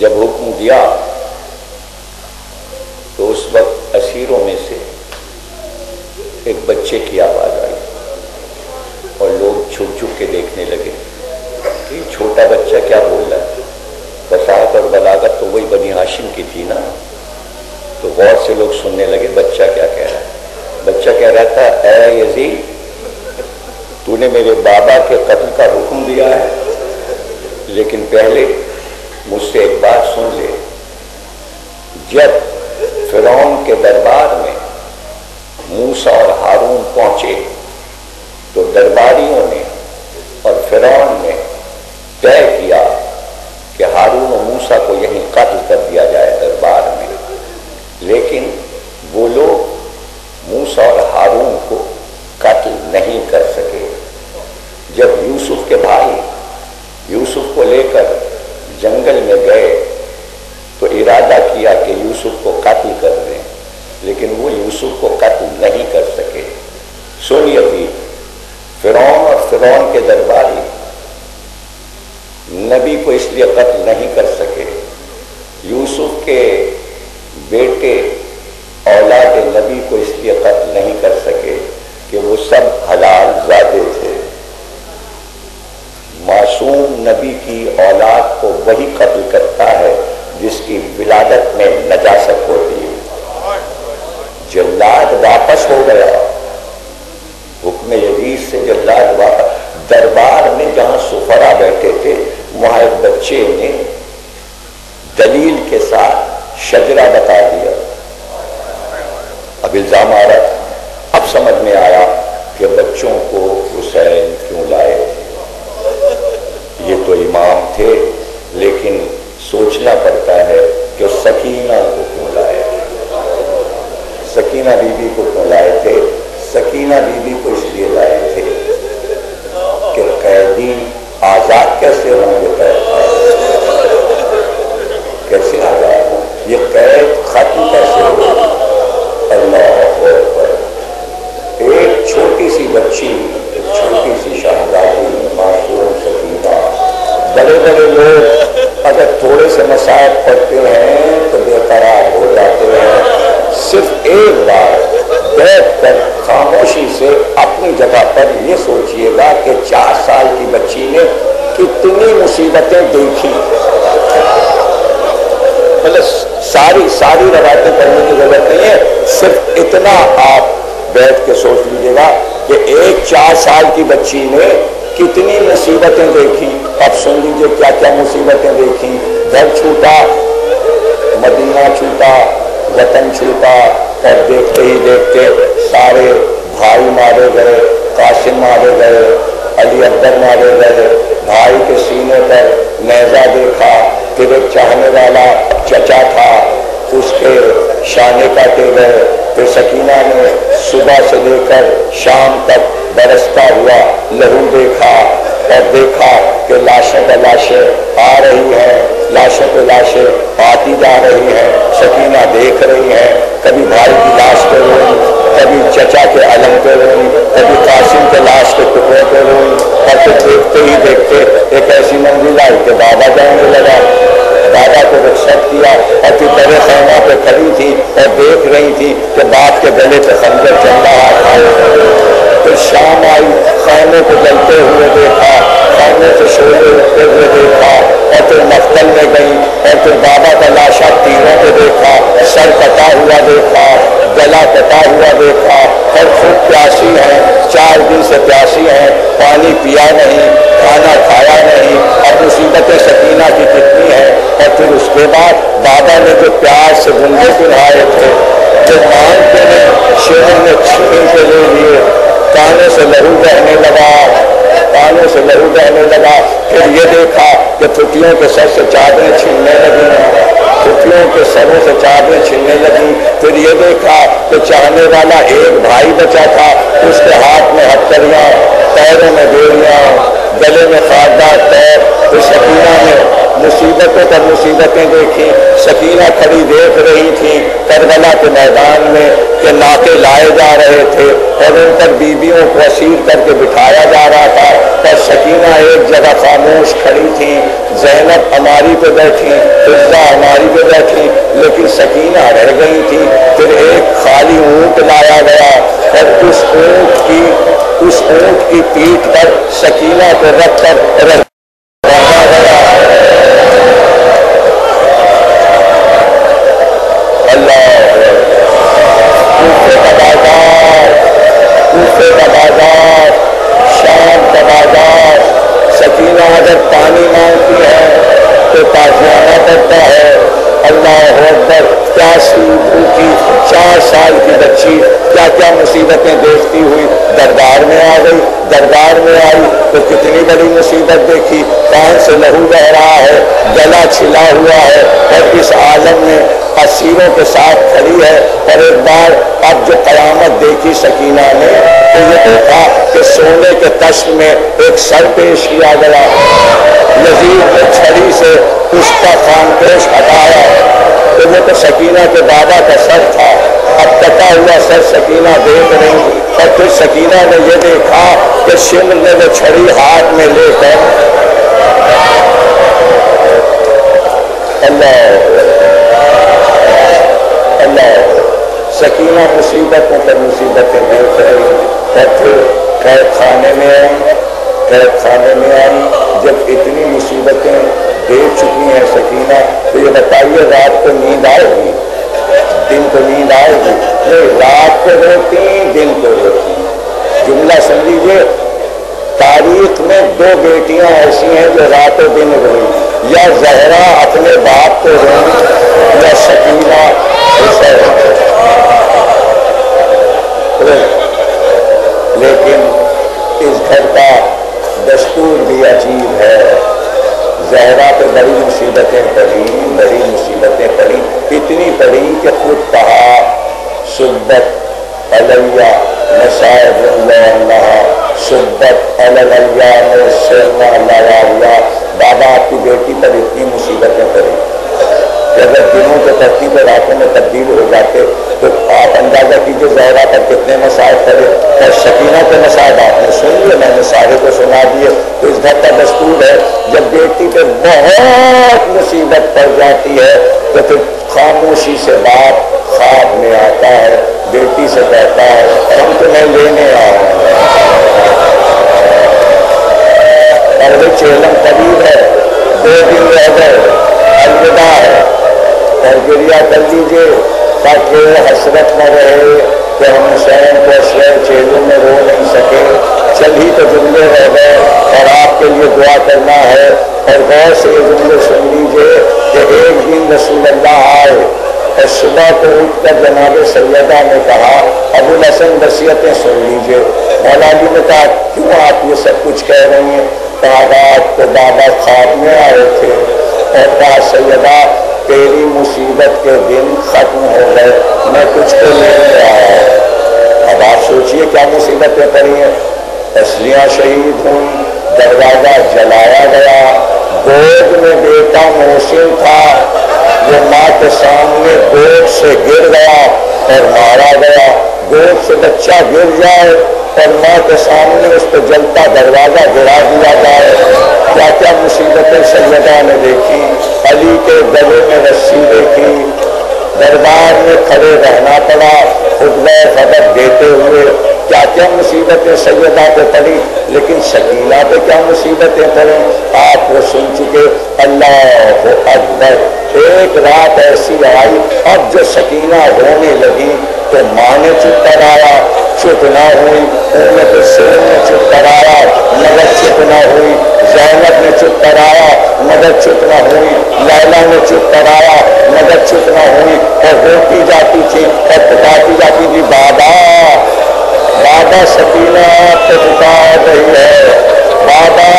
B: جب حکم دیا تو اس وقت اسیروں میں سے ایک بچے کی آواز آئی اور لوگ چھپ چھپ کے دیکھنے لگے کہ چھوٹا بچہ کیا بول رہا ہے۔ فصاحت اور بلاغت تو وہی بنی ہاشم کی تھی نا، تو غور سے لوگ سننے لگے بچہ کیا کہہ رہا ہے۔ بچہ کہہ رہا تھا اے یزید، تو نے میرے بابا کے قتل کا حکم دیا ہے، لیکن پہلے مجھ سے ایک بات سن لے۔ جب فرعون کے دربار میں موسیٰ اور ہارون پہنچے تو درباریوں نے اور فرعون نے طے کیا کہ ہارون و موسیٰ کو یہیں قتل کر دیا جائے دربار میں، لیکن وہ لوگ موسیٰ اور ہارون کو قتل نہیں کر سکے۔ جب یوسف کے بھائی یوسف کو لے کر جنگل میں گئے تو ارادہ کیا کہ یوسف کو قتل کر دیں، لیکن وہ یوسف کو قتل نہیں کر سکے۔ سنیے بھی، فرعون اور فرعون کے درباری نبی کو اس لیے قتل نہیں کر سکے، یوسف کے بیٹے اولاد نبی کو اس لیے قتل نہیں کر سکے کہ وہ سب حلال زادے تھے۔ معصوم نبی کی اولاد کو وہی قتل کرتا ہے جس کی ولادت میں نجاست ہوتی ہے۔ جلاد واپس ہو گیا، حکم یزید سے جلاد واپس۔ دربار میں جہاں سفرا بیٹھے تھے وہاں ایک بچے نے دلیل کے ساتھ شجرہ بتا دیا۔ اب الزام آ رہا، اب سمجھ میں آیا کہ بچوں کو حسین کیوں لائے۔ یہ تو امام تھے، لیکن سوچنا پڑتا ہے کہ سکینہ کو کیوں لائے، سکینہ بی بی کو کیوں لائے تھے۔ سکینہ بی بی کو اس لیے لائے تھے کہ قیدی آزاد کیسے ہوں گے، کیسے آزاد ہوں، یہ قید ختم کیسے ہو۔ اللہ اکبر، ایک چھوٹی سی بچی، چھوٹی سی شہزادی معصوم سکینہ۔ بڑے بڑے لوگ اگر تھوڑے سے مسائل پڑھتے ہیں تو بے قرار ہو جاتے ہیں، صرف ایک بار بیٹھ کر خاموشی سے اپنی جگہ پر یہ سوچئے گا کہ 4 سال کی بچی نے کتنی مصیبتیں دیکھی. مطلب ساری روایتیں پڑھنے کی ضرورت نہیں ہے، صرف اتنا آپ بیٹھ کے سوچ لیجیے گا کہ ایک 4 سال کی بچی نے کتنی مصیبتیں دیکھی. اب سن لیجیے کیا کیا مصیبتیں دیکھی. گھر چھوٹا، مدینہ چھوٹا، وطن چھوٹا، اور دیکھتے ہی دیکھتے سارے بھائی مارے گئے، قاسم مارے گئے، علی اکبر مارے گئے، بھائی کے سینے پر نیزہ دیکھا. پھر ایک چاہنے والا چچا تھا، اس کے شانے کاٹے گئے. پھر سکینہ نے صبح سے لے کر شام تک برستا ہوا لہو دیکھا، اور دیکھا کہ لاشیں پہ لاشیں آ رہی ہیں، لاشوں پہ لاشیں آتی جا رہی ہیں. سکینہ دیکھ رہی ہیں، کبھی بھائی کی لاش پہ روئی، کبھی چچا کے علم پہ روئی، کبھی قاسم کے لاش کے ٹکڑے پہ روئی. اور پھر دیکھتے ہی دیکھتے ایک ایسی منزل آئی کہ بابا جانے لگا. بابا کو رخصت کیا اور پھر بڑے خیمہ پہ کھڑی تھی اور دیکھ رہی تھی کہ باپ کے گلے پہ خنجر چل رہا تھا. پھر شام آئی، خیمے کو جلتے ہوئے دیکھا، خیمے سے شعلے اٹھتے ہوئے دیکھا. اور پھر مفتل میں گئی اور پھر بابا کا لاشا تیروں پہ دیکھا، سر کٹا ہوا دیکھا، گلا کٹا ہوا دیکھا. اور خود پیاسی ہیں، 4 دن سے پیاسی ہیں، پانی پیا نہیں، کھانا کھایا نہیں. اب مصیبتیں سکینہ کی کتنی ہیں. اور پھر اس کے بعد بابا نے جو پیار سے گنگے پہنائے تھے، جو مانگتے نے شوہر نے چھین کے لے لیے. کانوں سے لہو بہنے لگا، کانوں سے لہو بہنے لگا. پھر یہ دیکھا کہ پھٹیوں کے سر سے چادریں چھیننے لگی، پھٹیوں کے سروں سے چادریں چھیننے لگی. پھر یہ دیکھا کہ چاہنے والا ایک بھائی بچا تھا، اس کے ہاتھ میں ہتھکڑیاں، پیروں میں بیڑیاں، گلے میں خاردار پیر. پھر سکینہ نے مصیبتوں پر مصیبتیں دیکھی. سکینہ کھڑی دیکھ رہی تھی کربلا کے میدان میں کہ ناکے لائے جا رہے تھے اور ان پر بیویوں کو اسیر کر کے بٹھایا جا رہا تھا. اور سکینہ ایک جگہ خاموش کھڑی تھی. زینب ہماری پہ بیٹھی، حفصہ ہماری پہ بیٹھی، لیکن سکینہ رہ گئی تھی. پھر ایک خالی اونٹ لایا گیا اور اس اونٹ کی پیٹھ پر سکینہ کو رکھ کر رکھا گیا. کوفے کا بازار، شام کا بازار. سکینہ اگر پانی مانگتی ہے تو تازیانہ کرتا ہے. اللہ اکبر. پیاسی بھوکی 4 سال کی بچی کیا کیا مصیبتیں دیکھتی ہوئی دربار میں آ گئی. دربار میں آئی تو کتنی بڑی مصیبت دیکھی. کان سے لہو بہ رہا ہے، گلا چھلا ہوا ہے، اور اس عالم میں اسیروں کے ساتھ کھڑی ہے. اور ایک بار اب جو قیامت دیکھی سکینہ نے تو یہ دیکھا کہ سونے کے تشت میں ایک سر پیش کیا گیا. یزید نے چھڑی سے اس کا خانپوش ہٹایا تو وہ تو سکینہ کے بابا کا سر تھا. اب کٹا ہوا سر سکینہ دیکھ رہی. اور پھر سکینہ نے یہ دیکھا کہ شمر نے وہ چھڑی ہاتھ میں لے کر اللہ سکینہ مصیبتوں پر مصیبتیں دیکھ رہی. اور پھر قید خانے میں آئی. جب اتنی مصیبتیں دیکھ چکی ہیں سکینہ تو یہ بتائیے رات کو نیند آئے گی؟ دن کو نیند آئے گی؟ نہیں، رات کو روتی، دن کو روتی. جملہ سن لیجیے. تاریخ میں 2 بیٹیاں ایسی ہیں جو رات و دن روئی، یا زہرا اپنے باپ کو روئی یا سکینہ حسین. لیکن اس گھر کا دستور بھی عجیب ہے. زہرا پہ بڑی مصیبتیں پڑی، اتنی پڑی کہ خود کہا سبت علیہ مصائب اللہ، سبت علیہ سرنا لیا. بابا آپ کی بیٹی پر اتنی مصیبتیں پڑی کہ اگر دنوں کے ترتیب راتوں میں تبدیل ہو جاتے تو آپ اندازہ کیجیے زہرا پر کتنے مصائب پڑے. اور سکینہ کے مصائب آپ نے سن لیے، میں نے سارے کو سنا دیے. تو اس گھر کا دستور ہے جب بیٹی پہ بہت مصیبت پڑ جاتی ہے تو پھر خاموشی سے باپ خواب میں آتا ہے، بیٹی سے کہتا ہے ہم تمہیں لینے آئے ہیں، اور وہ چیلم قریب ہے، 2 دن رہ گئے، الوداع ہے، اور گریہ کر لیجیے تاکہ حسرت نہ رہے کہ ہم حسین کو اسرے چیلوں میں رو نہیں سکے۔ چل ہی تو جملے رہ گئے اور آپ کے لیے دعا کرنا ہے، اور غور سے یہ جملے سن لیجیے کہ ایک دن رسول اللہ آئے اور صبح کو اٹھ کر جناب سیدہ نے کہا ابو الحسن وصیتیں سن لیجیے۔ مولا علی نے کہا کیوں آپ یہ سب کچھ کہہ رہی ہیں؟ کہا رات کو بابا خواب میں آئے تھے اور کہا سیدہ تیری مصیبت کے دن ختم ہو گئے، میں تجھ کو لینے آیا۔ اب آپ سوچئے کیا مصیبتیں پڑی ہیں۔ تسلیاں شہید ہوئی، دروازہ جلایا گیا، گود میں بیٹا محسن تھا، وہ ماں کے سامنے گود سے گر گیا اور مارا گیا۔ گود سے بچہ گر جائے اور ماں کے سامنے اس کو جلتا دروازہ گرا دیا جائے، کیا کیا مصیبتیں سیدہ نے دیکھی۔ علی کے گلے میں رسی دیکھی، دربار میں کھڑے رہنا پڑا خطبہ خطب دیتے ہوئے، کیا کیا مصیبتیں سیدہ پہ پڑی، لیکن سکینہ پہ کیا مصیبتیں پڑی آپ وہ سن چکے۔ اللہ اکبر، ایک رات ایسی آئی اب جو سکینہ ہونے لگی تو ماں نے چپ کرایا، چپ نہ ہوئی، سین نے چپ کرایا مگر چپ نہ ہوئی، زینب نے چپ کرایا مگر چپ نہ ہوئی، لیلا نے چپ کرایا مگر چپ نہ ہوئی، اور روتی جاتی تھی اور پکارتی جاتی تھی بابا بابا سکینہ آپ کو پکار رہی ہے، بابا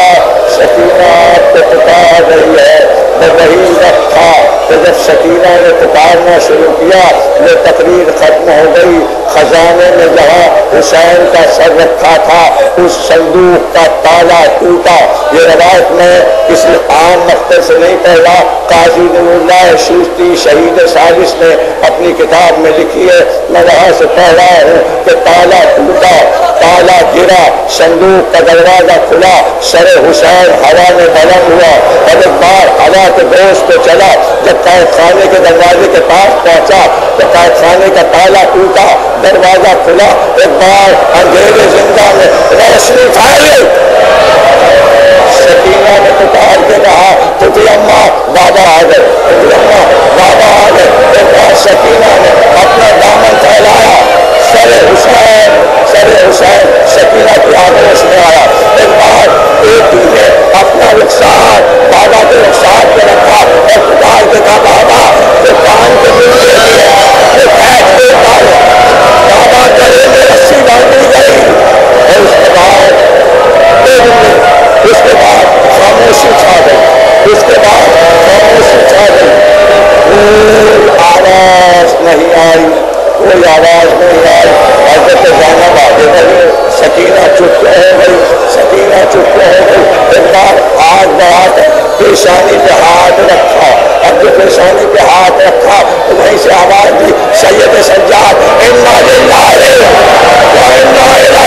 B: سکینہ آپ کو پکار رہی ہے۔ وہ وہی وقت تھا کہ جب سکینہ نے پکارنا شروع کیا وہ تقریر ختم ہو گئی، خزانے میں جہاں حسین کا سر رکھا تھا اس صندوق کا تالا ٹوٹا۔ یہ روایت میں کسی عام مقطع سے نہیں پڑھا، قاضی نور اللہ شوستی شہید ثالث نے اپنی کتاب میں لکھی ہے، میں وہاں سے پڑھ رہا ہوں کہ تالا ٹوٹا، تالا گرا، صندوق کا دروازہ کھلا، سر حسین ہوا میں بلند ہوا، اور ایک بار ہوا کے گوشت پہ چلا، جب قید خانے کے دروازے کے پاس پہنچا تو قید خانے کا تالا ٹوٹا، دروازہ کھلا، ایک بار اندھیرے زندہ میں روشنی پھیلی۔ سکینہ نے پکار کے کہا تجھے اماں بابا آ گئے، تجھے اماں بابا آ گئے۔ ایک بار سکینہ نے اپنا دامن پھیلایا، سر حسین سکینہ کی آگوش میں آیا۔ ایک بار بیٹی نے اپنا رخسار بابا کے رخسار پہ رکھا اور پکار کے کہا بابا وہ کان کے ملتے لیے وہ بیٹھ دیتا ہے، بابا گلے میں رسی باندھی گئی، اور اس کے بعد خاموشی چھا گئی، اس کے بعد خاموشی چھا گئی، کوئی آواز نہیں آئی، کوئی آواز نہیں آئی۔ حضرت زینب آگے بڑھی، سکینہ چپ ہو گئی، سکینہ چپ ہو گئی۔ ایک بار ہاتھ بڑھا کر پیشانی پہ ہاتھ رکھا، اب جو پیشانی پہ ہاتھ رکھا تو وہیں سے آواز دی سید سجاد انا للہ و انا الیہ